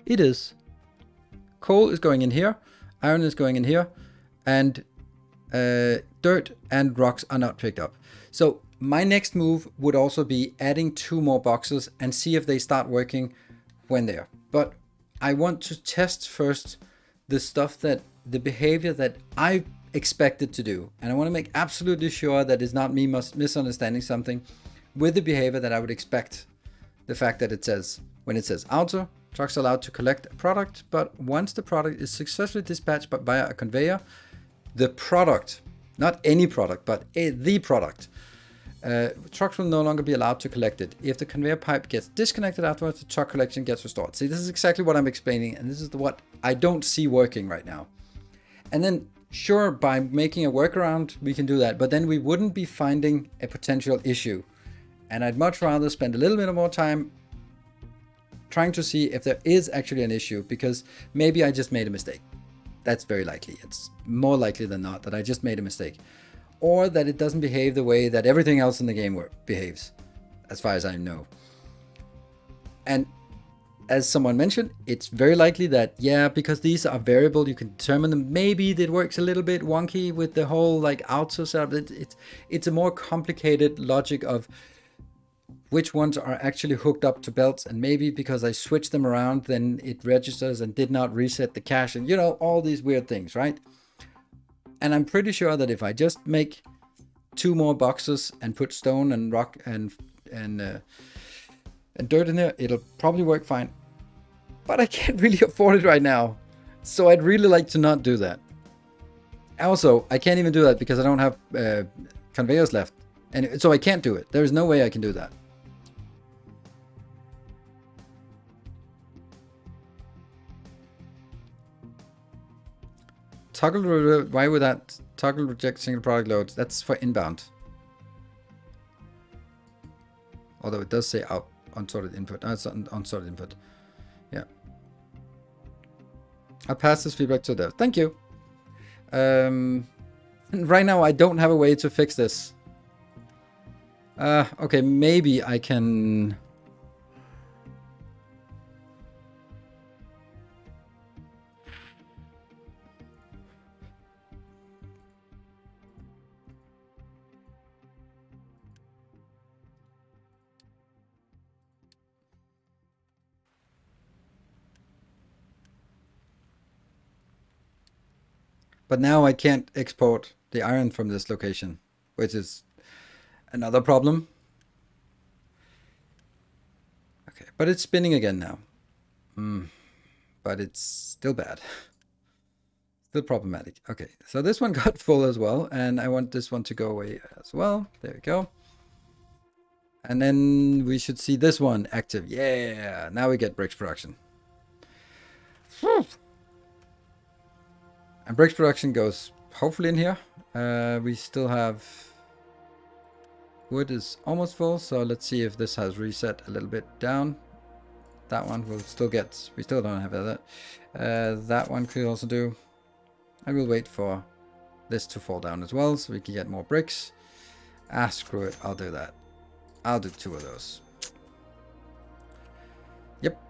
It is. Coal is going in here, iron is going in here, and dirt and rocks are not picked up. So my next move would also be adding 2 more boxes and see if they start working when they're. But I want to test first the behavior that I expected to do. And I want to make absolutely sure that it's not me misunderstanding something with the behavior that I would expect. The fact that it says, when it says auto, trucks are allowed to collect a product, but once the product is successfully dispatched via a conveyor, the product, not any product, but the product, trucks will no longer be allowed to collect it. If the conveyor pipe gets disconnected afterwards, the truck collection gets restored. See, this is exactly what I'm explaining, and this is what I don't see working right now. And then Sure, by making a workaround, we can do that, but then we wouldn't be finding a potential issue. And I'd much rather spend a little bit more time trying to see if there is actually an issue, because maybe I just made a mistake. That's very likely. It's more likely than not that I just made a mistake. Or that it doesn't behave the way that everything else in the game behaves, as far as I know. And as someone mentioned, it's very likely that, yeah, because these are variable, you can determine them. Maybe it works a little bit wonky with the whole like auto setup. It's a more complicated logic of which ones are actually hooked up to belts, and maybe because I switched them around, then it registers and did not reset the cache, and you know, all these weird things, right? And I'm pretty sure that if I just make 2 more boxes and put stone and rock and dirt in there, it'll probably work fine. But I can't really afford it right now, so I'd really like to not do that. Also, I can't even do that because I don't have conveyors left, and so I can't do it. There's no way I can do that. Toggle, why would that toggle reject single product loads? That's for inbound. Although it does say out unsorted input. No, it's unsorted input. Yeah. I'll pass this feedback to dev. Thank you. Right now I don't have a way to fix this. Okay, maybe I can... But now I can't export the iron from this location, which is another problem. Okay, but it's spinning again now. But it's still bad. Still problematic. Okay, so this one got full as well, and I want this one to go away as well. There we go. And then we should see this one active. Yeah, now we get bricks production. Whew. And bricks production goes hopefully in here. We still have... Wood is almost full, so let's see if this has reset a little bit down. That one will still get... We still don't have that. That one could also do. I will wait for this to fall down as well, so we can get more bricks. Ah, screw it. I'll do that. I'll do 2 of those. Yep.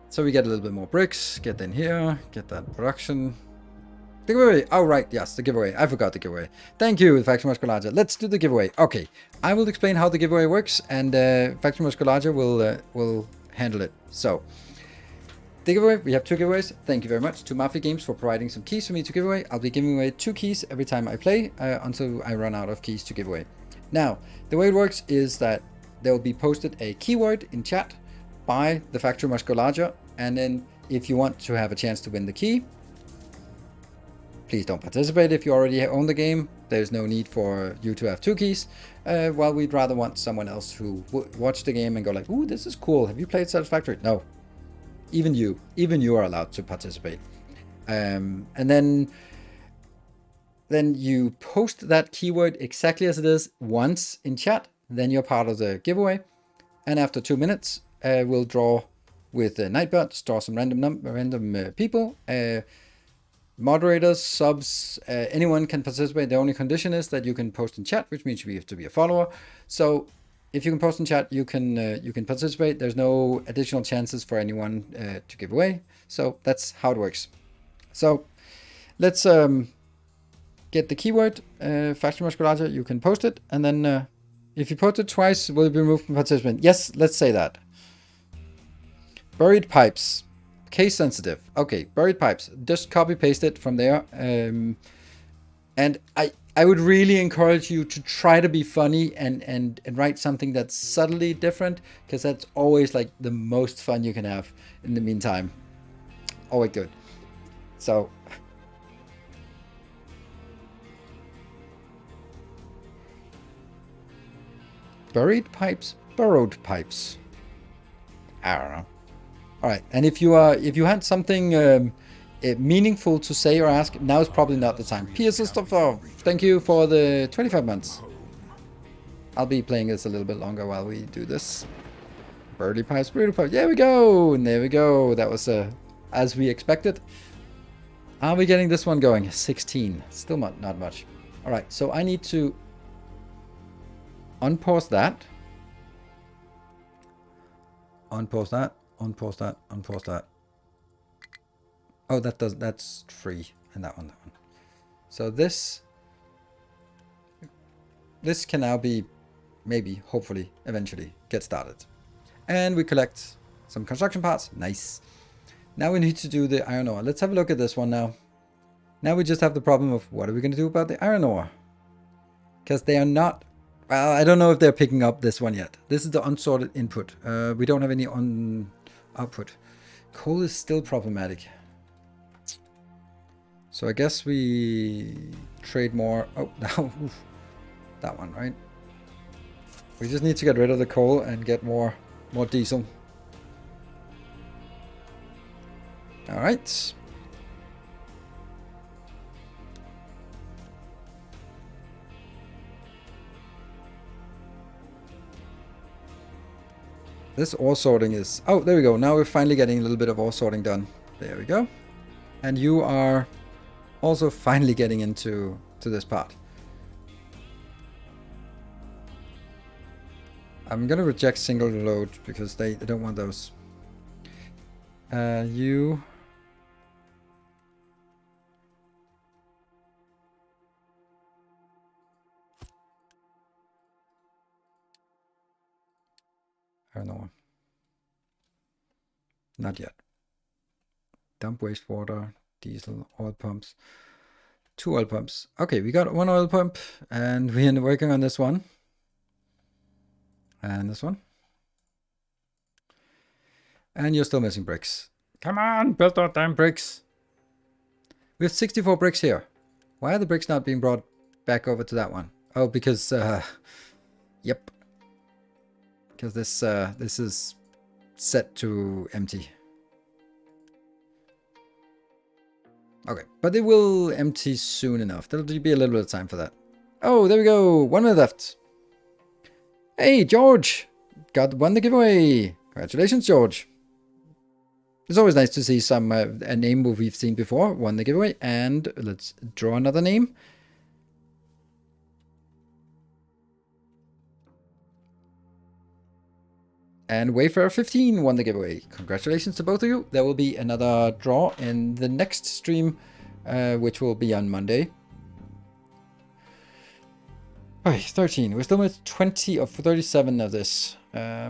So we get a little bit more bricks. Get in here. Get that production. The giveaway. Oh, right. Yes, the giveaway. I forgot the giveaway. Thank you, Factory Musculager. Let's do the giveaway. Okay. I will explain how the giveaway works, and Factory Musculager will handle it. So, the giveaway. We have 2 giveaways. Thank you very much to Mafia Games for providing some keys for me to give away. I'll be giving away 2 keys every time I play until I run out of keys to give away. Now, the way it works is that there will be posted a keyword in chat by the Factory Musculager, and then if you want to have a chance to win the key, please don't participate if you already own the game. There's no need for you to have 2 keys. Well, we'd rather want someone else who watch the game and go like, ooh, this is cool. Have you played Satisfactory? No. Even you are allowed to participate. And then you post that keyword exactly as it is once in chat. Then you're part of the giveaway. And after 2 minutes, we'll draw with Nightbot, draw some random people. Moderators, subs, anyone can participate. The only condition is that you can post in chat, which means you have to be a follower. So if you can post in chat, you can participate. There's no additional chances for anyone to give away. So that's how it works. So let's get the keyword Factory Musculager. You can post it, and then if you post it twice, will it be removed from participant? Yes, let's say that. Buried pipes. Case sensitive. Okay, buried pipes. Just copy paste it from there. And I would really encourage you to try to be funny and write something that's subtly different, because that's always like the most fun you can have in the meantime. Always good. So buried pipes, burrowed pipes. I don't know. All right, and if you had something meaningful to say or ask, now is probably not the time. P.S. Christopher, thank you for the 25 months. I'll be playing this a little bit longer while we do this. Birdie pipes, birdie pipes. There we go. And there we go. That was as we expected. Are we getting this one going? 16. Still not much. All right. So I need to unpause that. Unpause that. Unpause that. Unpause that. Oh, that's free. And that one. So this can now be maybe, hopefully, eventually get started. And we collect some construction parts. Nice. Now we need to do the iron ore. Let's have a look at this one now. Now we just have the problem of what are we going to do about the iron ore? Because they are not... Well, I don't know if they're picking up this one yet. This is the unsorted input. We don't have any on output. Coal is still problematic. So I guess we trade more... Oh, no. That one, right? We just need to get rid of the coal and get more diesel. All right. This ore sorting is... Oh, there we go. Now we're finally getting a little bit of ore sorting done. There we go. And you are also finally getting into this part. I'm gonna reject single load because they don't want those. You... I don't know. Not yet. Dump wastewater, diesel, oil pumps. 2 oil pumps. Okay, we got 1 oil pump and we're working on this one. And this one. And you're still missing bricks. Come on, build our damn bricks. We have 64 bricks here. Why are the bricks not being brought back over to that one? Oh, because, yep. Because this is set to empty. Okay, but they will empty soon enough. There'll be a little bit of time for that. Oh, there we go. 1 minute left. Hey, George! Won the giveaway! Congratulations, George! It's always nice to see some a name we've seen before. Won the giveaway. And let's draw another name. And Wayfarer15 won the giveaway. Congratulations to both of you. There will be another draw in the next stream, which will be on Monday. Okay, 13. We're still with 20 of 37 of this. I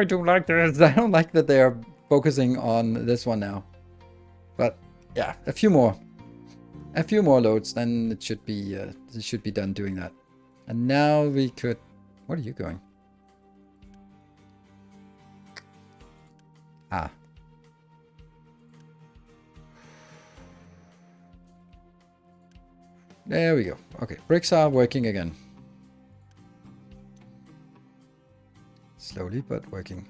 don't like this. I don't like that they are focusing on this one now. But yeah, a few more loads, then it should be done doing that. And now we could... What are you going? Ah. There we go. Okay, bricks are working again. Slowly, but working.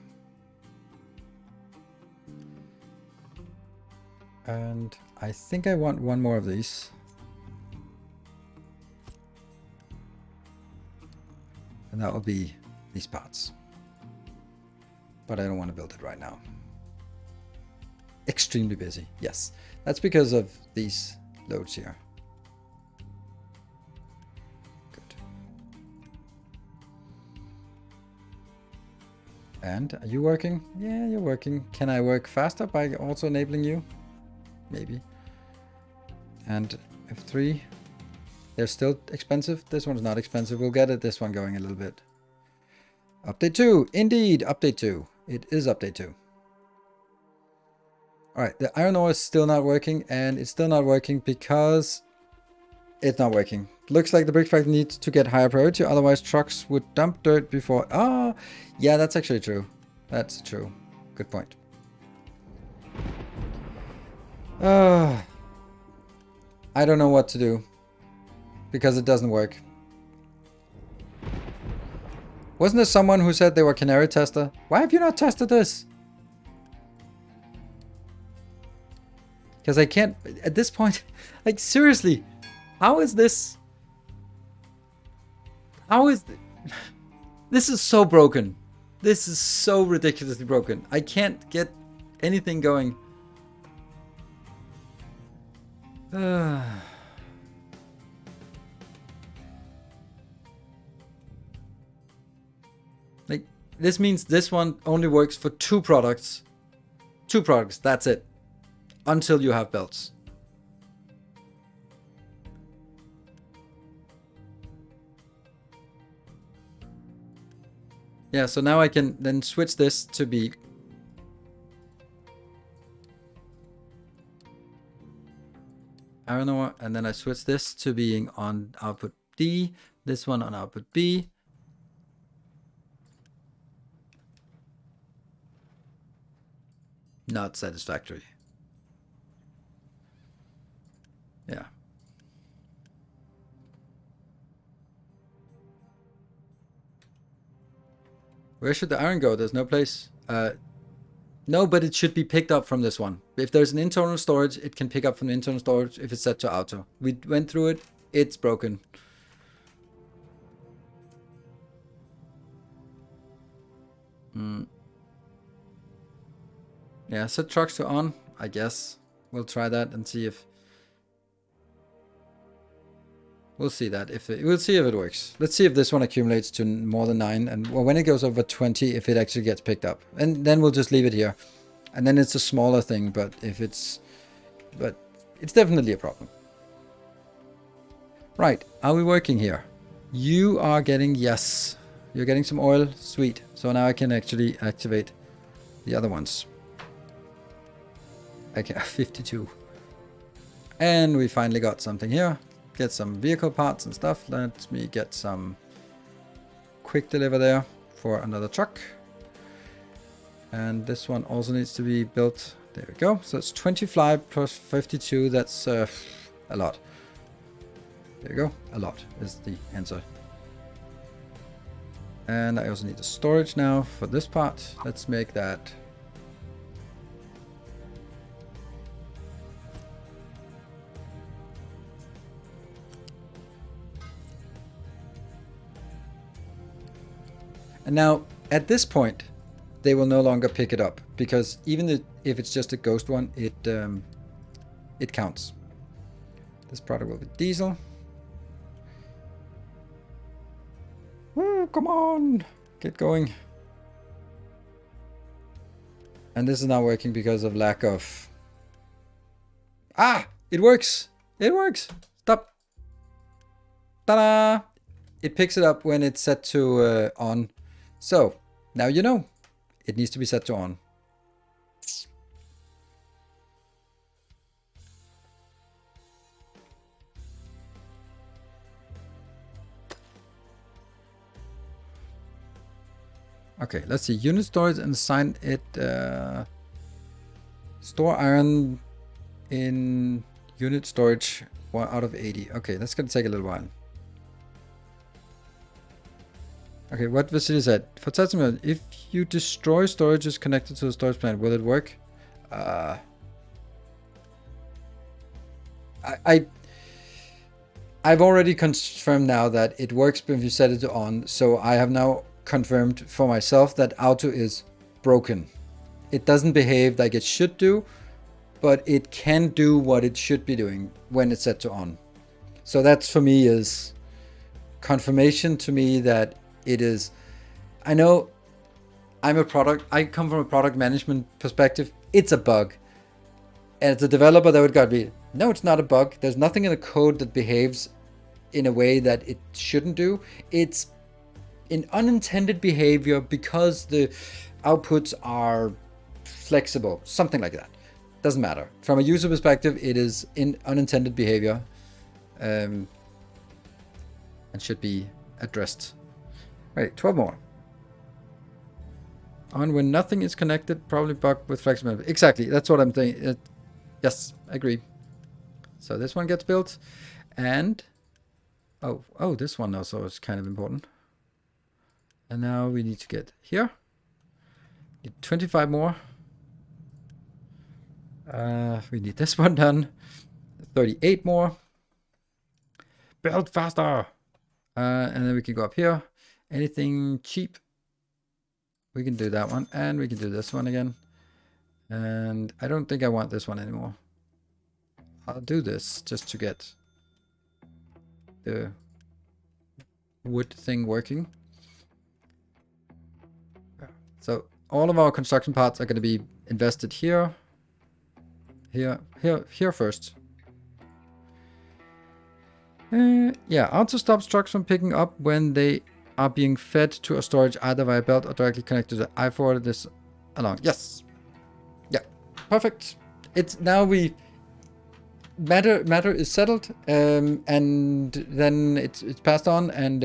And I think I want 1 more of these. And that will be these parts. But I don't want to build it right now. Extremely busy. Yes, that's because of these loads here. Good. And are you working? Yeah, you're working. Can I work faster by also enabling you? Maybe. And F3. They're still expensive. This one's not expensive. We'll get this one going a little bit. Update 2. Indeed, update 2. It is update 2. Alright, the iron ore is still not working, and it's still not working because it's not working. Looks like the brick factory needs to get higher priority, otherwise trucks would dump dirt before... Ah, yeah, that's actually true. That's true. Good point. I don't know what to do because it doesn't work. Wasn't there someone who said they were canary tester? Why have you not tested this? Because I can't, at this point, like seriously, how is this? How is this is so broken. This is so ridiculously broken. I can't get anything going. Like, this means this one only works for 2 products. 2 products, that's it. Until you have belts. Yeah, so now I can then switch this to be iron ore, and then I switch this to being on output D, this one on output B. Not satisfactory. Yeah. Where should the iron go? There's no place. No, but it should be picked up from this one. If there's an internal storage, it can pick up from the internal storage if it's set to auto. We went through it. It's broken. Yeah, set trucks to on, I guess. We'll try that and see if... We'll see that. We'll see if it works. Let's see if this one accumulates to more than 9. And well, when it goes over 20, if it actually gets picked up. And then we'll just leave it here. And then it's a smaller thing, but it's definitely a problem. Right, are we working here? You are getting, yes. You're getting some oil, sweet. So now I can actually activate the other ones. Okay, 52. And we finally got something here. Get some vehicle parts and stuff. Let me get some quick deliver there for another truck. And this one also needs to be built. There we go. So it's 25 plus 52. That's a lot. There you go. A lot is the answer. And I also need the storage now for this part. Let's make that. And now, at this point, they will no longer pick it up, because even if it's just a ghost one, it counts. This product will be diesel. Woo, come on, get going. And this is not working because of lack of... Ah, it works. It works. Stop. Ta-da! It picks it up when it's set to on. So, now you know. It needs to be set to on. Okay, let's see. Unit storage and assign it. Store iron in unit storage 1 out of 80. Okay, that's going to take a little while. Okay, what Vasily said. For Tatsuman, if you destroy storages connected to the storage plant, will it work? I've already confirmed now that it works if you set it to on. So I have now confirmed for myself that auto is broken. It doesn't behave like it should do, but it can do what it should be doing when it's set to on. So that's for me is confirmation to me that it is. I know I come from a product management perspective. It's a bug. And as a developer, that would gotta be, no, it's not a bug. There's nothing in the code that behaves in a way that it shouldn't do. It's an unintended behavior because the outputs are flexible, something like that. Doesn't matter. From a user perspective, it is in unintended behavior and should be addressed. Right, 12 more. On when nothing is connected, probably bug with flexibility. Exactly, that's what I'm thinking. Yes, I agree. So this one gets built, and oh, this one also is kind of important. And now we need to get here. Need 25 more. We need this one done. 38 more. Build faster. And then we can go up here. Anything cheap? We can do that one. And we can do this one again. And I don't think I want this one anymore. I'll do this just to get the wood thing working. So all of our construction parts are going to be invested here, here first. Yeah, auto stops trucks from picking up when they are being fed to a storage either via belt or directly connected to the. I forwarded this along. Yes. Yeah. Perfect. It's now matter is settled, and then it's passed on, and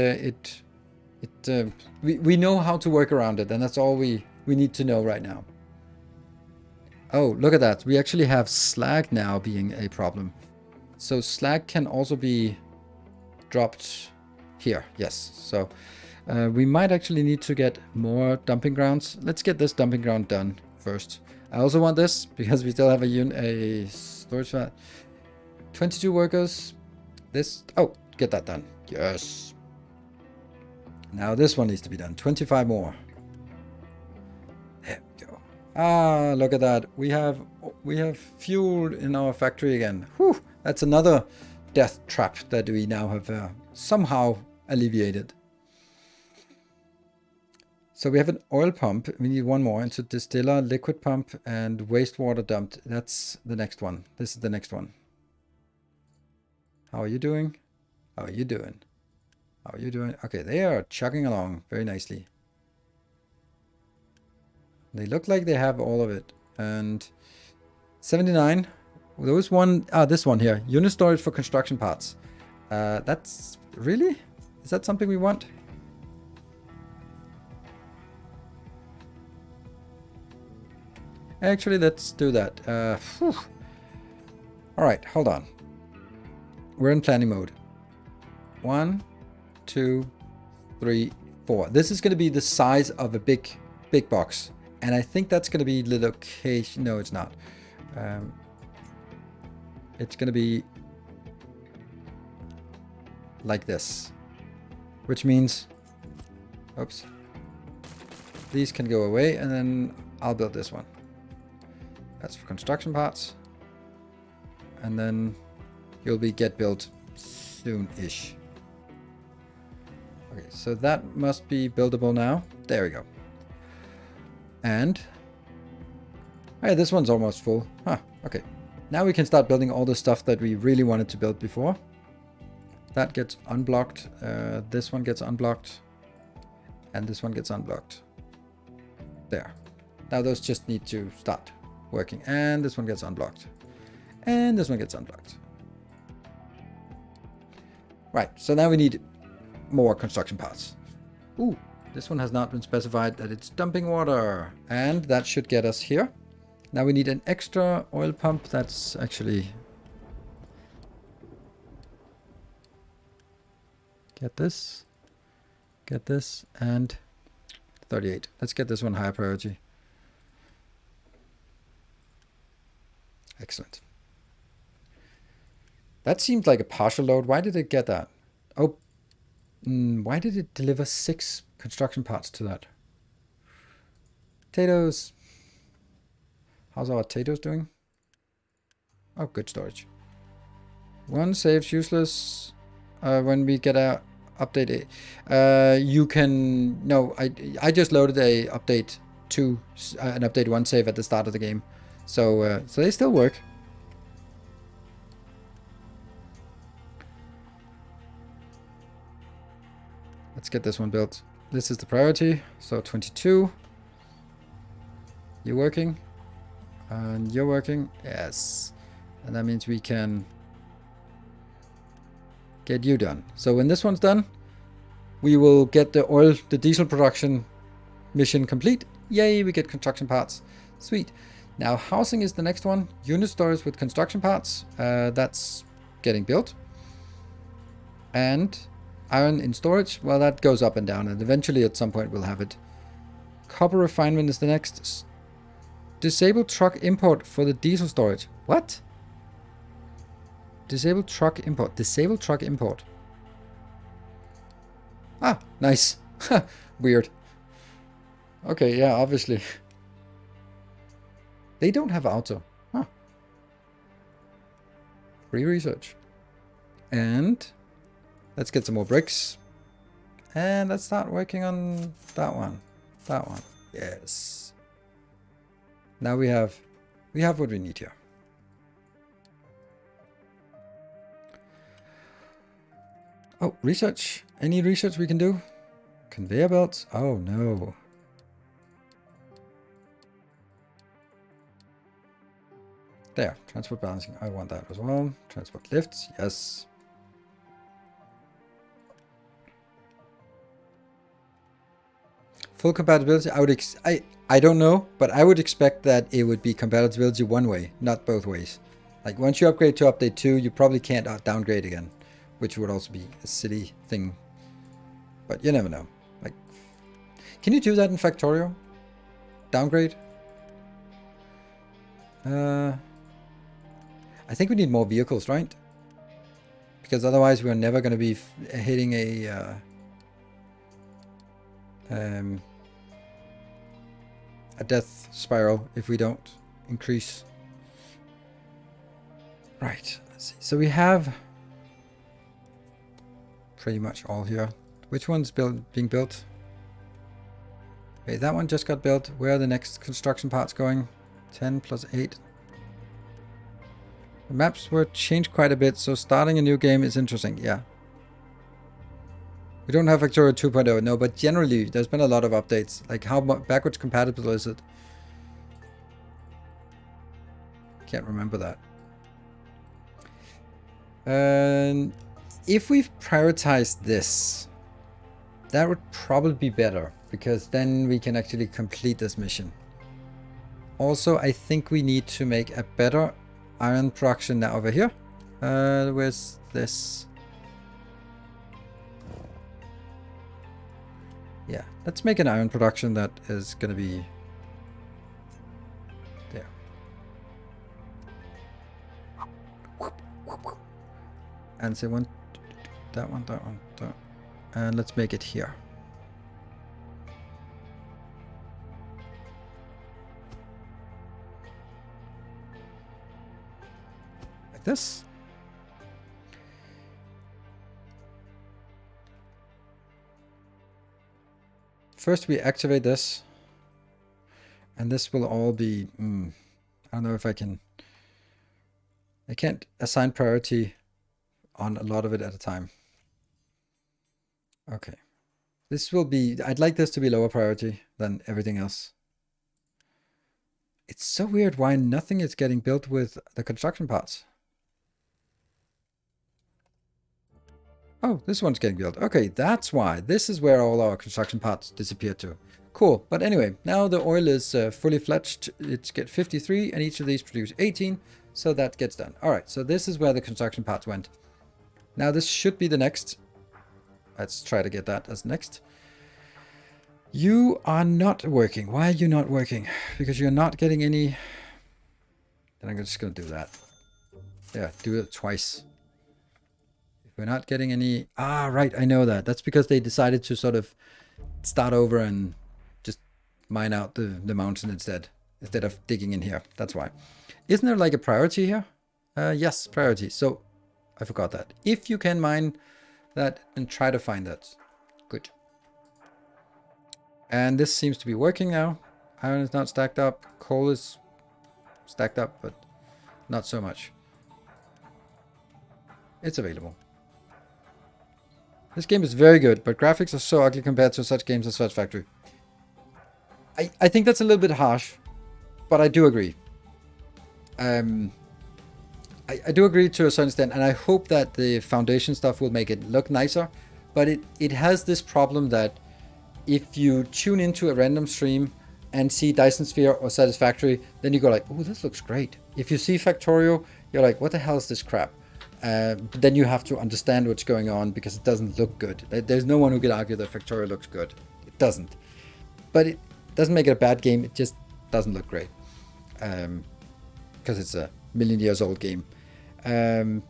we know how to work around it, and that's all we need to know right now. Oh, look at that. We actually have slag now being a problem. So slag can also be dropped here. Yes. So we might actually need to get more dumping grounds. Let's get this dumping ground done first. I also want this because we still have a storage fat. 22 workers. This. Oh, get that done. Yes. Now this one needs to be done. 25 more. There we go. Ah, look at that. We have fuel in our factory again. Whew, that's another death trap that we now have somehow alleviated. So we have an oil pump. We need one more into distiller, liquid pump, and wastewater dumped. That's the next one. This is the next one. How are you doing? How are you doing? How are you doing? Okay, they are chugging along very nicely. They look like they have all of it. And 79. There was one. This one here. Unit storage for construction parts. That's really? Is that something we want? Actually, let's do that. All right, hold on. We're in planning mode. 1, 2, 3, 4. This is going to be the size of a big box. And I think that's going to be the location. No, it's not. It's going to be like this. Which means, oops. These can go away, and then I'll build this one. That's for construction parts. And then you'll be get built soon-ish. Okay, so that must be buildable now. There we go. And hey, this one's almost full. Huh, okay. Now we can start building all the stuff that we really wanted to build before. That gets unblocked. This one gets unblocked. And this one gets unblocked. There. Now those just need to start working. And this one gets unblocked. And this one gets unblocked. Right, so now we need more construction parts. Ooh, this one has not been specified that it's dumping water. And that should get us here. Now we need an extra oil pump. That's actually... Get this, and 38. Let's get this one higher priority. Excellent. That seemed like a partial load. Why did it get that? Oh, why did it deliver 6 construction parts to that? Potatoes. How's our potatoes doing? Oh, good storage. One saves useless. When we get a update, you can I just loaded a update 2, an update 1 save at the start of the game, so they still work. Let's get this one built. This is the priority. So 22. You're working, and you're working. Yes, and that means we can get you done. So when this one's done, we will get the diesel production mission complete. Yay, we get construction parts. Sweet. Now housing is the next one. Unit storage with construction parts. That's getting built. And Iron in storage, well, that goes up and down, and eventually at some point we'll have it. Copper refinement is the next. Disable truck import for the diesel storage. What? Disable truck import. Disable truck import. Ah, nice. Weird. Okay, yeah, obviously. They don't have auto. Huh. Free research. And let's get some more bricks. And let's start working on that one. That one. Yes. Now we have what we need here. Oh, research. Any research we can do? Conveyor belts? Oh no. There, transport balancing. I want that as well. Transport lifts, yes. Full compatibility. I don't know, but I would expect that it would be compatibility one way, not both ways. Like once you upgrade to update 2, you probably can't downgrade again, which would also be a silly thing. But you never know. Like, can you do that in Factorio? Downgrade? I think we need more vehicles, right? Because otherwise we're never going to be hitting a death spiral if we don't increase. Right, let's see. So we have pretty much all here. Which one's being built? Okay, that one just got built. Where are the next construction parts going? 10 plus 8. The maps were changed quite a bit, so starting a new game is interesting, yeah. We don't have Factorio 2.0, no, but generally there's been a lot of updates. Like how backwards compatible is it? Can't remember that. And if we've prioritized this, that would probably be better, because then we can actually complete this mission. Also, I think we need to make a better iron production now over here. Where's this? Yeah, let's make an iron production that is going to be there. And say that one. And let's make it here. Like this. First we activate this. And this will all be... I don't know if I can... I can't assign priority on a lot of it at a time. Okay. This will be... I'd like this to be lower priority than everything else. It's so weird why nothing is getting built with the construction parts. Oh, this one's getting built. Okay, that's why. This is where all our construction parts disappear to. Cool. But anyway, now the oil is fully fledged. It's get 53, and each of these produce 18. So that gets done. All right, so this is where the construction parts went. Now this should be the next. Let's try to get that as next. You are not working. Why are you not working? Because you're not getting any... Then I'm just going to do that. Yeah, do it twice. We're not getting any... Ah, right, I know that. That's because they decided to sort of start over and just mine out the mountain instead of digging in here. That's why. Isn't there like a priority here? Yes, priority. So, I forgot that. If you can mine that, then try to find that. Good. And this seems to be working now. Iron is not stacked up. Coal is stacked up, but not so much. It's available. This game is very good, but graphics are so ugly compared to such games as Sweat Factory. I think that's a little bit harsh, but I do agree. I do agree to a certain extent, and I hope that the foundation stuff will make it look nicer, but it has this problem that if you tune into a random stream and see Dyson Sphere or Satisfactory, then you go like, oh, this looks great. If you see Factorio, you're like, what the hell is this crap? But then you have to understand what's going on because it doesn't look good. There's no one who could argue that Factorio looks good. It doesn't. But it doesn't make it a bad game. It just doesn't look great. Because it's a million years old game. And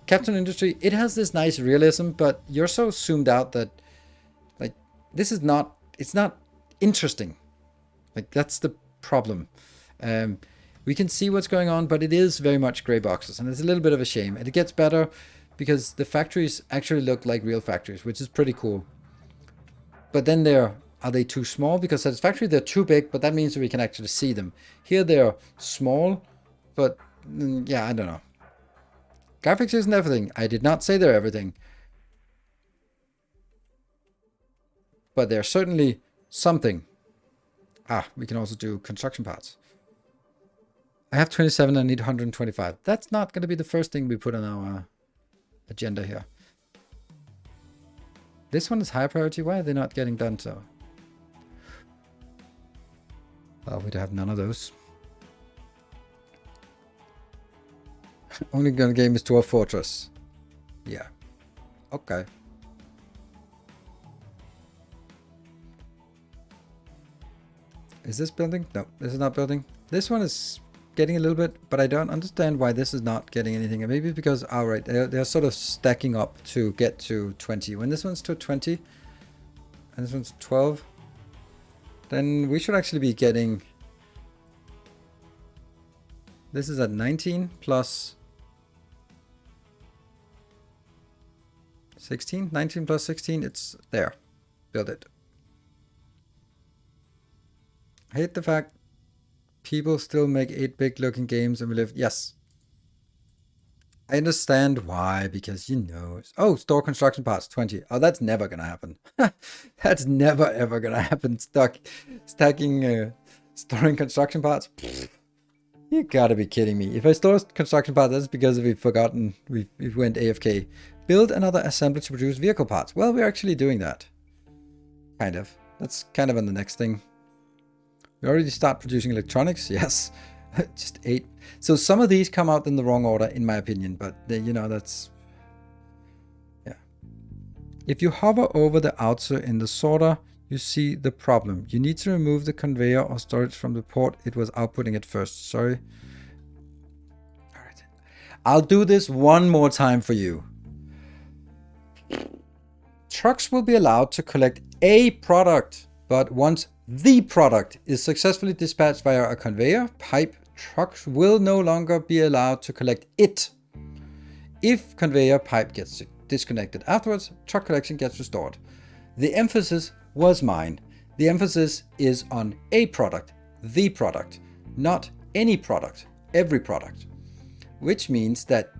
Captain Industry, it has this nice realism, but you're so zoomed out that like this is not, it's not interesting. Like that's the problem. We can see what's going on, but it is very much gray boxes, and it's a little bit of a shame. And it gets better because the factories actually look like real factories, which is pretty cool. But then are they too small? Because Satisfactory, they're too big, but that means that we can actually see them. Here they're small, but yeah, I don't know. Graphics isn't everything. I did not say they're everything. But they're certainly something. We can also do construction parts. I have 27 and I need 125. That's not going to be the first thing we put on our agenda here. This one is high priority. Why are they not getting done so? Well, we have none of those. Only gun game is Dwarf Fortress. Yeah. Okay. Is this building? No, this is not building. This one is getting a little bit, but I don't understand why this is not getting anything. Maybe because, right, they're sort of stacking up to get to 20. When this one's to 20 and this one's 12, then we should actually be getting... This is at 19 plus 16. 19 plus 16, it's there. Build it. I hate the fact people still make 8-bit looking games and we live... Yes. I understand why, because you know... Oh, store construction parts, 20. Oh, that's never gonna happen. That's never ever gonna happen. Storing construction parts? Pfft. You gotta be kidding me. If I store construction parts, that's because we've forgotten. We went AFK. Build another assembly to produce vehicle parts. Well, we're actually doing that. Kind of. That's kind of on the next thing. We already start producing electronics. Yes. Just 8. So some of these come out in the wrong order, in my opinion. But, you know, that's... Yeah. If you hover over the outer in the sorter, you see the problem. You need to remove the conveyor or storage from the port it was outputting at first. Sorry. All right. I'll do this one more time for you. Trucks will be allowed to collect a product, but once the product is successfully dispatched via a conveyor pipe, trucks will no longer be allowed to collect it. If conveyor pipe gets disconnected afterwards, truck collection gets restored. The emphasis was mine. The emphasis is on a product, the product, not any product, every product. Which means that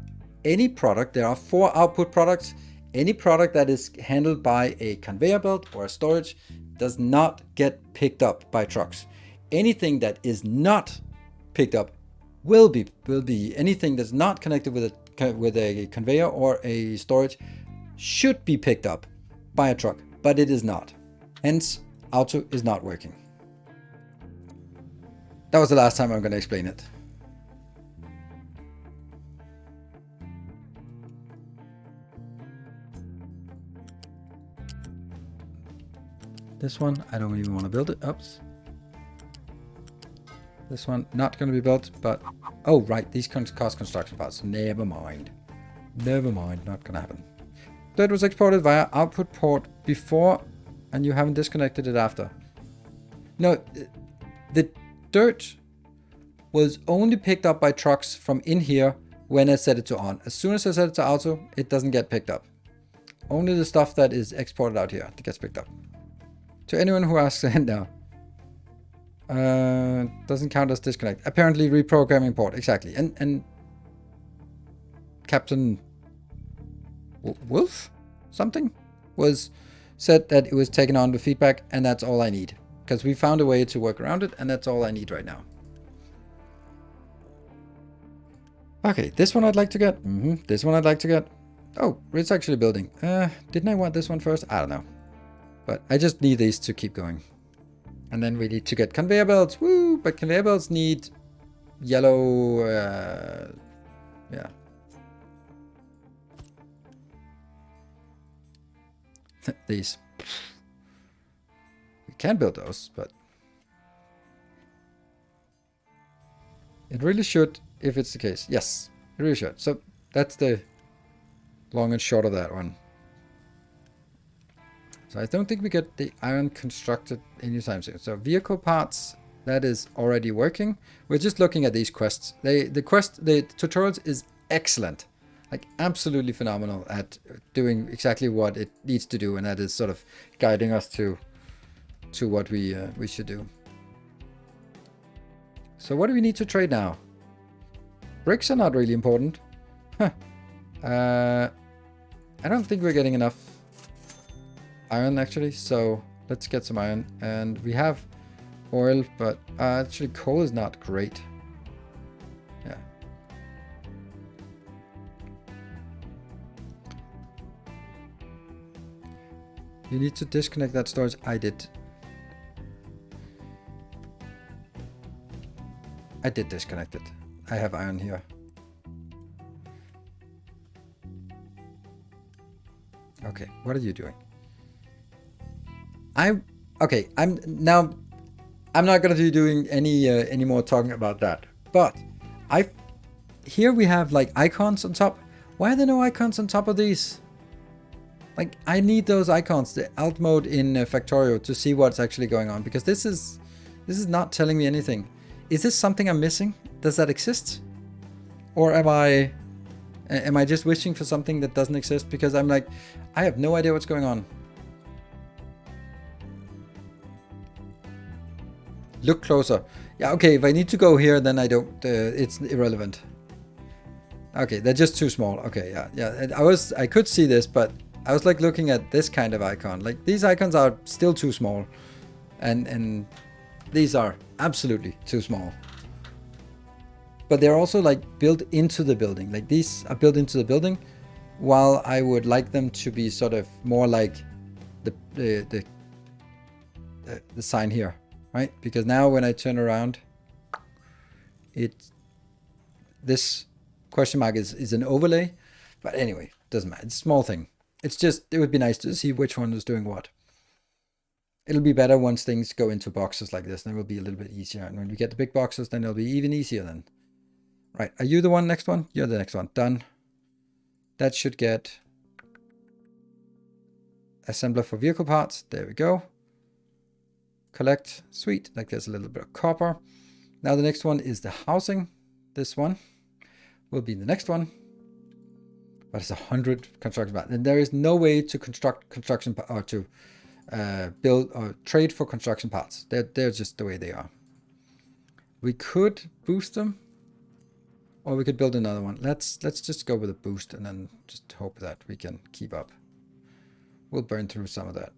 any product, there are 4 output products, any product that is handled by a conveyor belt or a storage does not get picked up by trucks. Anything that is not picked up will be anything that's not connected with a conveyor or a storage should be picked up by a truck, but it is not. Hence, auto is not working. That was the last time I'm going to explain it. This one, I don't even want to build it. Oops. This one, not going to be built, but... Oh, right, these cost construction parts. Never mind. Never mind, not going to happen. That was exported via output port before, and you haven't disconnected it after. No, the dirt was only picked up by trucks from in here when I set it to on. As soon as I set it to auto, it doesn't get picked up. Only the stuff that is exported out here that gets picked up. To anyone who asks now, doesn't count as disconnect. Apparently reprogramming port, exactly. And Captain Wolf something was said that it was taken on the feedback, and that's all I need. Because we found a way to work around it, and that's all I need right now. Okay, this one I'd like to get. This one I'd like to get. Oh, it's actually building. Didn't I want this one first? I don't know. But I just need these to keep going. And then we need to get conveyor belts. Woo! But conveyor belts need yellow Yeah. These. We can build those, but it really should, if it's the case. Yes, it really should. So that's the long and short of that one. So I don't think we get the iron constructed anytime soon. So vehicle parts, that is already working. We're just looking at these quests. The tutorials is excellent. Like absolutely phenomenal at doing exactly what it needs to do, and that is sort of guiding us to what we should do. So what do we need to trade now? Bricks are not really important. Huh. I don't think we're getting enough iron actually, so let's get some iron. And we have oil, but actually coal is not great. Yeah. You need to disconnect that storage. I did. I did disconnect it. I have iron here. Okay, what are you doing? I'm not gonna be doing any more talking about that. But here we have like icons on top. Why are there no icons on top of these? Like I need those icons, the alt mode in Factorio, to see what's actually going on, because this is not telling me anything. Is this something I'm missing? Does that exist? Or am I just wishing for something that doesn't exist? Because I'm like, I have no idea what's going on. Look closer. Yeah, okay, if I need to go here, then I don't, it's irrelevant. Okay, they're just too small. Okay, yeah. I could see this, but I was like looking at this kind of icon. Like these icons are still too small. And these are absolutely too small. But they're also like built into the building. Like these are built into the building, while I would like them to be sort of more like the sign here, right? Because now when I turn around, this question mark is an overlay. But anyway, doesn't matter. It's a small thing. It's just, it would be nice to see which one is doing what. It'll be better once things go into boxes like this, then it will be a little bit easier. And when we get the big boxes, then it'll be even easier then. Right, are you the next one? You're the next one. Done. That should get assembler for vehicle parts. There we go. Collect. Sweet. Like there's a little bit of copper. Now the next one is the housing. This one will be the next one. But it's 100 construction parts. And there is no way to construct construction or to build or trade for construction parts. They're just the way they are. We could boost them, or we could build another one. Let's just go with a boost and then just hope that we can keep up. We'll burn through some of that.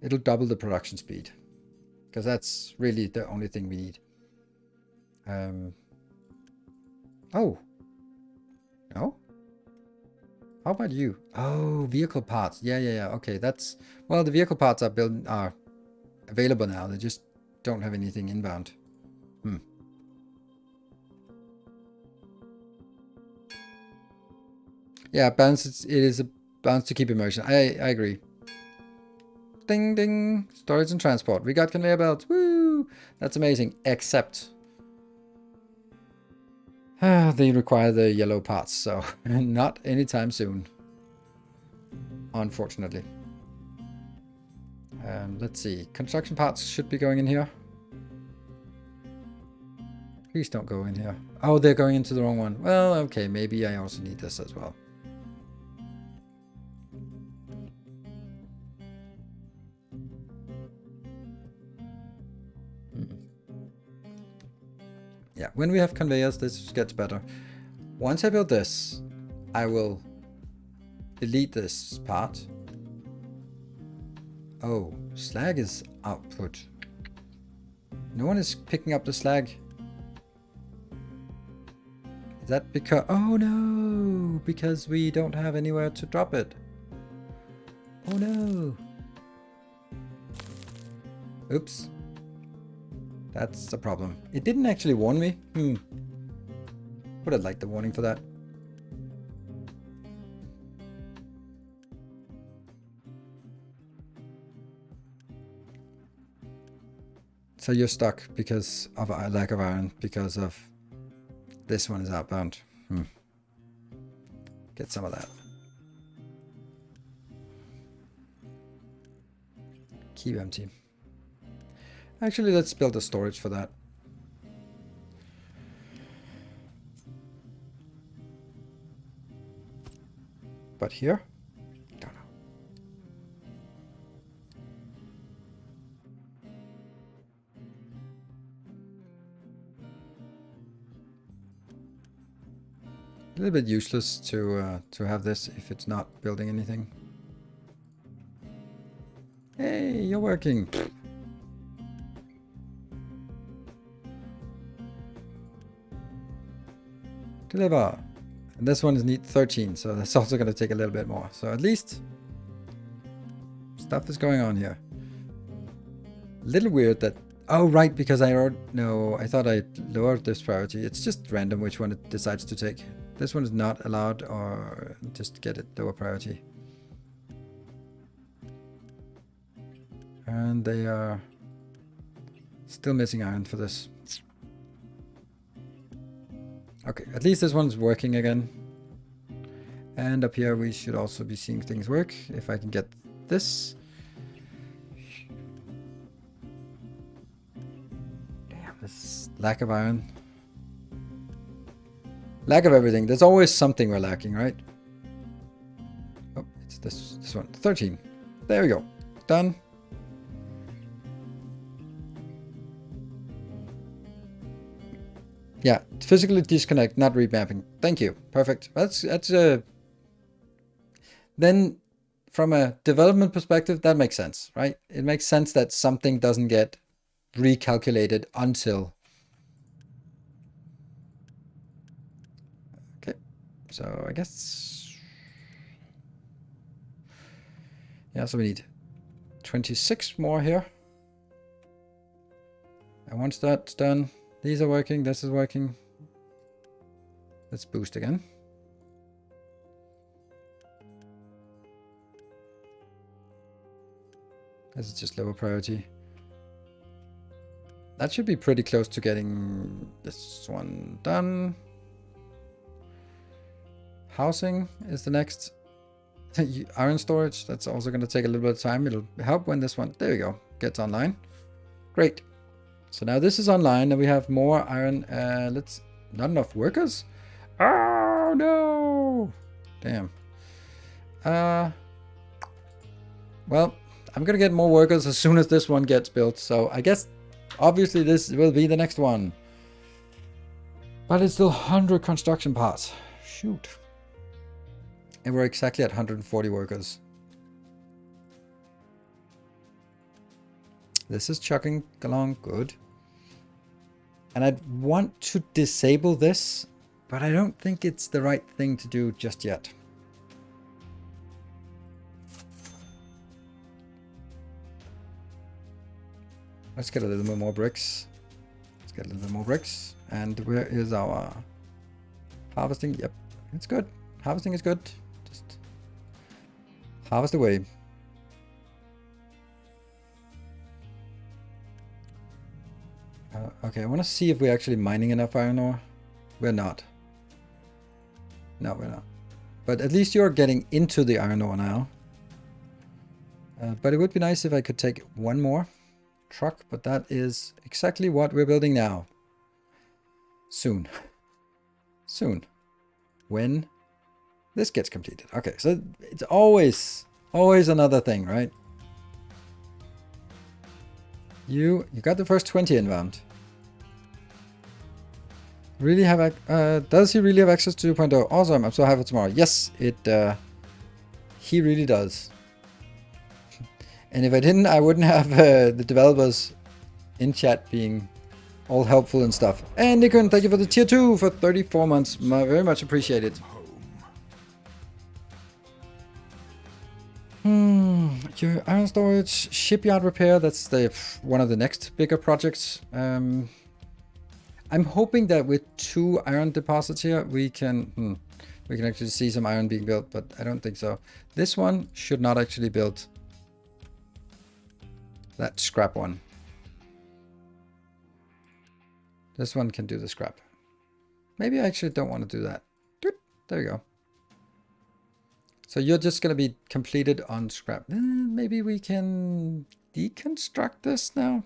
It'll double the production speed, because that's really the only thing we need. Oh no. How about you? Oh, vehicle parts. Yeah. Okay, that's, well, the vehicle parts are available now. They just don't have anything inbound. Yeah, balance. It is a balance to keep immersion. I agree. Ding ding. Storage and transport. We got conveyor belts. Woo! That's amazing. Except they require the yellow parts, so not anytime soon, unfortunately. Let's see. Construction parts should be going in here. Please don't go in here. Oh, they're going into the wrong one. Well, okay, maybe I also need this as well. Yeah, when we have conveyors, this gets better. Once I build this, I will delete this part. Oh, slag is output. No one is picking up the slag. Is that because... Oh no! Because we don't have anywhere to drop it. Oh no! Oops. That's a problem. It didn't actually warn me. Would have liked the warning for that. So you're stuck because of a lack of iron, because of this one is outbound. Get some of that. Keep empty. Actually, let's build a storage for that. But here? Don't know. A little bit useless to have this if it's not building anything. Hey, you're working. Deliver. And this one is need 13, so that's also going to take a little bit more. So at least stuff is going on here. Little weird that... Oh, right, because I thought I lowered this priority. It's just random which one it decides to take. This one is not allowed, or just get it lower priority. And they are still missing iron for this. Okay, at least this one's working again. And up here we should also be seeing things work. If I can get this. Damn, this lack of iron. Lack of everything. There's always something we're lacking, right? Oh, it's this one. 13. There we go. Done. Yeah, physically disconnect, not remapping. Thank you. Perfect. That's then from a development perspective, that makes sense, right? It makes sense that something doesn't get recalculated until. Okay, so I guess. Yeah, so we need 26 more here. And once that's done, these are working, this is working. Let's boost again. This is just lower priority. That should be pretty close to getting this one done. Housing is the next. Iron storage, that's also going to take a little bit of time. It'll help when this one, there we go, gets online. Great. So now this is online and we have more iron. Not enough workers? Oh no! Damn. Well, I'm gonna get more workers as soon as this one gets built. So I guess obviously this will be the next one. But it's still 100 construction parts. Shoot. And we're exactly at 140 workers. This is chugging along good. And I'd want to disable this, but I don't think it's the right thing to do just yet. Let's get a little bit more bricks. Let's get a little bit more bricks. And where is our harvesting? Yep, it's good. Harvesting is good. Just harvest away. Okay, I want to see if we're actually mining enough iron ore. We're not. No, we're not. But at least you're getting into the iron ore now. But it would be nice if I could take one more truck, but that is exactly what we're building now. Soon. Soon. When this gets completed. Okay, so it's always another thing, right? You got the first 20 inbound. Really have does he really have access to 2.0? Awesome, I'm so happy tomorrow. Yes, he really does. And if I didn't, I wouldn't have the developers in chat being all helpful and stuff. And Nikon, thank you for the tier 2 for 34 months. Very much appreciated. Your iron storage, shipyard repair, that's one of the next bigger projects. I'm hoping that with 2 iron deposits here, we can actually see some iron being built, but I don't think so. This one should not actually build that scrap one. This one can do the scrap. Maybe I actually don't want to do that. There we go. So you're just going to be completed on scrap. Maybe we can deconstruct this now.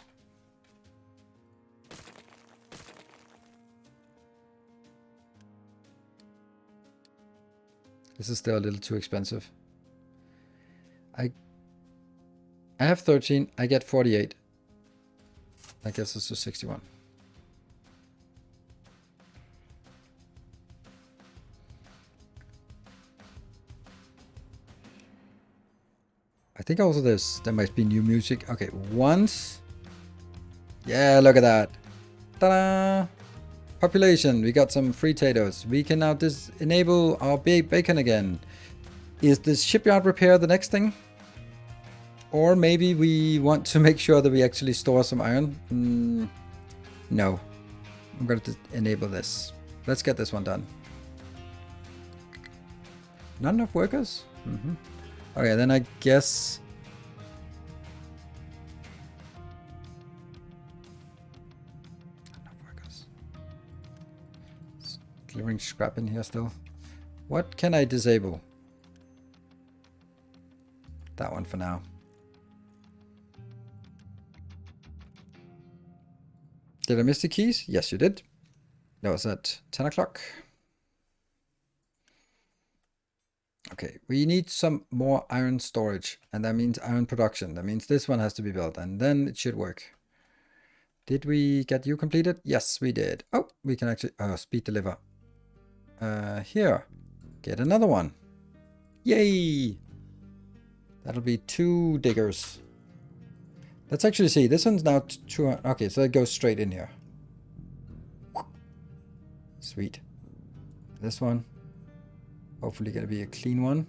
This is still a little too expensive. I have 13. I get 48. I guess it's just 61. I think also there might be new music. Okay, once. Yeah, look at that. Ta-da! Population, we got some free potatoes. We can now enable our bacon again. Is this shipyard repair the next thing? Or maybe we want to make sure that we actually store some iron? No. I'm going to enable this. Let's get this one done. Not enough workers? Okay, then I guess... Delivering scrap in here still. What can I disable? That one for now. Did I miss the keys? Yes, you did. That was at 10 o'clock. Okay, we need some more iron storage, and that means iron production. That means this one has to be built, and then it should work. Did we get you completed? Yes, we did. Oh, we can actually... speed deliver. Here. Get another one. Yay! That'll be 2 diggers. Let's actually see. This one's now 200. Okay, so it goes straight in here. Sweet. This one. Hopefully gonna be a clean one.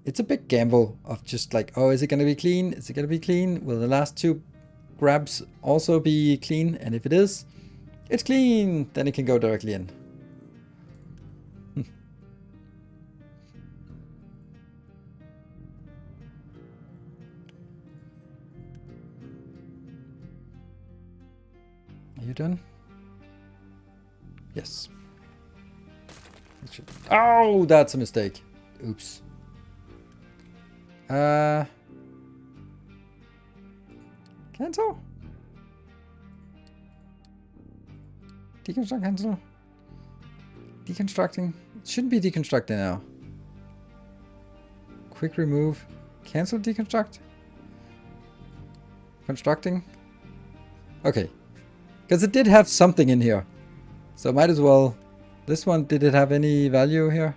It's a big gamble of just like, oh, is it gonna be clean? Is it gonna be clean? Will the last 2 grabs also be clean? And if it is, it's clean. Then it can go directly in. Are you done? Yes. Oh, that's a mistake. Oops. Cancel? Deconstruct, cancel. Deconstructing. It shouldn't be deconstructing now. Quick remove. Cancel deconstruct. Constructing. Okay. Because it did have something in here. So might as well. This one, did it have any value here?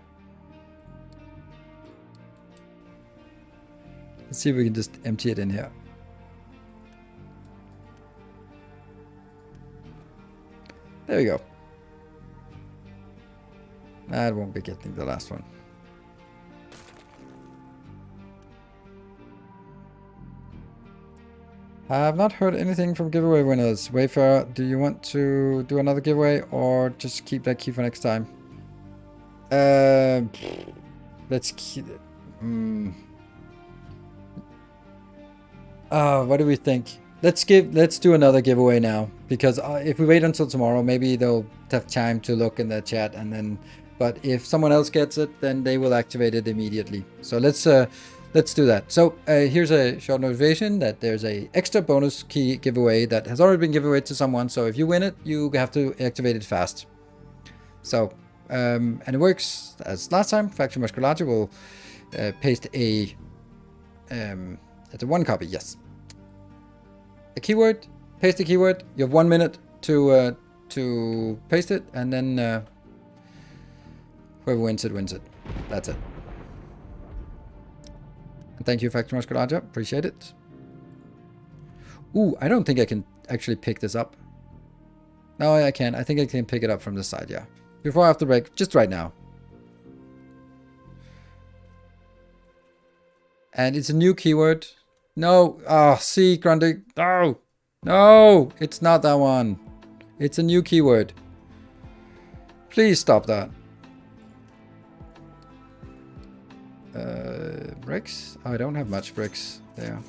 Let's see if we can just empty it in here. There we go. I won't be getting the last one. I have not heard anything from giveaway winners. Wayfarer, do you want to do another giveaway or just keep that key for next time? Let's keep it. What do we think? Let's do another giveaway now, because if we wait until tomorrow, maybe they'll have time to look in the chat, and then, but if someone else gets it, then they will activate it immediately. So let's do that. So here's a short notification that there's a extra bonus key giveaway that has already been given away to someone. So if you win it, you have to activate it fast. So and it works as last time. Factory Musculature will paste a it's a 1 copy. Yes. A keyword. Paste the keyword. You have 1 minute to paste it, and then whoever wins it wins it. That's it. Thank you, Factory Musculature. Appreciate it. Ooh, I don't think I can actually pick this up. No, I can. I think I can pick it up from this side, yeah. Before or after break, just right now. And it's a new keyword. No. Oh, see, Grundy. No. No, it's not that one. It's a new keyword. Please stop that. Bricks? Oh, I don't have much bricks there.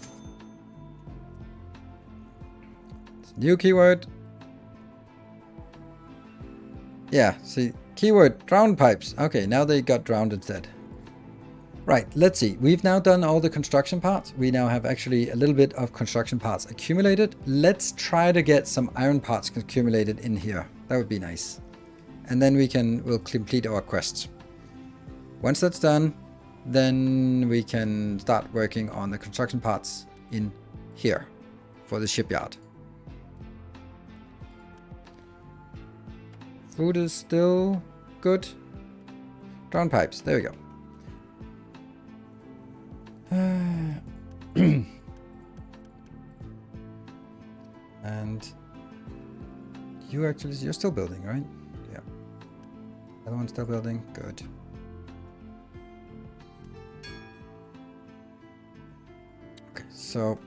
It's a new keyword. Yeah, see, keyword, drowned pipes. Okay, now they got drowned instead. Right, let's see. We've now done all the construction parts. We now have actually a little bit of construction parts accumulated. Let's try to get some iron parts accumulated in here. That would be nice. And then we'll complete our quests. Once that's done, then we can start working on the construction parts in here for the shipyard. Food is still good. Drowned pipes, there we go. And you're still building, right? Yeah. Other one's still building, good. Okay, so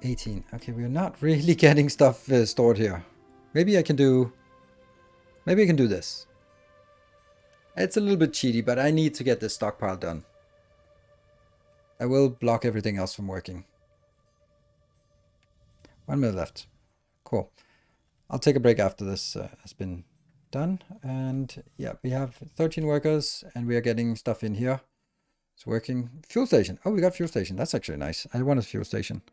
18. Okay, we're not really getting stuff stored here. Maybe I can do this. It's a little bit cheaty, but I need to get this stockpile done. I will block everything else from working. 1 minute left. Cool. I'll take a break after this has been done. And yeah, we have 13 workers and we are getting stuff in here. It's working. Fuel station. Oh, we got fuel station. That's actually nice. I want a fuel station.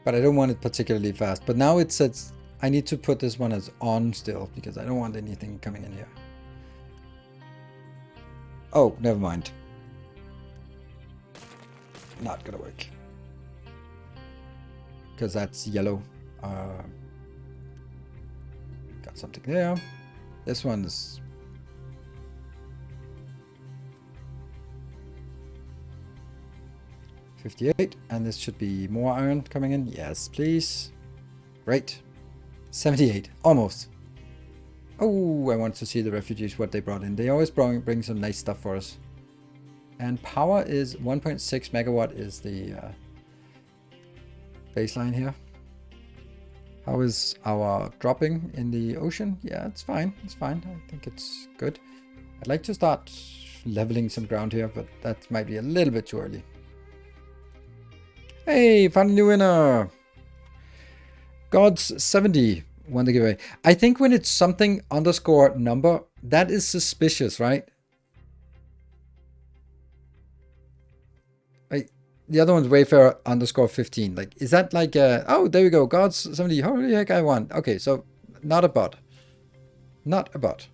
But I don't want it particularly fast. But now it says I need to put this one as on still because I don't want anything coming in here. Oh, never mind. Not gonna work. Because that's yellow. Got something there. This one's... $58, and this should be more iron coming in. Yes, please. Great. 78, almost. Oh, I want to see the refugees, what they brought in. They always bring some nice stuff for us. And power is 1.6 megawatt is the baseline here. How is our dropping in the ocean? Yeah, it's fine. It's fine. I think it's good. I'd like to start leveling some ground here, but that might be a little bit too early. Hey, found a new winner. Gods 70 won the giveaway. I think when it's something underscore number, that is suspicious, right? Like the other one's Wayfarer underscore 15. Like, is that like oh, there we go. Gods 70. Holy heck, I won. Okay, so not a bot. Not a bot.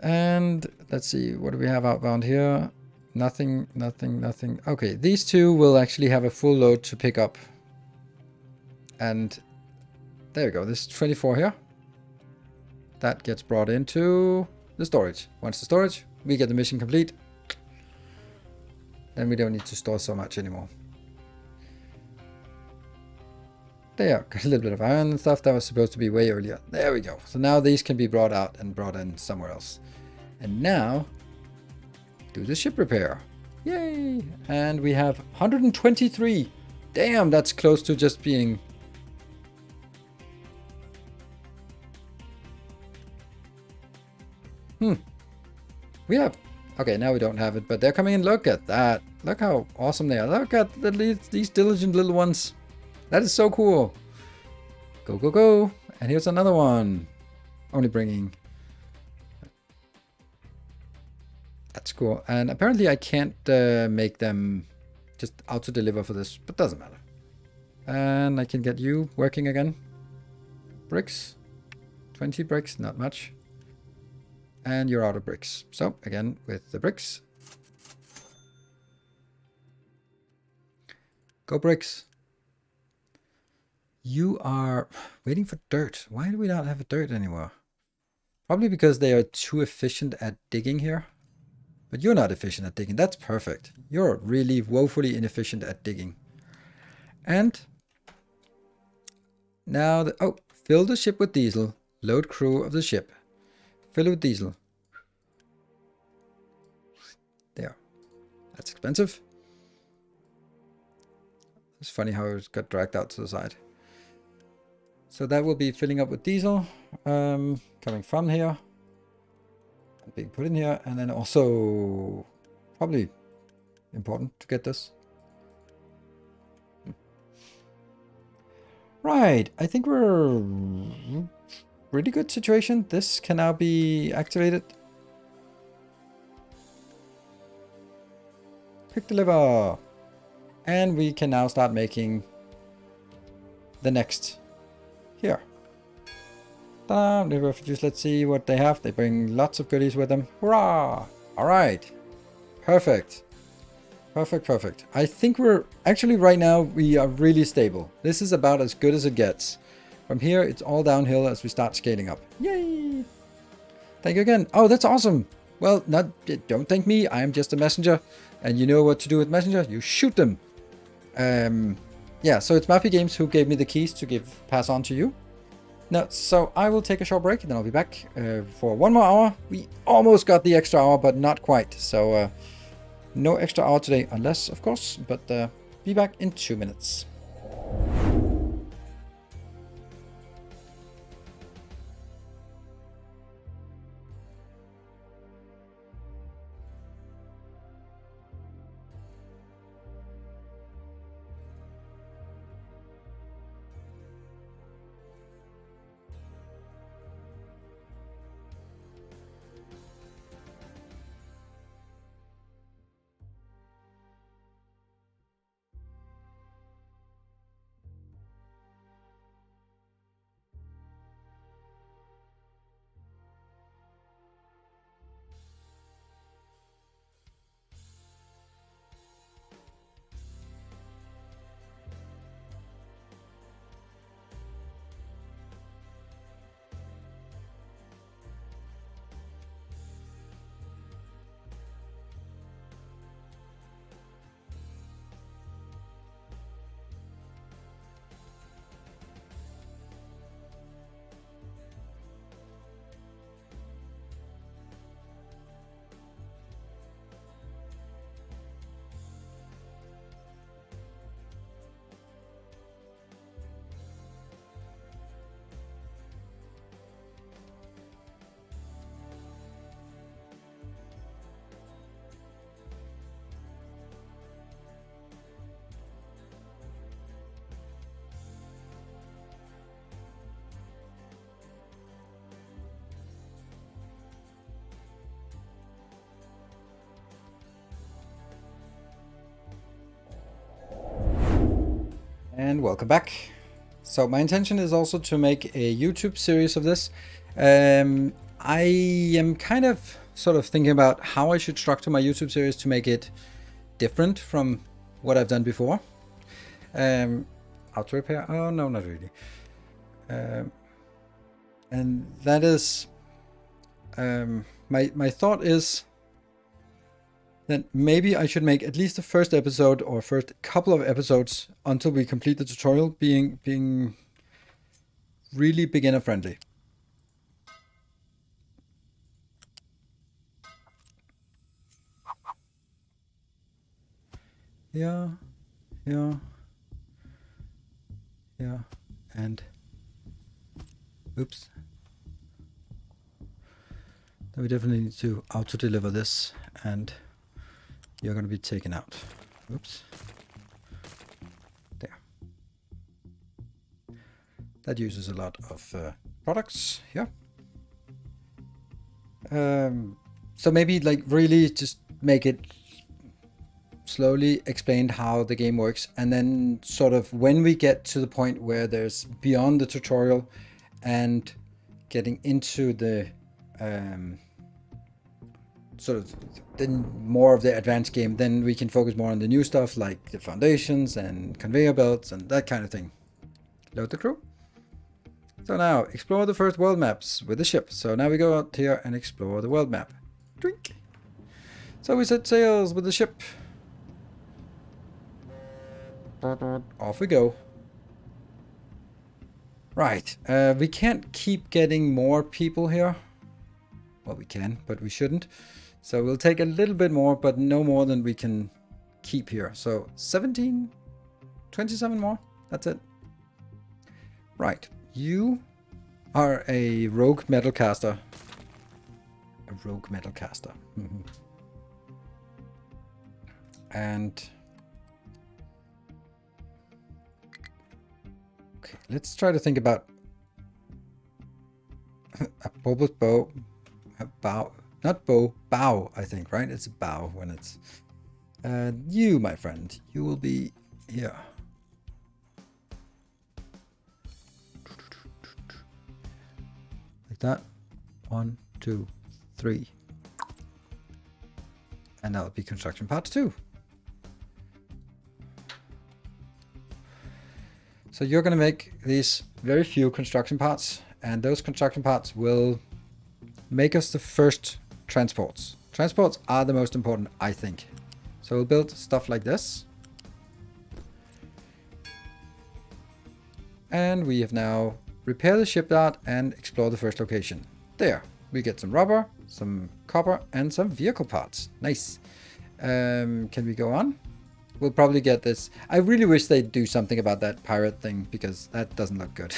And let's see, what do we have outbound here? Nothing, nothing, nothing. Okay, these two will actually have a full load to pick up. And there we go. This is 24 here. That gets brought into the storage. Once the storage, we get the mission complete. Then we don't need to store so much anymore. There, got a little bit of iron and stuff. That was supposed to be way earlier. There we go. So now these can be brought out and brought in somewhere else. And now, do the ship repair. Yay! And we have 123. Damn, that's close to just being... We have... Okay, now we don't have it, but they're coming in. Look at that. Look how awesome they are. Look at these diligent little ones. That is so cool. Go, go, go. And here's another one. Only bringing... That's cool. And apparently I can't make them just auto-deliver for this, but doesn't matter. And I can get you working again. Bricks. 20 bricks, not much. And you're out of bricks. So, again, with the bricks. Go bricks. You are waiting for dirt. Why do we not have dirt anymore? Probably because they are too efficient at digging here. But you're not efficient at digging. That's perfect. You're really woefully inefficient at digging. And now, fill the ship with diesel. Load crew of the ship. Fill it with diesel. There. That's expensive. It's funny how it got dragged out to the side. So that will be filling up with diesel. Coming from here. And being put in here. And then also, probably important to get this. Right, I think we're really good situation. This can now be activated. Pick deliver. And we can now start making the next here. The refugees, let's see what they have. They bring lots of goodies with them. Hurrah! Alright. Perfect. Perfect. I think we're actually right now we are really stable. This is about as good as it gets. From here it's all downhill as we start scaling up. Yay! Thank you again. Oh, that's awesome. Well, don't thank me. I am just a messenger. And you know what to do with messenger. You shoot them. Yeah, so it's Mafia Games who gave me the keys to pass on to you. Now, so I will take a short break and then I'll be back for 1 more hour. We almost got the extra hour, but not quite. So no extra hour today, unless, of course, but be back in 2 minutes. And welcome back. So my intention is also to make a YouTube series of this. I am kind of sort of thinking about how I should structure my YouTube series to make it different from what I've done before. Auto repair? Oh no, not really. And that is my thought is then maybe I should make at least the first episode or first couple of episodes until we complete the tutorial being really beginner friendly. Yeah, and oops. Then we definitely need to auto deliver this, and you're going to be taken out. Oops. There. That uses a lot of products here. So maybe like really just make it slowly explained how the game works, and then sort of when we get to the point where there's beyond the tutorial and getting into the sort of then more of the advanced game, then we can focus more on the new stuff like the foundations and conveyor belts and that kind of thing. Load the crew. So now explore the first world maps with the ship. So now we go out here and explore the world map. Drink. So we set sails with the ship. Off we go. Right, we can't keep getting more people here. Well, we can, but we shouldn't. So we'll take a little bit more, but no more than we can keep here. So 17, 27 more. That's it. Right, you are a rogue metal caster. A rogue metal caster. And okay, let's try to think about a bulbous bow. A bow, not bow, bow, I think, right? It's a bow when it's you, my friend, you will be here. Like that. 1, 2, 3. And that'll be construction part 2. So you're going to make these very few construction parts, and those construction parts will make us the first transports. Transports are the most important, I think. So we'll build stuff like this. And we have now repaired the shipyard and explore the first location. There, we get some rubber, some copper, and some vehicle parts. Nice. Can we go on? We'll probably get this. I really wish they'd do something about that pirate thing, because that doesn't look good.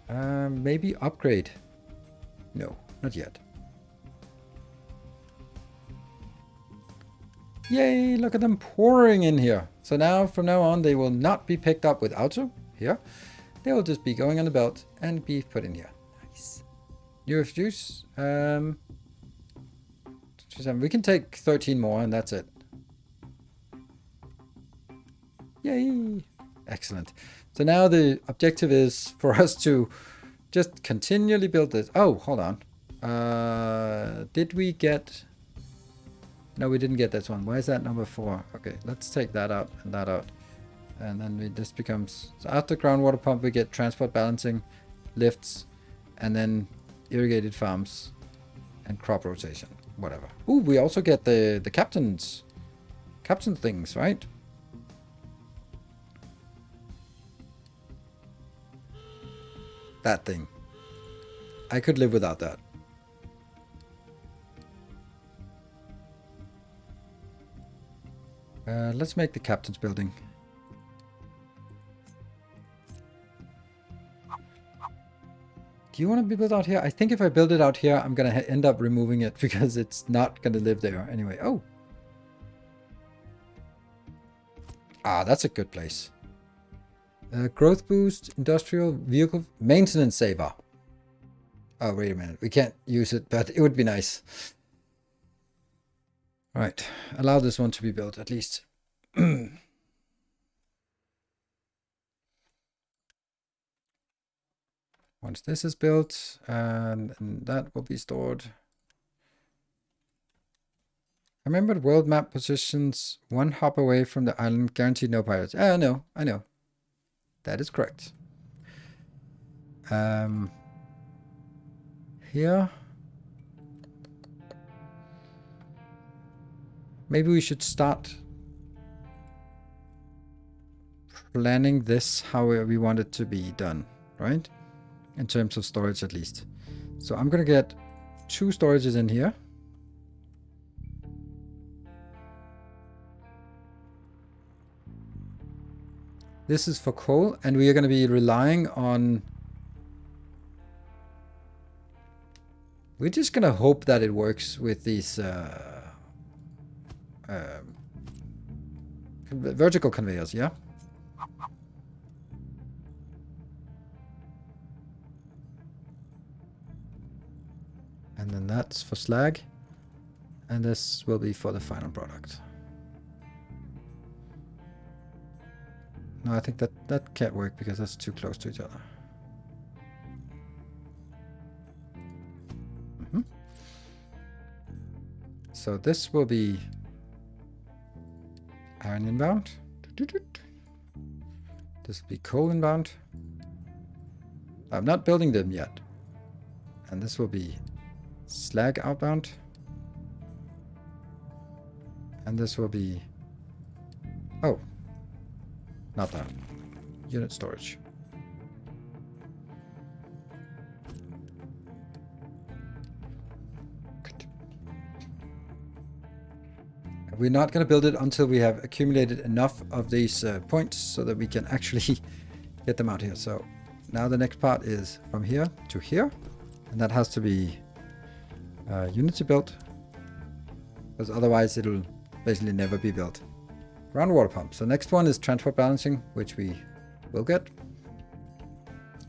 Maybe upgrade. No, not yet. Yay, look at them pouring in here. So now, from now on, they will not be picked up with auto here. They will just be going on the belt and be put in here. Nice. New juice. We can take 13 more and that's it. Yay. Excellent. So now the objective is for us to just continually build this. Oh, hold on. Did we get... No, we didn't get this one. Why is that number 4? Okay, let's take that out and that out. And then this becomes... So after groundwater pump, we get transport balancing, lifts, and then irrigated farms and crop rotation. Whatever. Ooh, we also get the captain things, right? That thing. I could live without that. Let's make the captain's building. Do you want to be built out here? I think if I build it out here, I'm going to end up removing it because it's not going to live there anyway. Oh. Ah, that's a good place. Growth boost, industrial vehicle, maintenance saver. Oh, wait a minute. We can't use it, but it would be nice. Right. Allow this one to be built at least. Once this is built, and that will be stored. Remember, the world map positions 1 hop away from the island, guaranteed no pirates. I know. That is correct. Here. Maybe we should start planning this how we want it to be done, right? In terms of storage at least. So I'm going to get 2 storages in here. This is for coal, and we are going to be relying on... We're just going to hope that it works with these vertical conveyors, yeah? And then that's for slag. And this will be for the final product. No, I think that can't work because that's too close to each other. So this will be iron inbound. This will be coal inbound. I'm not building them yet. And this will be slag outbound. And this will be... Oh. Not that. Unit storage. Good. We're not going to build it until we have accumulated enough of these points so that we can actually get them out here. So now the next part is from here to here. And that has to be Unity built. Because otherwise it'll basically never be built. Groundwater pump. So next one is transport balancing, which we will get.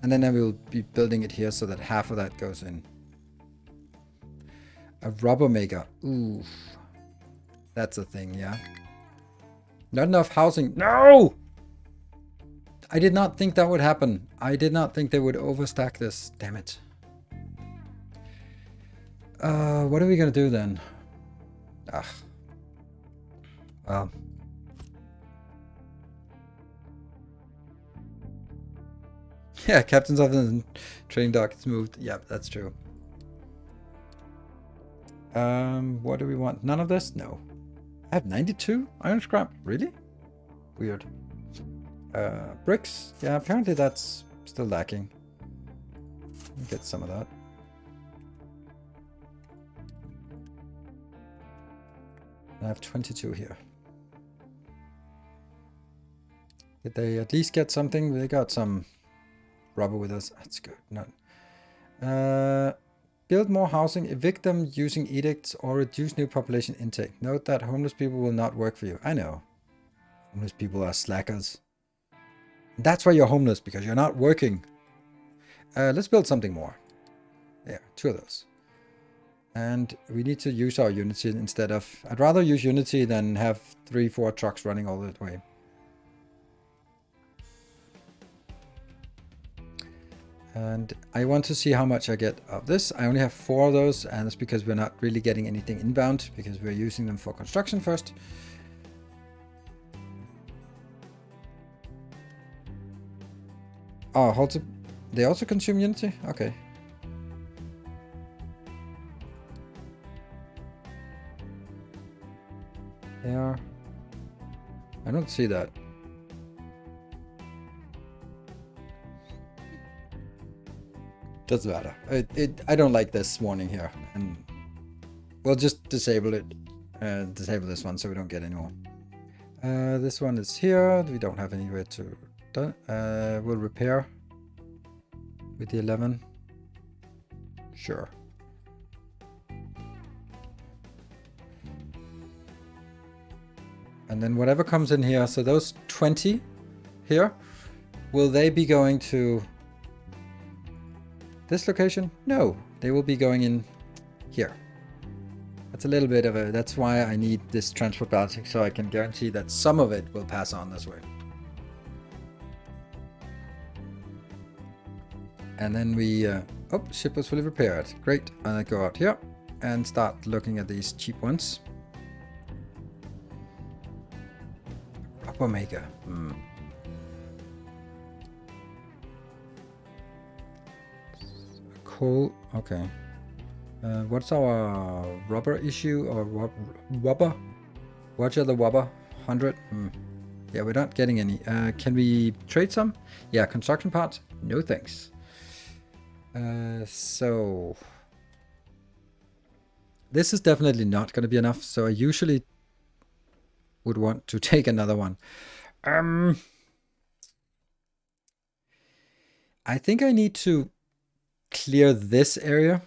And then I will be building it here so that half of that goes in. A rubber maker. Ooh. That's a thing, yeah. Not enough housing. No! I did not think that would happen. I did not think they would overstack this. Damn it. What are we gonna do then? Ah. Well. Yeah, captains of the trading dock. It's moved. Yep, that's true. What do we want? None of this? No. I have 92 iron scrap. Really? Weird. Bricks. Yeah, apparently that's still lacking. Get some of that. I have 22 here. Did they at least get something? They got some rubber with us. That's good. None. Build more housing, evict them using edicts, or reduce new population intake. Note that homeless people will not work for you. I know. Homeless people are slackers. That's why you're homeless, because you're not working. Let's build something more. Yeah, 2 of those. And we need to use our Unity instead of... I'd rather use Unity than have 3-4 trucks running all the way. And I want to see how much I get of this. I only have 4 of those, and it's because we're not really getting anything inbound, because we're using them for construction first. Oh, also, they also consume Unity? Okay. Yeah. I don't see that. Doesn't matter. I don't like this warning here, and we'll just disable it. Disable this one so we don't get any more. This one is here. We don't have anywhere to done. We'll repair with the 11. Sure. And then whatever comes in here, so those 20 here, will they be going to this location? No, they will be going in here. That's a little bit of a, that's why I need this transport balancing, so I can guarantee that some of it will pass on this way. And then we, oh, ship was fully repaired. Great. And I go out here and start looking at these cheap ones. Rubber maker. Coal. Okay. What's our rubber issue or rubber? What are the rubber? 100? Yeah, we're not getting any. Can we trade some? Yeah, construction parts? No thanks. So this is definitely not going to be enough. So I usually would want to take another one. I think I need to clear this area.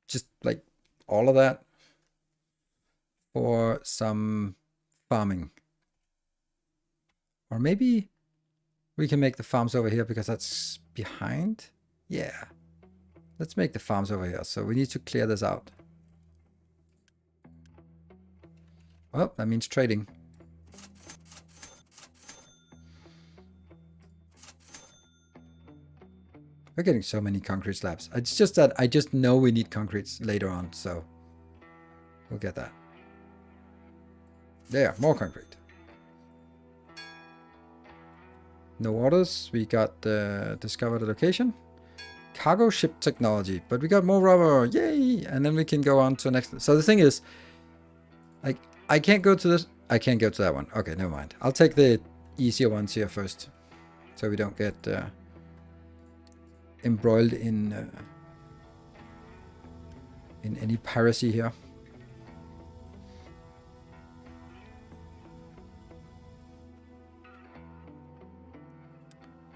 Just like all of that for some farming. Or maybe we can make the farms over here because that's behind. Yeah. Let's make the farms over here. So we need to clear this out. Well, that means trading. We're getting so many concrete slabs. It's just that I just know we need concrete later on, so we'll get that. There, more concrete. No orders. We got discovered a location. cargo ship technology, but we got more rubber, yay! And then we can go on to the next. So the thing is, like, I can't go to this. I can't go to that one. Okay, never mind. I'll take the easier ones here first, so we don't get embroiled in any piracy here.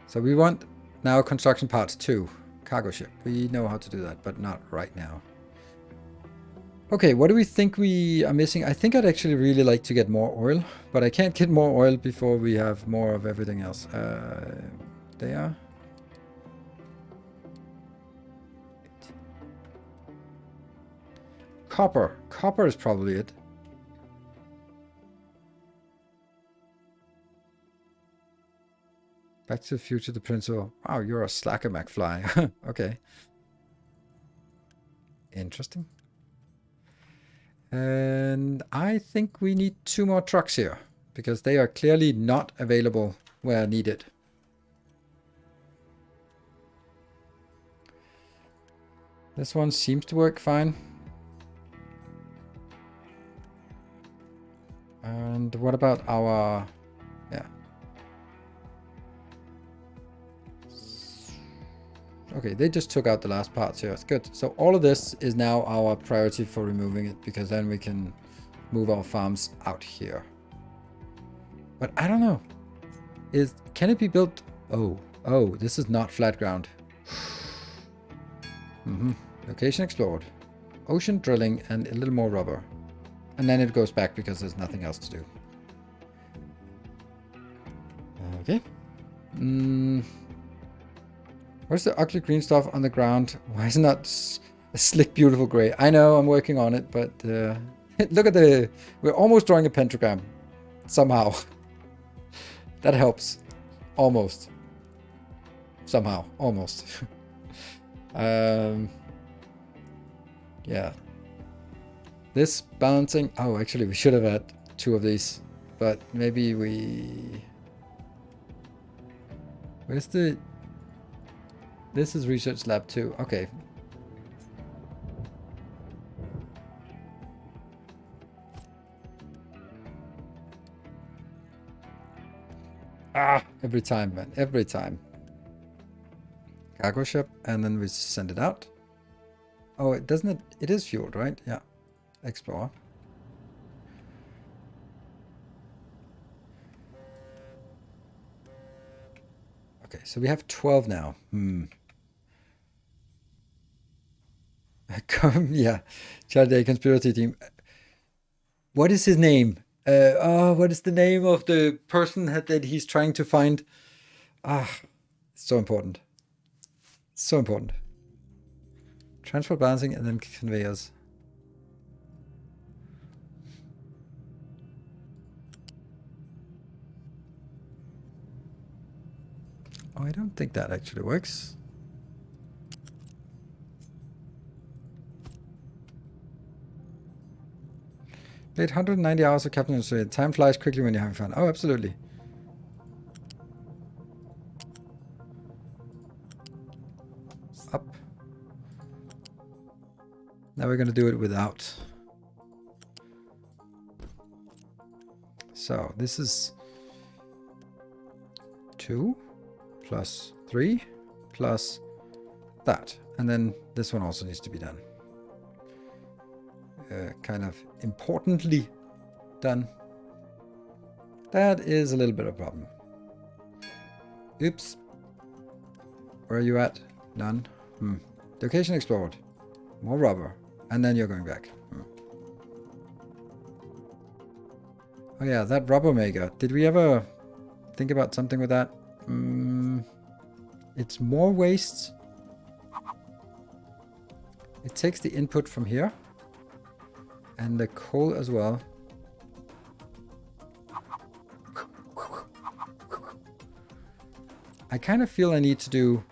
So we want now construction parts 2, cargo ship. We know how to do that, but not right now. Okay, what do we think we are missing? I think I'd actually really like to get more oil, but I can't get more oil before we have more of everything else. There. Copper. Copper is probably it. Back to the Future, the principal. Wow, you're a slacker, McFly. Okay. Interesting. And I think we need 2 more trucks here, because they are clearly not available where needed. This one seems to work fine. And what about our... Yeah. Okay, they just took out the last parts here. It's good. So all of this is now our priority for removing it, because then we can move our farms out here. But I don't know. Can it be built? Oh, this is not flat ground. Location explored. Ocean drilling and a little more rubber. And then it goes back because there's nothing else to do. Okay. Where's the ugly green stuff on the ground? Why isn't that a slick, beautiful gray? I know, I'm working on it, but look at we're almost drawing a pentagram. Somehow. That helps. Almost. Somehow. Almost. Yeah. This balancing... Oh, actually, we should have had 2 of these. But maybe we... Where's the... This is Research Lab 2. Okay. Every time, man. Every time. Cargo ship, and then we send it out. Oh, it doesn't... It is fueled, right? Yeah. Explore. Okay, so we have 12 now. Yeah, Charlie Day conspiracy team. What is his name? What is the name of the person that he's trying to find? So important. So important. Transport balancing and then conveyors. Oh, I don't think that actually works. Played 190 hours of Captain Australia. Time flies quickly when you're having fun. Oh, absolutely. Up. Now we're going to do it without. So this is 2 plus 3 plus that. And then this one also needs to be done. Kind of importantly done. That is a little bit of a problem. Oops. Where are you at? None. Location explored. More rubber. And then you're going back. Oh yeah, that rubber maker. Did we ever think about something with that? It's more waste. It takes the input from here. And the coal as well. I kind of feel I need to do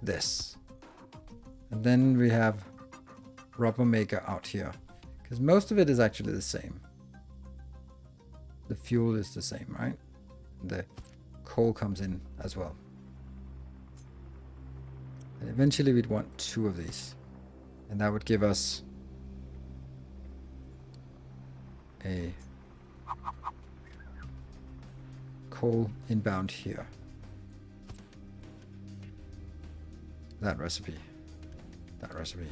this. And then we have rubber maker out here. Because most of it is actually the same. The fuel is the same, right? The coal comes in as well. And eventually we'd want 2 of these. And that would give us a coal inbound here. That recipe. That recipe.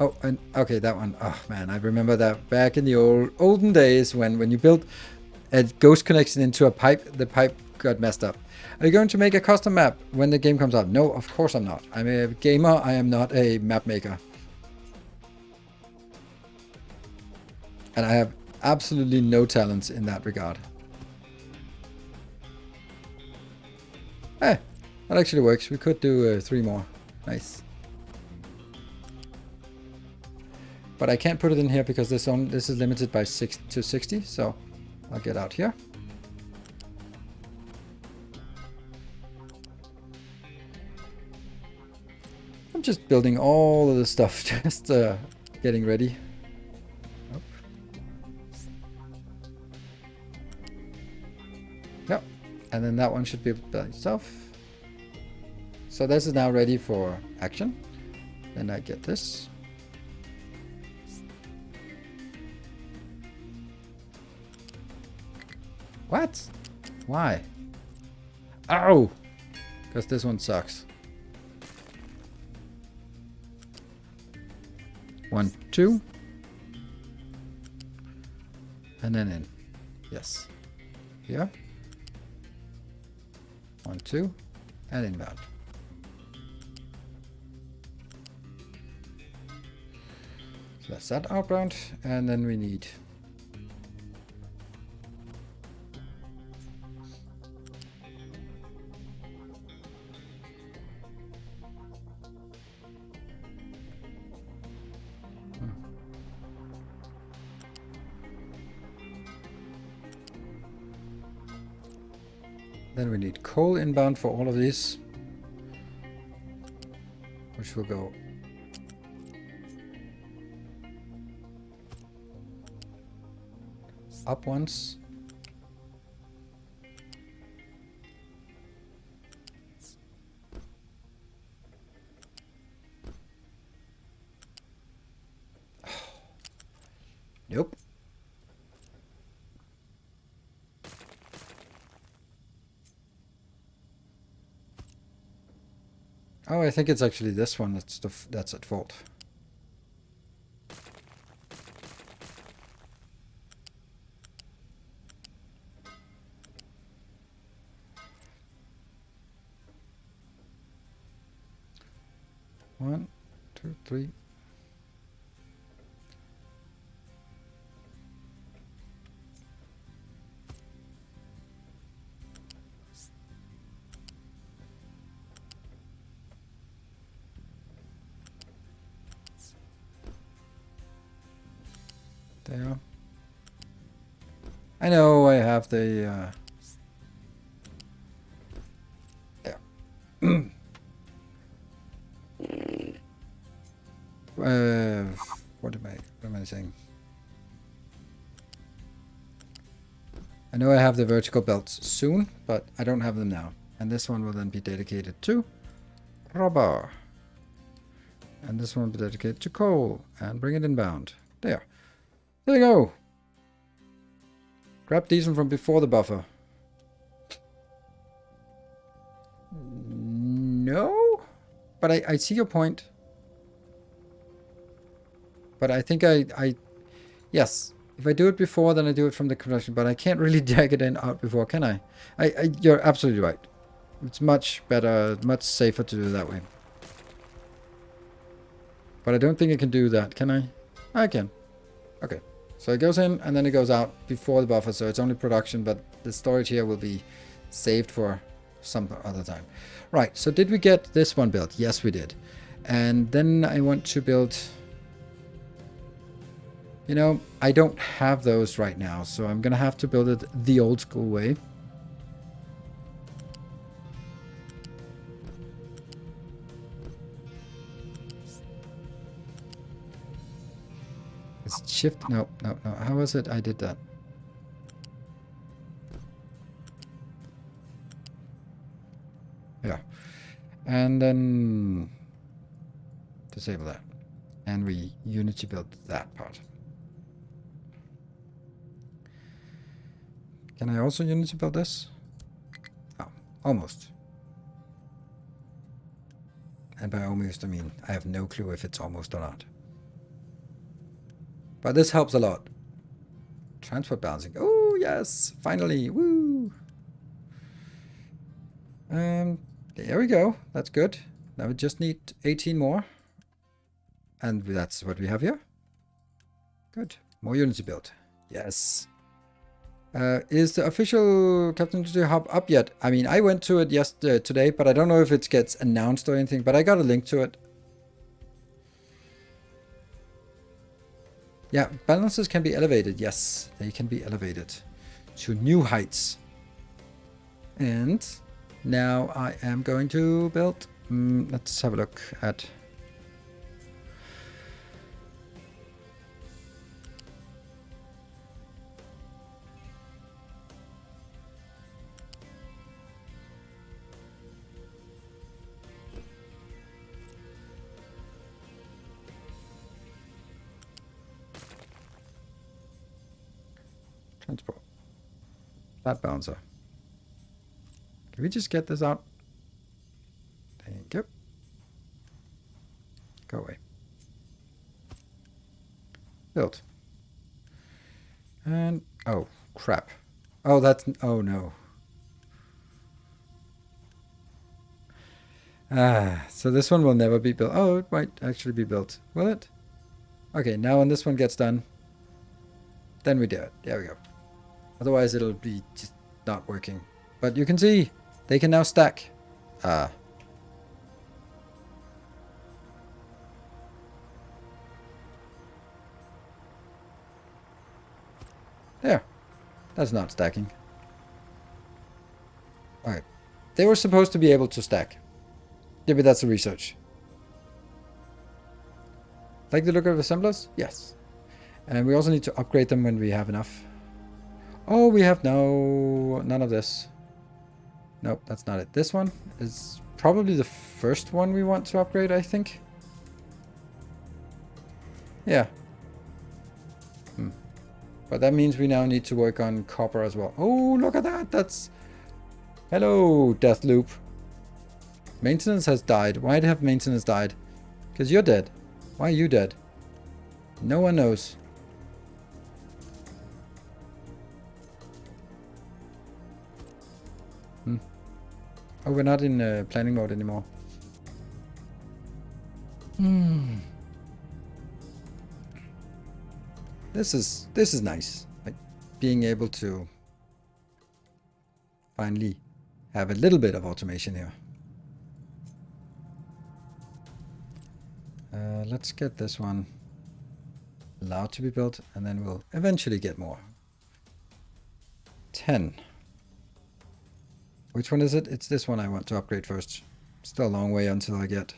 Oh, and okay, that one. Oh man, I remember that back in the olden days when you built a ghost connection into a pipe, the pipe got messed up. Are you going to make a custom map when the game comes out? No, of course I'm not. I'm a gamer, I am not a map maker. And I have absolutely no talents in that regard. That actually works. We could do 3 more. Nice. But I can't put it in here because this is limited by 6 to 60, so I'll get out here. I'm just building all of the stuff, just getting ready. Nope. Yep, and then that one should be by itself. So this is now ready for action. Then I get this. What? Why? Ow! Because this one sucks. 1, 2. And then in. Yes. Here. 1, 2. And inbound. So that's that outbound. And then we need coal inbound for all of these, which will go up once. Nope. Oh, I think it's actually this one that's at fault. One, 2, 3. There. I know I have the what am I saying? I know I have the vertical belts soon, but I don't have them now. And this one will then be dedicated to rubber. And this one will be dedicated to coal. And bring it inbound. There. There you go. Grab these from before the buffer. No? But I see your point. But I think yes. If I do it before, then I do it from the production. But I can't really drag it out before, can I? You're absolutely right. It's much better, much safer to do it that way. But I don't think I can do that, can I? I can. Okay. So it goes in and then it goes out before the buffer. So it's only production, but the storage here will be saved for some other time. Right. So did we get this one built? Yes, we did. And then I want to build... You know, I don't have those right now, so I'm going to have to build it the old school way. It's shift? No. How was it? I did that. Yeah. And then disable that. And we Unity build that part. Can I also Unity build this? Oh, almost. And by almost, I mean, I have no clue if it's almost or not. But this helps a lot. Transport balancing. Oh, yes. Finally. Woo. There we go. That's good. Now we just need 18 more. And that's what we have here. Good. More Unity built. Yes. Is the official Captain Industry Hub up yet? I mean, I went to it today, but I don't know if it gets announced or anything, but I got a link to it. Yeah, balances can be elevated. Yes, they can be elevated to new heights. And now I am going to build. Let's have a look at. Transport. That bouncer. Can we just get this out? Thank you. Go away. Build. And, oh, crap. Oh, that's, oh no. So this one will never be built. Oh, it might actually be built. Will it? Okay, now when this one gets done, then we do it. There we go. Otherwise, it'll be just not working. But you can see, they can now stack. There. That's not stacking. Alright. They were supposed to be able to stack. Yeah, but that's the research. Like the look of assemblers? Yes. And we also need to upgrade them when we have enough. Oh, we have none of this. Nope, that's not it. This one is probably the first one we want to upgrade, I think. Yeah. But that means we now need to work on copper as well. Oh, look at that. That's... Hello, Deathloop. Maintenance has died. Why have maintenance died? Because you're dead. Why are you dead? No one knows. Oh, we're not in planning mode anymore. This is nice. Like being able to finally have a little bit of automation here. Let's get this one allowed to be built, and then we'll eventually get more. 10. Which one is it? It's this one I want to upgrade first. Still a long way until I get.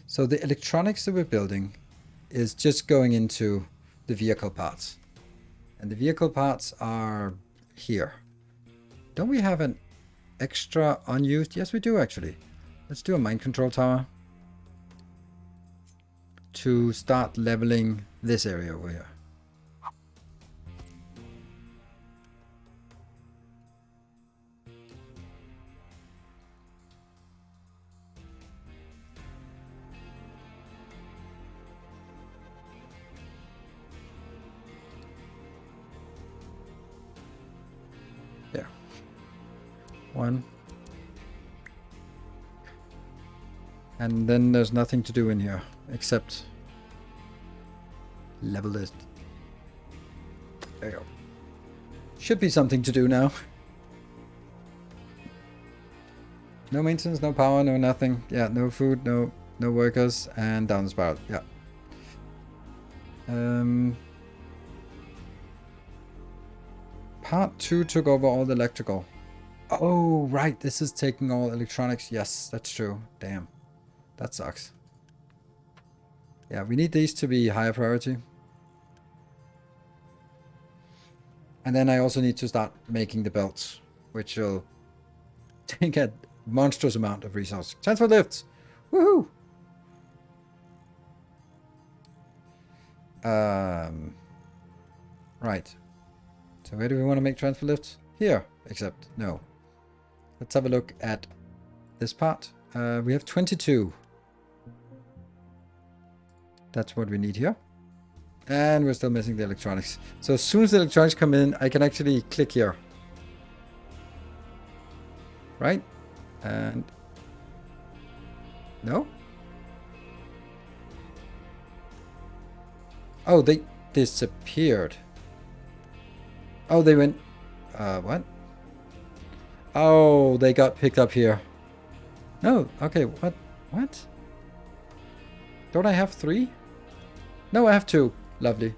So the electronics that we're building is just going into the vehicle parts. And the vehicle parts are here. Don't we have an extra unused? Yes, we do actually. Let's do a mind control tower to start leveling this area over here. There. One. And then there's nothing to do in here except level it. There you go. Should be something to do now. No maintenance, no power, no nothing. Yeah, no food, no workers, and down the spiral. Yeah. Part 2 took over all the electrical. Oh, right. This is taking all electronics. Yes, that's true. Damn. That sucks. Yeah, we need these to be higher priority. And then I also need to start making the belts, which will take a monstrous amount of resources. Transfer lifts! Woohoo! Right. So where do we want to make transfer lifts? Here, except no. Let's have a look at this part. We have 22. That's what we need here. And we're still missing the electronics. So as soon as the electronics come in, I can actually click here. Right? And... no? Oh, they disappeared. Oh, they went... what? Oh, they got picked up here. No, okay, what? What? Don't I have 3? No, I have 2. Lovely.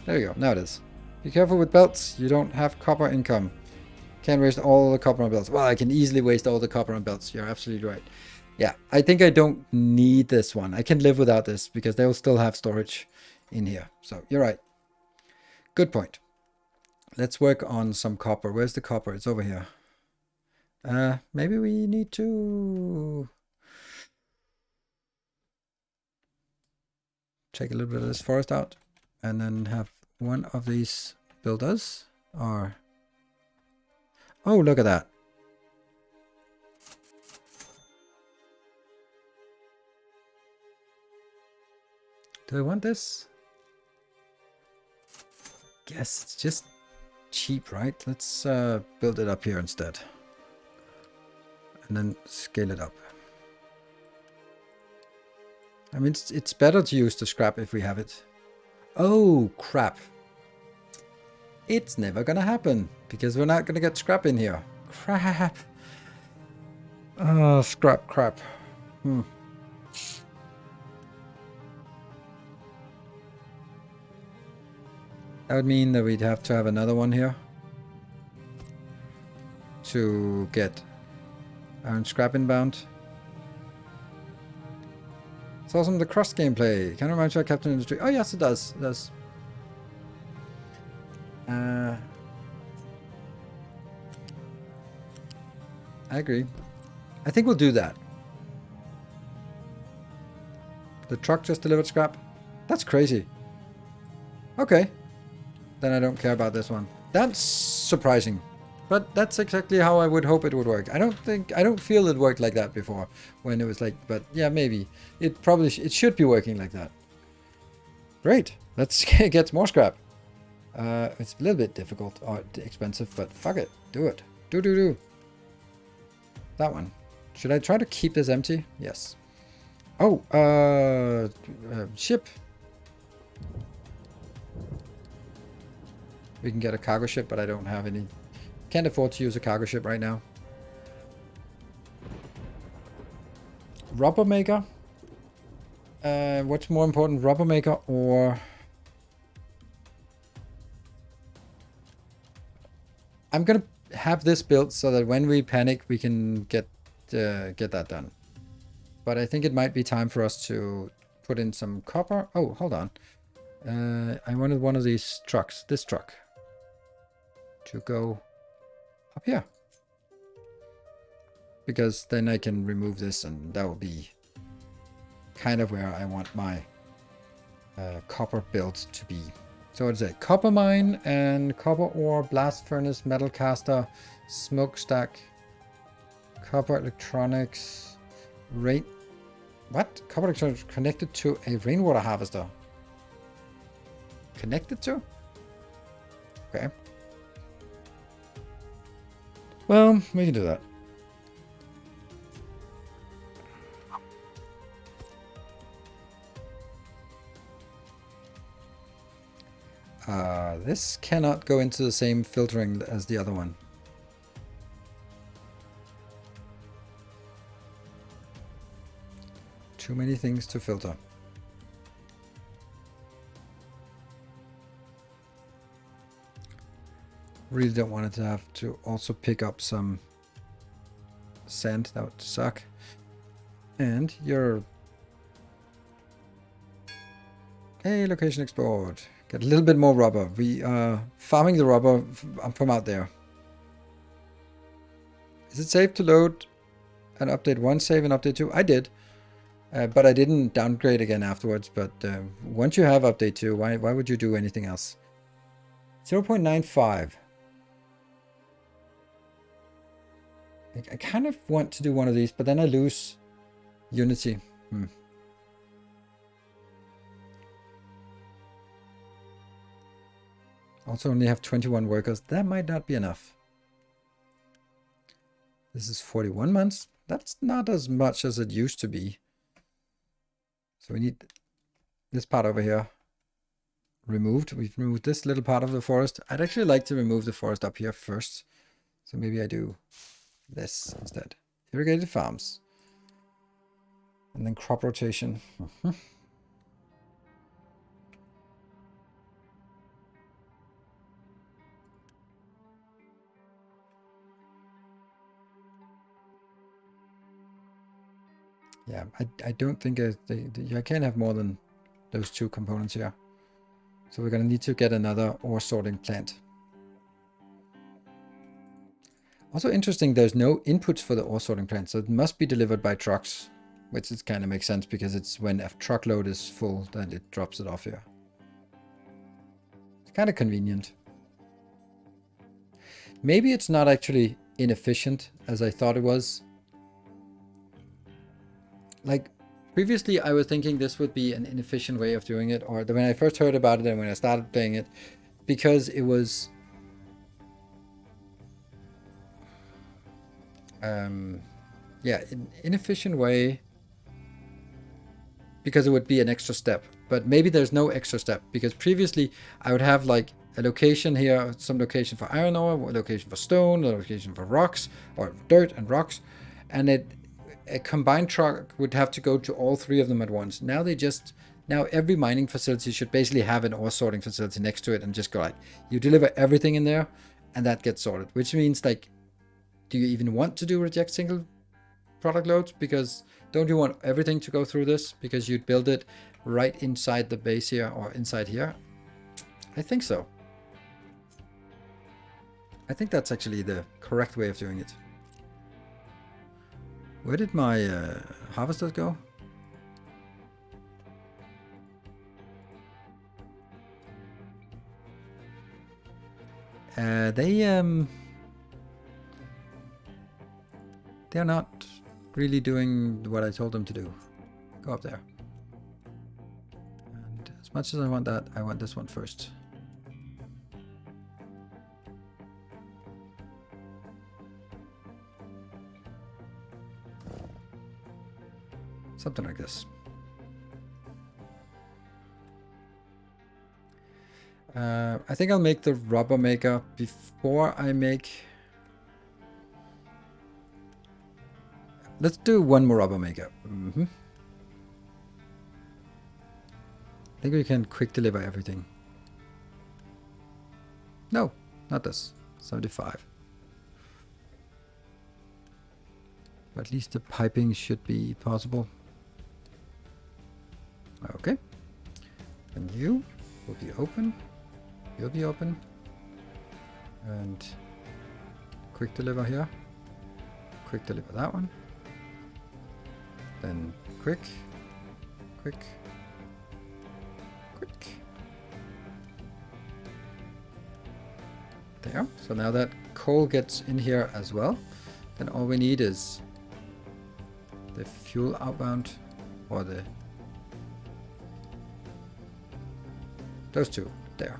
There you go, now it is. Be careful with belts, you don't have copper income. Can't waste all the copper on belts. Well, I can easily waste all the copper on belts, you're absolutely right. Yeah, I think I don't need this one. I can live without this because they'll still have storage in here. So, you're right. Good point. Let's work on some copper. Where's the copper? It's over here. Maybe we need to take a little bit of this forest out and then have one of these builders. Or... oh, look at that. Do I want this? Guess it's just cheap, right? Let's build it up here instead. And then scale it up. I mean, it's better to use the scrap if we have it. Oh, crap. It's never gonna happen, because we're not gonna get scrap in here. Crap. Oh, scrap crap. That would mean that we'd have to have another one here to get iron scrap inbound. It's awesome, the cross gameplay. Can it remind you of Captain Industry? Oh yes, it does. It does. I agree. I think we'll do that. The truck just delivered scrap? That's crazy. Okay. Then I don't care about this one. That's surprising. But that's exactly how I would hope it would work. I don't feel it worked like that before when it was like, but yeah, maybe. It probably, it should be working like that. Great. Let's get more scrap. It's a little bit difficult or expensive, but fuck it. Do it. Do. That one. Should I try to keep this empty? Yes. Oh, ship. We can get a cargo ship, but I don't have any. Can't afford to use a cargo ship right now. Rubber maker. What's more important, rubber maker or... I'm gonna have this built so that when we panic, we can get that done. But I think it might be time for us to put in some copper. Oh, hold on. I wanted one of these trucks, this truck, to go up here. Because then I can remove this and that will be kind of where I want my copper built to be. So what is it? Copper mine and copper ore, blast furnace, metal caster, smokestack, copper electronics, what? Copper electronics connected to a rainwater harvester. Connected to? Okay. Well, we can do that. This cannot go into the same filtering as the other one. Too many things to filter. Really don't want it to have to also pick up some sand. That would suck. And you're Hey, location explored. Get a little bit more rubber. We are farming the rubber from out there. Is it safe to load an update 1 save and update 2? I did. But I didn't downgrade again afterwards. But once you have update 2, why would you do anything else? 0.95. I kind of want to do one of these, but then I lose Unity. Also only have 21 workers. That might not be enough. This is 41 months. That's not as much as it used to be. So we need this part over here removed. We've removed this little part of the forest. I'd actually like to remove the forest up here first. So maybe I do this instead. Irrigated farms. And then crop rotation. Yeah, I don't think I can't have more than those 2 components here. So we're going to need to get another ore sorting plant. Also interesting, there's no inputs for the ore sorting plant, so it must be delivered by trucks, which is kind of makes sense because it's when a truckload is full that it drops it off here. It's kind of convenient. Maybe it's not actually inefficient as I thought it was. Like previously I was thinking this would be an inefficient way of doing it, or when I first heard about it and when I started playing it, because it was yeah, an inefficient way because it would be an extra step. But maybe there's no extra step because previously I would have like a location here, some location for iron ore, a location for stone, a location for rocks or dirt and rocks, and a combined truck would have to go to all 3 of them at once. Now every mining facility should basically have an ore sorting facility next to it and just go like, you deliver everything in there and that gets sorted, which means like, do you even want to do reject single product loads? Because don't you want everything to go through this? Because you'd build it right inside the base here or inside here. I think so. I think that's actually the correct way of doing it. Where did my harvesters go? They're not really doing what I told them to do. Go up there. And as much as I want that, I want this one first. Something like this. I think I'll make the rubber maker before I make... Let's do one more rubber maker. I think we can quick deliver everything. No, not this. 75. But at least the piping should be possible. Okay. And you will be open. You'll be open. And quick deliver here. Quick deliver that one. Then quick. Quick. Quick. There. So now that coal gets in here as well, then all we need is the fuel outbound or those 2 there.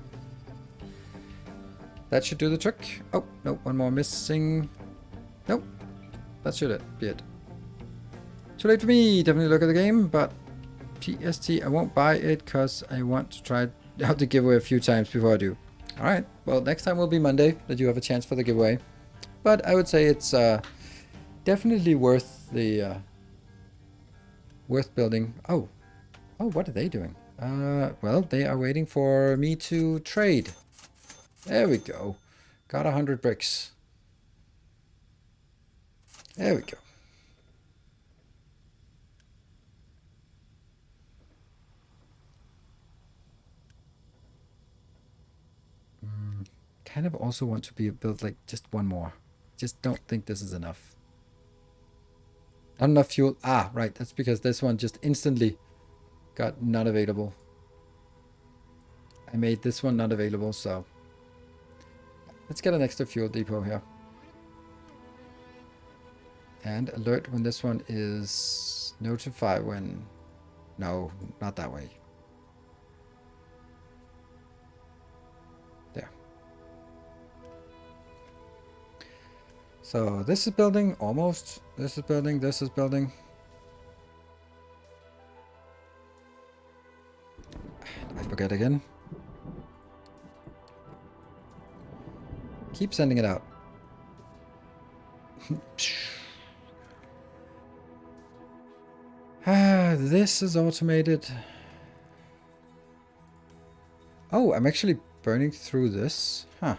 That should do the trick. Oh, no, one more missing. Nope. That should be it. Too late for me. Definitely look at the game, but PST, I won't buy it because I want to try out the giveaway a few times before I do. Alright, well, next time will be Monday that you have a chance for the giveaway. But I would say it's definitely worth the worth building. Oh, what are they doing? Well, they are waiting for me to trade. There we go. Got 100 bricks. There we go. kind of also want to be built like just one more. Just don't think this is enough. Not enough fuel. Ah, right. That's because this one just instantly got not available. I made this one not available, so let's get an extra fuel depot here. And alert when this one is notify when... No, not that way. There. So this is building, almost. This is building, this is building. I forget again. Keep sending it out. This is automated. Oh, I'm actually burning through this. Huh.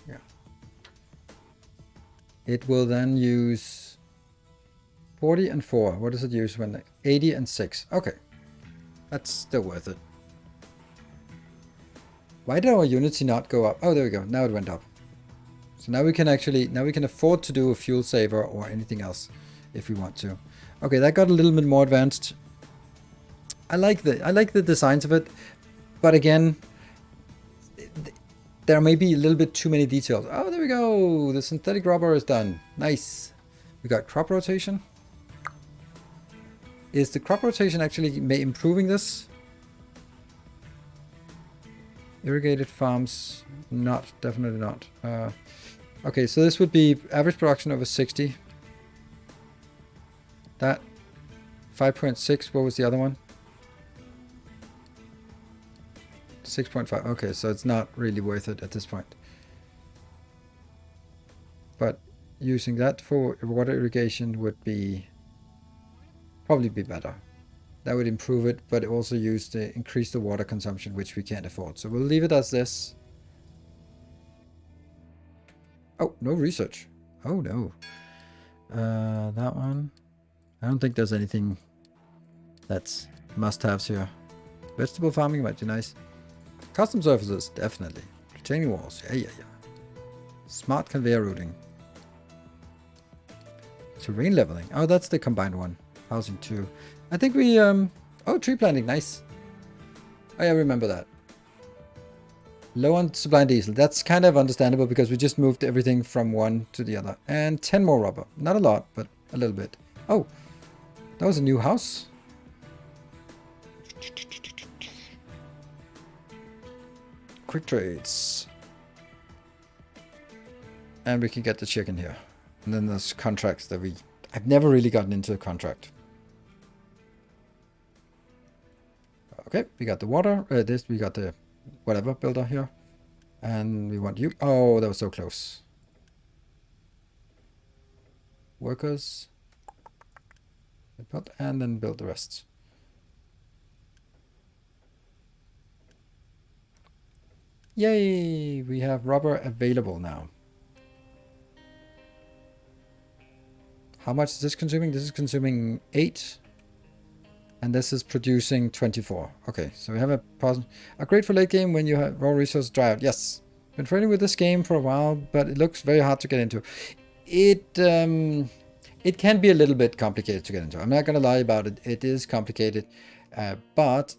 Yeah. It will then use 40 and 4. What does it use when 80 and 6? Okay. That's still worth it. Why did our Unity not go up? Oh, there we go. Now it went up. So now we can actually, now we can afford to do a fuel saver or anything else if we want to. Okay, that got a little bit more advanced. I like the designs of it, but again, there may be a little bit too many details. Oh, there we go. The synthetic rubber is done. Nice. We got crop rotation. Is the crop rotation actually improving this? Irrigated farms, not, definitely not. Okay, so this would be average production over 60. That 5.6, what was the other one? 6.5, okay, so it's not really worth it at this point. But using that for water irrigation would be probably be better. That would improve it, but it also increase the water consumption, which we can't afford. So we'll leave it as this. Oh, no research. Oh no. That one. I don't think there's anything that's must-haves here. Vegetable farming might be nice. Custom surfaces, definitely. Retaining walls, yeah. Smart conveyor routing. Terrain leveling. Oh, that's the combined one. Housing 2. I think we, oh, tree planting, nice. Oh, yeah, I remember that. Low on supply and diesel. That's kind of understandable because we just moved everything from one to the other. And 10 more rubber. Not a lot, but a little bit. Oh, that was a new house. Quick trades. And we can get the chicken here. And then there's contracts that I've never really gotten into a contract. Okay, we got the water. We got the whatever builder here. And we want you. Oh, that was so close. Workers. And then build the rest. Yay! We have rubber available now. How much is this consuming? This is consuming 8. And this is producing 24. Okay, so we have a great for late game when you have raw resources dry out. Yes. Been training with this game for a while, but it looks very hard to get into. It can be a little bit complicated to get into. I'm not gonna lie about it. It is complicated. But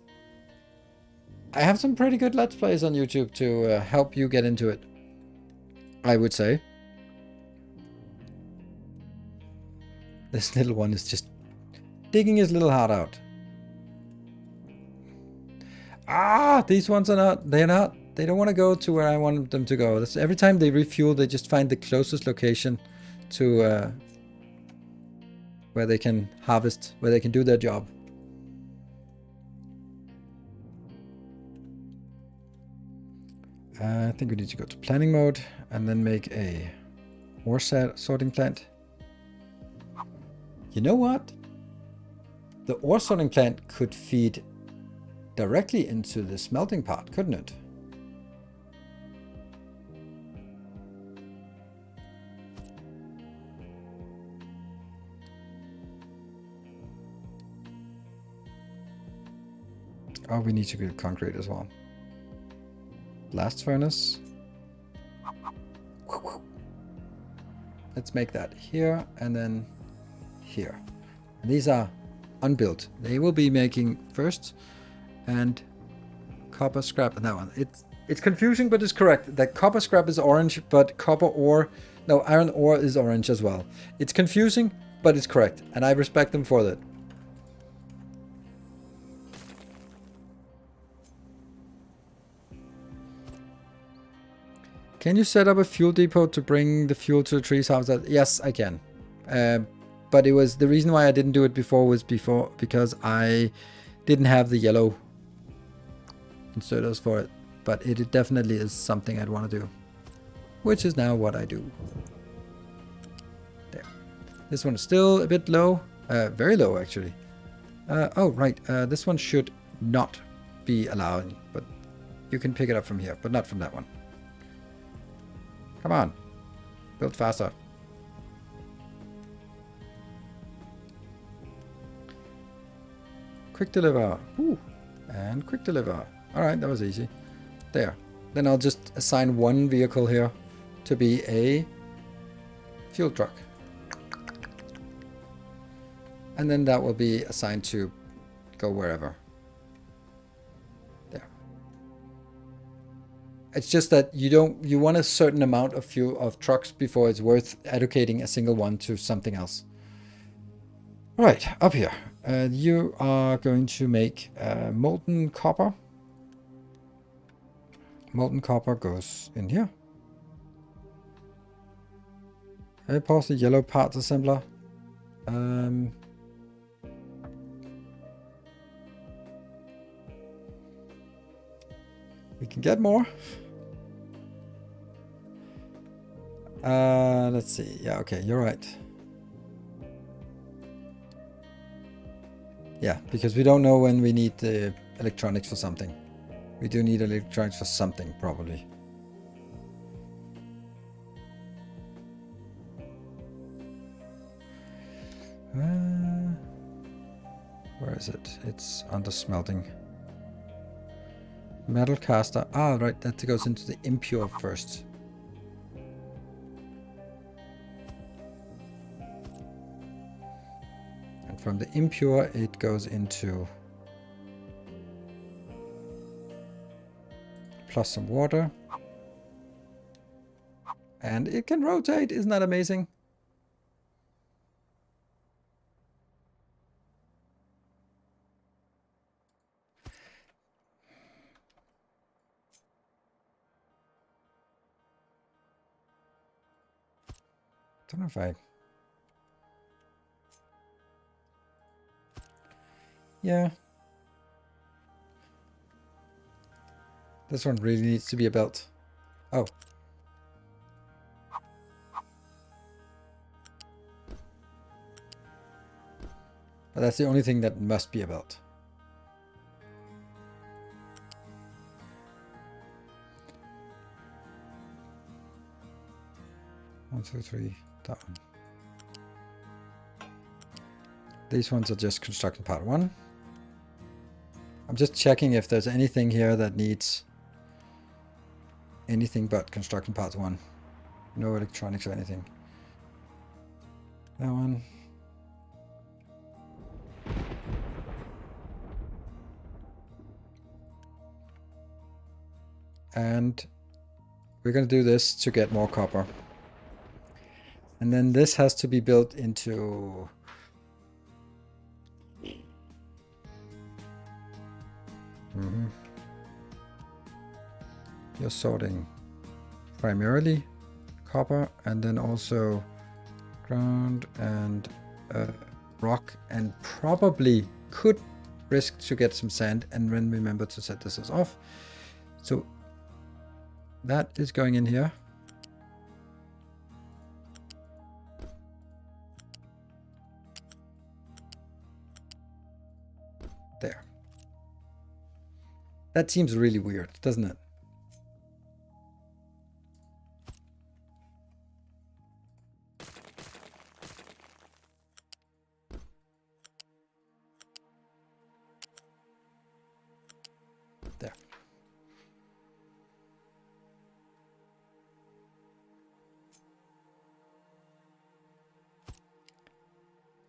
I have some pretty good Let's Plays on YouTube to help you get into it, I would say. This little one is just digging his little heart out. Ah, these ones are not, they don't want to go to where I want them to go. That's, every time they refuel, they just find the closest location to where they can harvest, where they can do their job. I think we need to go to planning mode and then make a ore sorting plant. You know what? The ore sorting plant could feed directly into the smelting part, couldn't it? Oh, we need to get concrete as well. Blast furnace. Let's make that here and then here. And these are unbuilt. They will be making first, and copper scrap and that one. It's confusing, but it's correct. That copper scrap is orange, but iron ore is orange as well. It's confusing, but it's correct, and I respect them for that. Can you set up a fuel depot to bring the fuel to the tree's house? Yes, I can. But it was the reason why I didn't do it before because I didn't have the yellow inserters for it. But it definitely is something I'd want to do, which is now what I do. There. This one is still a bit low, very low actually. Oh right, this one should not be allowed, but you can pick it up from here, but not from that one. Come on, build faster. Quick deliver. Ooh. And quick deliver. Alright, that was easy. There. Then I'll just assign one vehicle here to be a fuel truck. And then that will be assigned to go wherever. There. It's just that you want a certain amount of trucks before it's worth allocating a single one to something else. Alright, up here. You are going to make molten copper. Molten copper goes in here. I pause the yellow parts assembler. We can get more. Let's see. Yeah, okay, you're right. Yeah, because we don't know when we need the electronics for something. We do need electronics for something, probably. Where is it? It's under smelting. Metal caster. Ah, right, that goes into the impure first. And from the impure, it goes into plus some water. And it can rotate. Isn't that amazing? Don't know if I... Yeah. This one really needs to be a belt. Oh. But that's the only thing that must be a belt. One, two, three, that one. These ones are just construction part 1. I'm just checking if there's anything here that needs anything but construction part 1. No electronics or anything. That one. And we're going to do this to get more copper. And then this has to be built into... You're sorting primarily copper and then also ground and rock, and probably could risk to get some sand, and then remember to set this as off. So that is going in here. There. That seems really weird, doesn't it?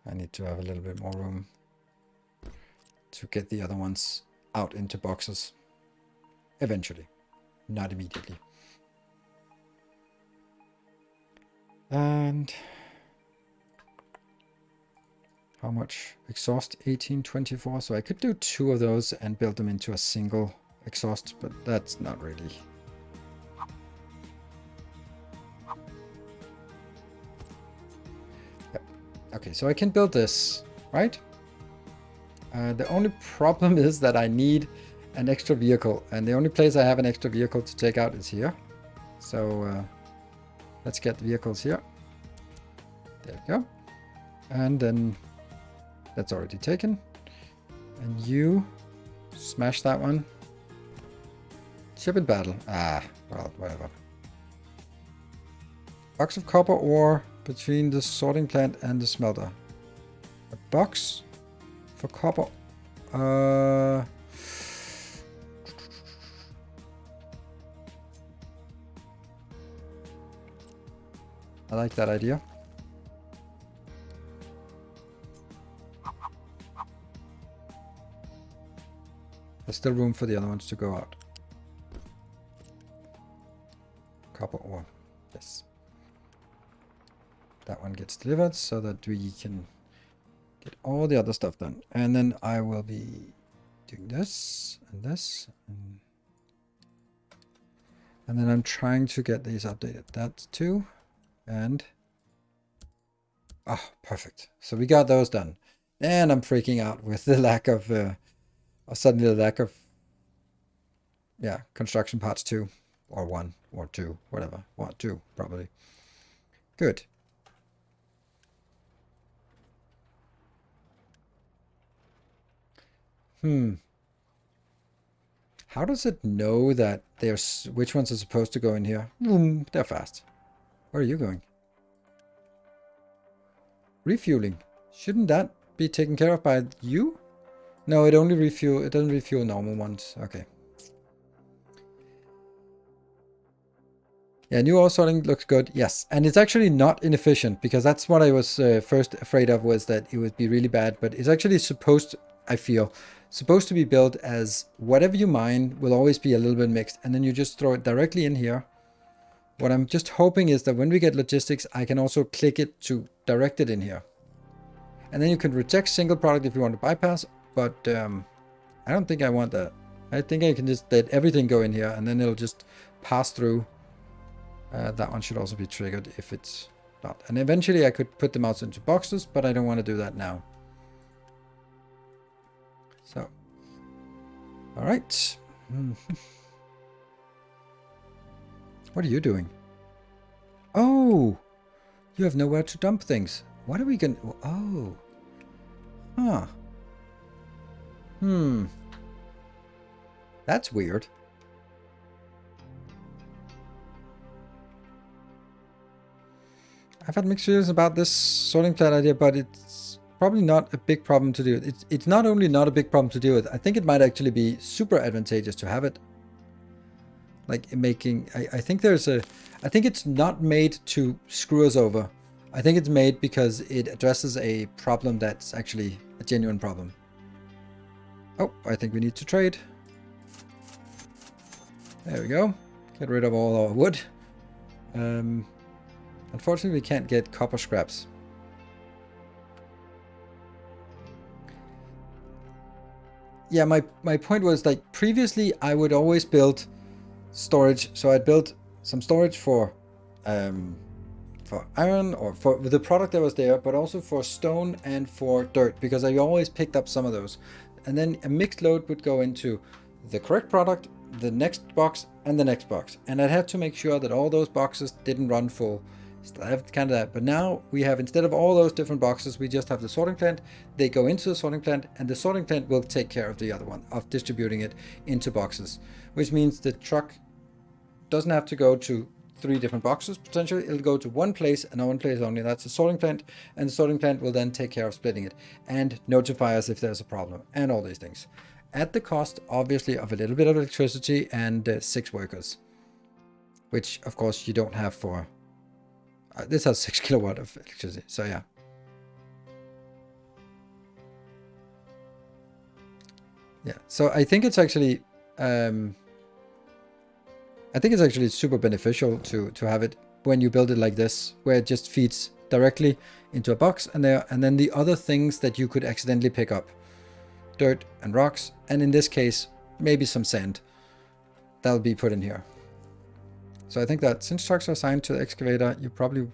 I need to have a little bit more room to get the other ones out into boxes. Eventually. Not immediately. And how much? Exhaust 1824. So I could do 2 of those and build them into a single exhaust, but that's not really. Yep. Okay, so I can build this, right? The only problem is that I need an extra vehicle, and the only place I have an extra vehicle to take out is here. So let's get the vehicles here. There we go. And then that's already taken. And you smash that one. Ship in battle. Ah, well, whatever. Box of copper ore between the sorting plant and the smelter. A box for copper. I like that idea. There's still room for the other ones to go out. Copper ore. Yes. That one gets delivered so that we can get all the other stuff done. And then I will be doing this and this. And then I'm trying to get these updated. That's 2. And oh, perfect. So we got those done. And I'm freaking out with the lack of suddenly the lack of construction parts 2 or 1 or 2, whatever. 1, 2 probably. Good. How does it know that there's which ones are supposed to go in here? They're fast. Where are you going? Refueling. Shouldn't that be taken care of by you? No, it only refuel. It doesn't refuel normal ones. Okay. Yeah, new ore sorting looks good. Yes, and it's actually not inefficient, because that's what I was first afraid of, was that it would be really bad. But it's actually supposed to, I feel, supposed to be built as whatever you mine will always be a little bit mixed, and then you just throw it directly in here. What I'm just hoping is that when we get logistics, I can also click it to direct it in here. And then you can reject single product if you want to bypass, but I don't think I want that. I think I can just let everything go in here, and then it'll just pass through. That one should also be triggered if it's not. And eventually I could put them out into boxes, but I don't want to do that now. So, all right. What are you doing? Oh, you have nowhere to dump things. What are we going to... Oh. Huh. That's weird. I've had mixed feelings about this sorting plant idea, but it's probably not a big problem to deal with. It's not only not a big problem to deal with, I think it might actually be super advantageous to have it. Like making, I think there's a, I think it's not made to screw us over. I think it's made because it addresses a problem that's actually a genuine problem. Oh, I think we need to trade. There we go. Get rid of all our wood. Unfortunately, we can't get copper scraps. Yeah, my point was, like, previously I would always build storage. So I'd build some storage for iron, or for the product that was there, but also for stone and for dirt, because I always picked up some of those. And then a mixed load would go into the correct product, the next box, and the next box. And I'd have to make sure that all those boxes didn't run full. Still have kind of that. But now we have, instead of all those different boxes, we just have the sorting plant. They go into the sorting plant, and the sorting plant will take care of the other one, of distributing it into boxes, which means the truck doesn't have to go to 3 different boxes. Potentially it'll go to one place, and one place only. That's the sorting plant, and the sorting plant will then take care of splitting it and notify us if there's a problem and all these things, at the cost obviously of a little bit of electricity and 6 workers, which of course you don't have for this has 6 kilowatt of electricity. So yeah, Yeah, so I think it's actually super beneficial to have it when you build it like this, where it just feeds directly into a box, and then the other things that you could accidentally pick up, dirt and rocks, and in this case maybe some sand, that'll be put in here. So I think that since trucks are assigned to the excavator, you probably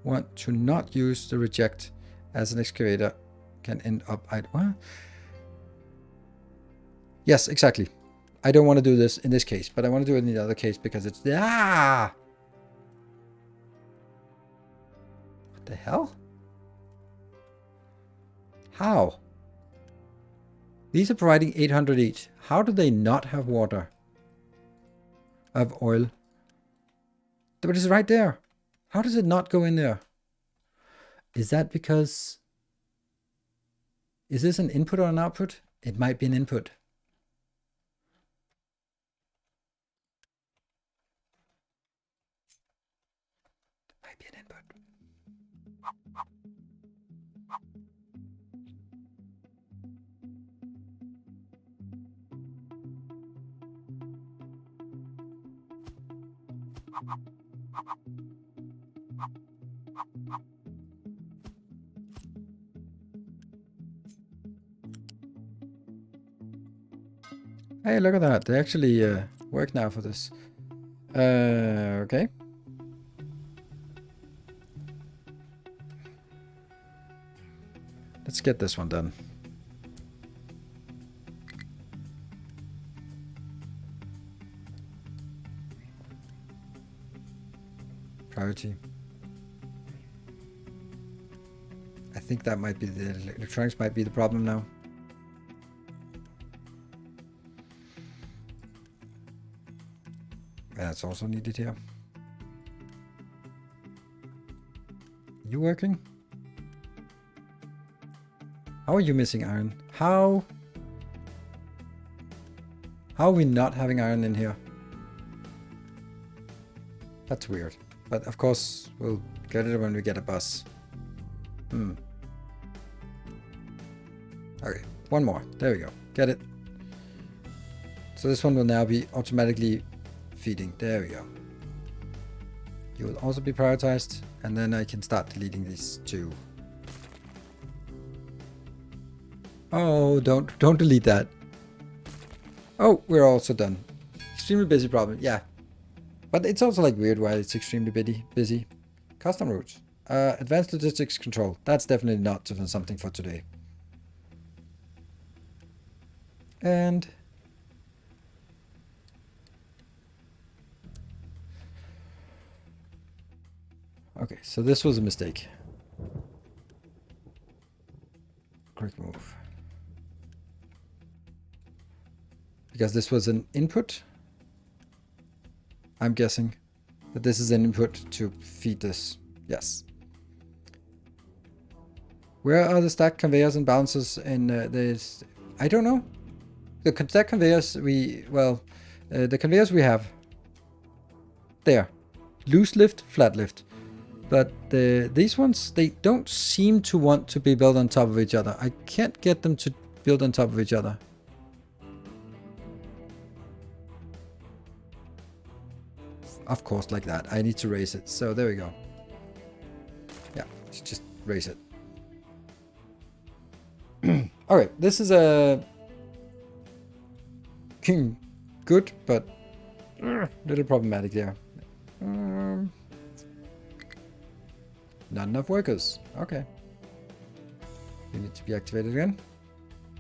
want to not use the reject, as an excavator can end up what? Yes, exactly. I don't want to do this in this case, but I want to do it in the other case because it's... What the hell? How? These are providing 800 each. How do they not have water? Of oil. But it's right there. How does it not go in there? Is that because... Is this an input or an output? It might be an input. Might be an input. Hey, look at that. They actually work now for this. Okay. Let's get this one done. Priority. I think that might be the electronics might be the problem now. That's also needed here. You working? How are you missing iron? How are we not having iron in here? That's weird. But of course, we'll get it when we get a bus. Okay, one more. There we go. Get it. So this one will now be automatically feeding. There we go. You will also be prioritized, and then I can start deleting these two. Oh, don't delete that. Oh, we're also done. Extremely busy problem. Yeah. But it's also like weird why it's extremely busy. Custom routes. Advanced logistics control. That's definitely not something for today. And okay, so this was a mistake. Quick move. Because this was an input. I'm guessing that this is an input to feed this. Yes. Where are the stack conveyors and bouncers in this? I don't know. The stack conveyors the conveyors we have. There. Loose lift, flat lift. But these ones, they don't seem to want to be built on top of each other. I can't get them to build on top of each other. Of course, like that. I need to raise it. So there we go. Yeah, just raise it. Alright, this is a good, but little problematic there. Not enough workers. Okay. You need to be activated again.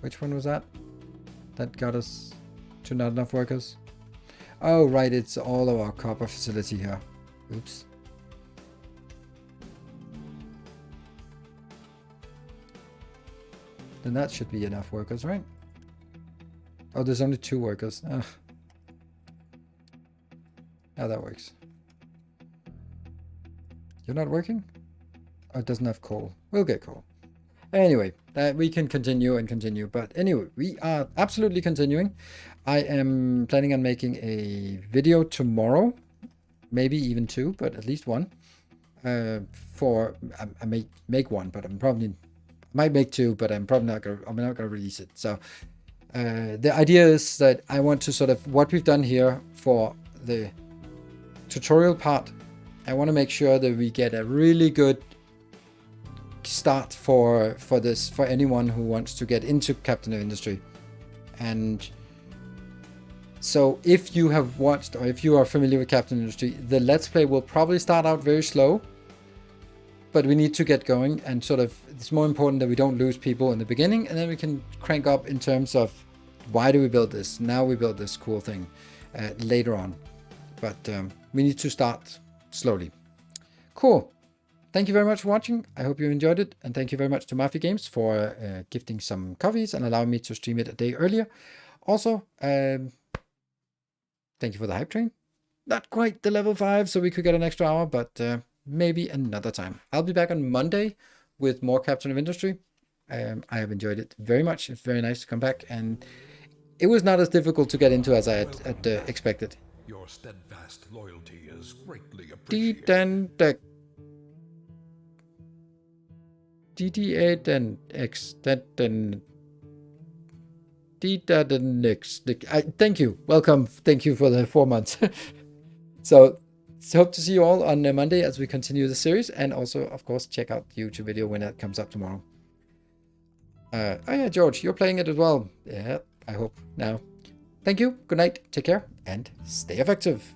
Which one was that? That got us to not enough workers. Oh, right. It's all of our copper facility here. Oops. Then that should be enough workers, right? Oh, there's only 2 workers. Ugh. Now that works. You're not working? Oh, it doesn't have coal. We'll get coal. Anyway, we can continue and continue. But anyway, we are absolutely continuing. I am planning on making a video tomorrow. Maybe even 2, but at least 1. I may make 1, but I might make 2, but I'm probably not gonna release it. So The idea is that I want to sort of, what we've done here for the tutorial part, I want to make sure that we get a really good start for this, for anyone who wants to get into Captain of Industry. And so if you have watched, or if you are familiar with Captain Industry, the Let's Play will probably start out very slow, but we need to get going, and sort of, it's more important that we don't lose people in the beginning, and then we can crank up in terms of why do we build this? Now we build this cool thing later on. But we need to start slowly. Cool. Thank you very much for watching. I hope you enjoyed it. And thank you very much to Mafia Games for gifting some coffees and allowing me to stream it a day earlier. Also, thank you for the hype train. Not quite the level 5, so we could get an extra hour, but maybe another time. I'll be back on Monday with more Captain of Industry. I have enjoyed it very much. It's very nice to come back, and it was not as difficult to get into as I had expected. Your steadfast loyalty is greatly appreciated. DD8 and X, thank you. Welcome. Thank you for the 4 months. So hope to see you all on Monday as we continue the series, and also, of course, check out the YouTube video when it comes up tomorrow. Oh yeah, George, you're playing it as well. Yeah, I hope now. Thank you. Good night. Take care and stay effective.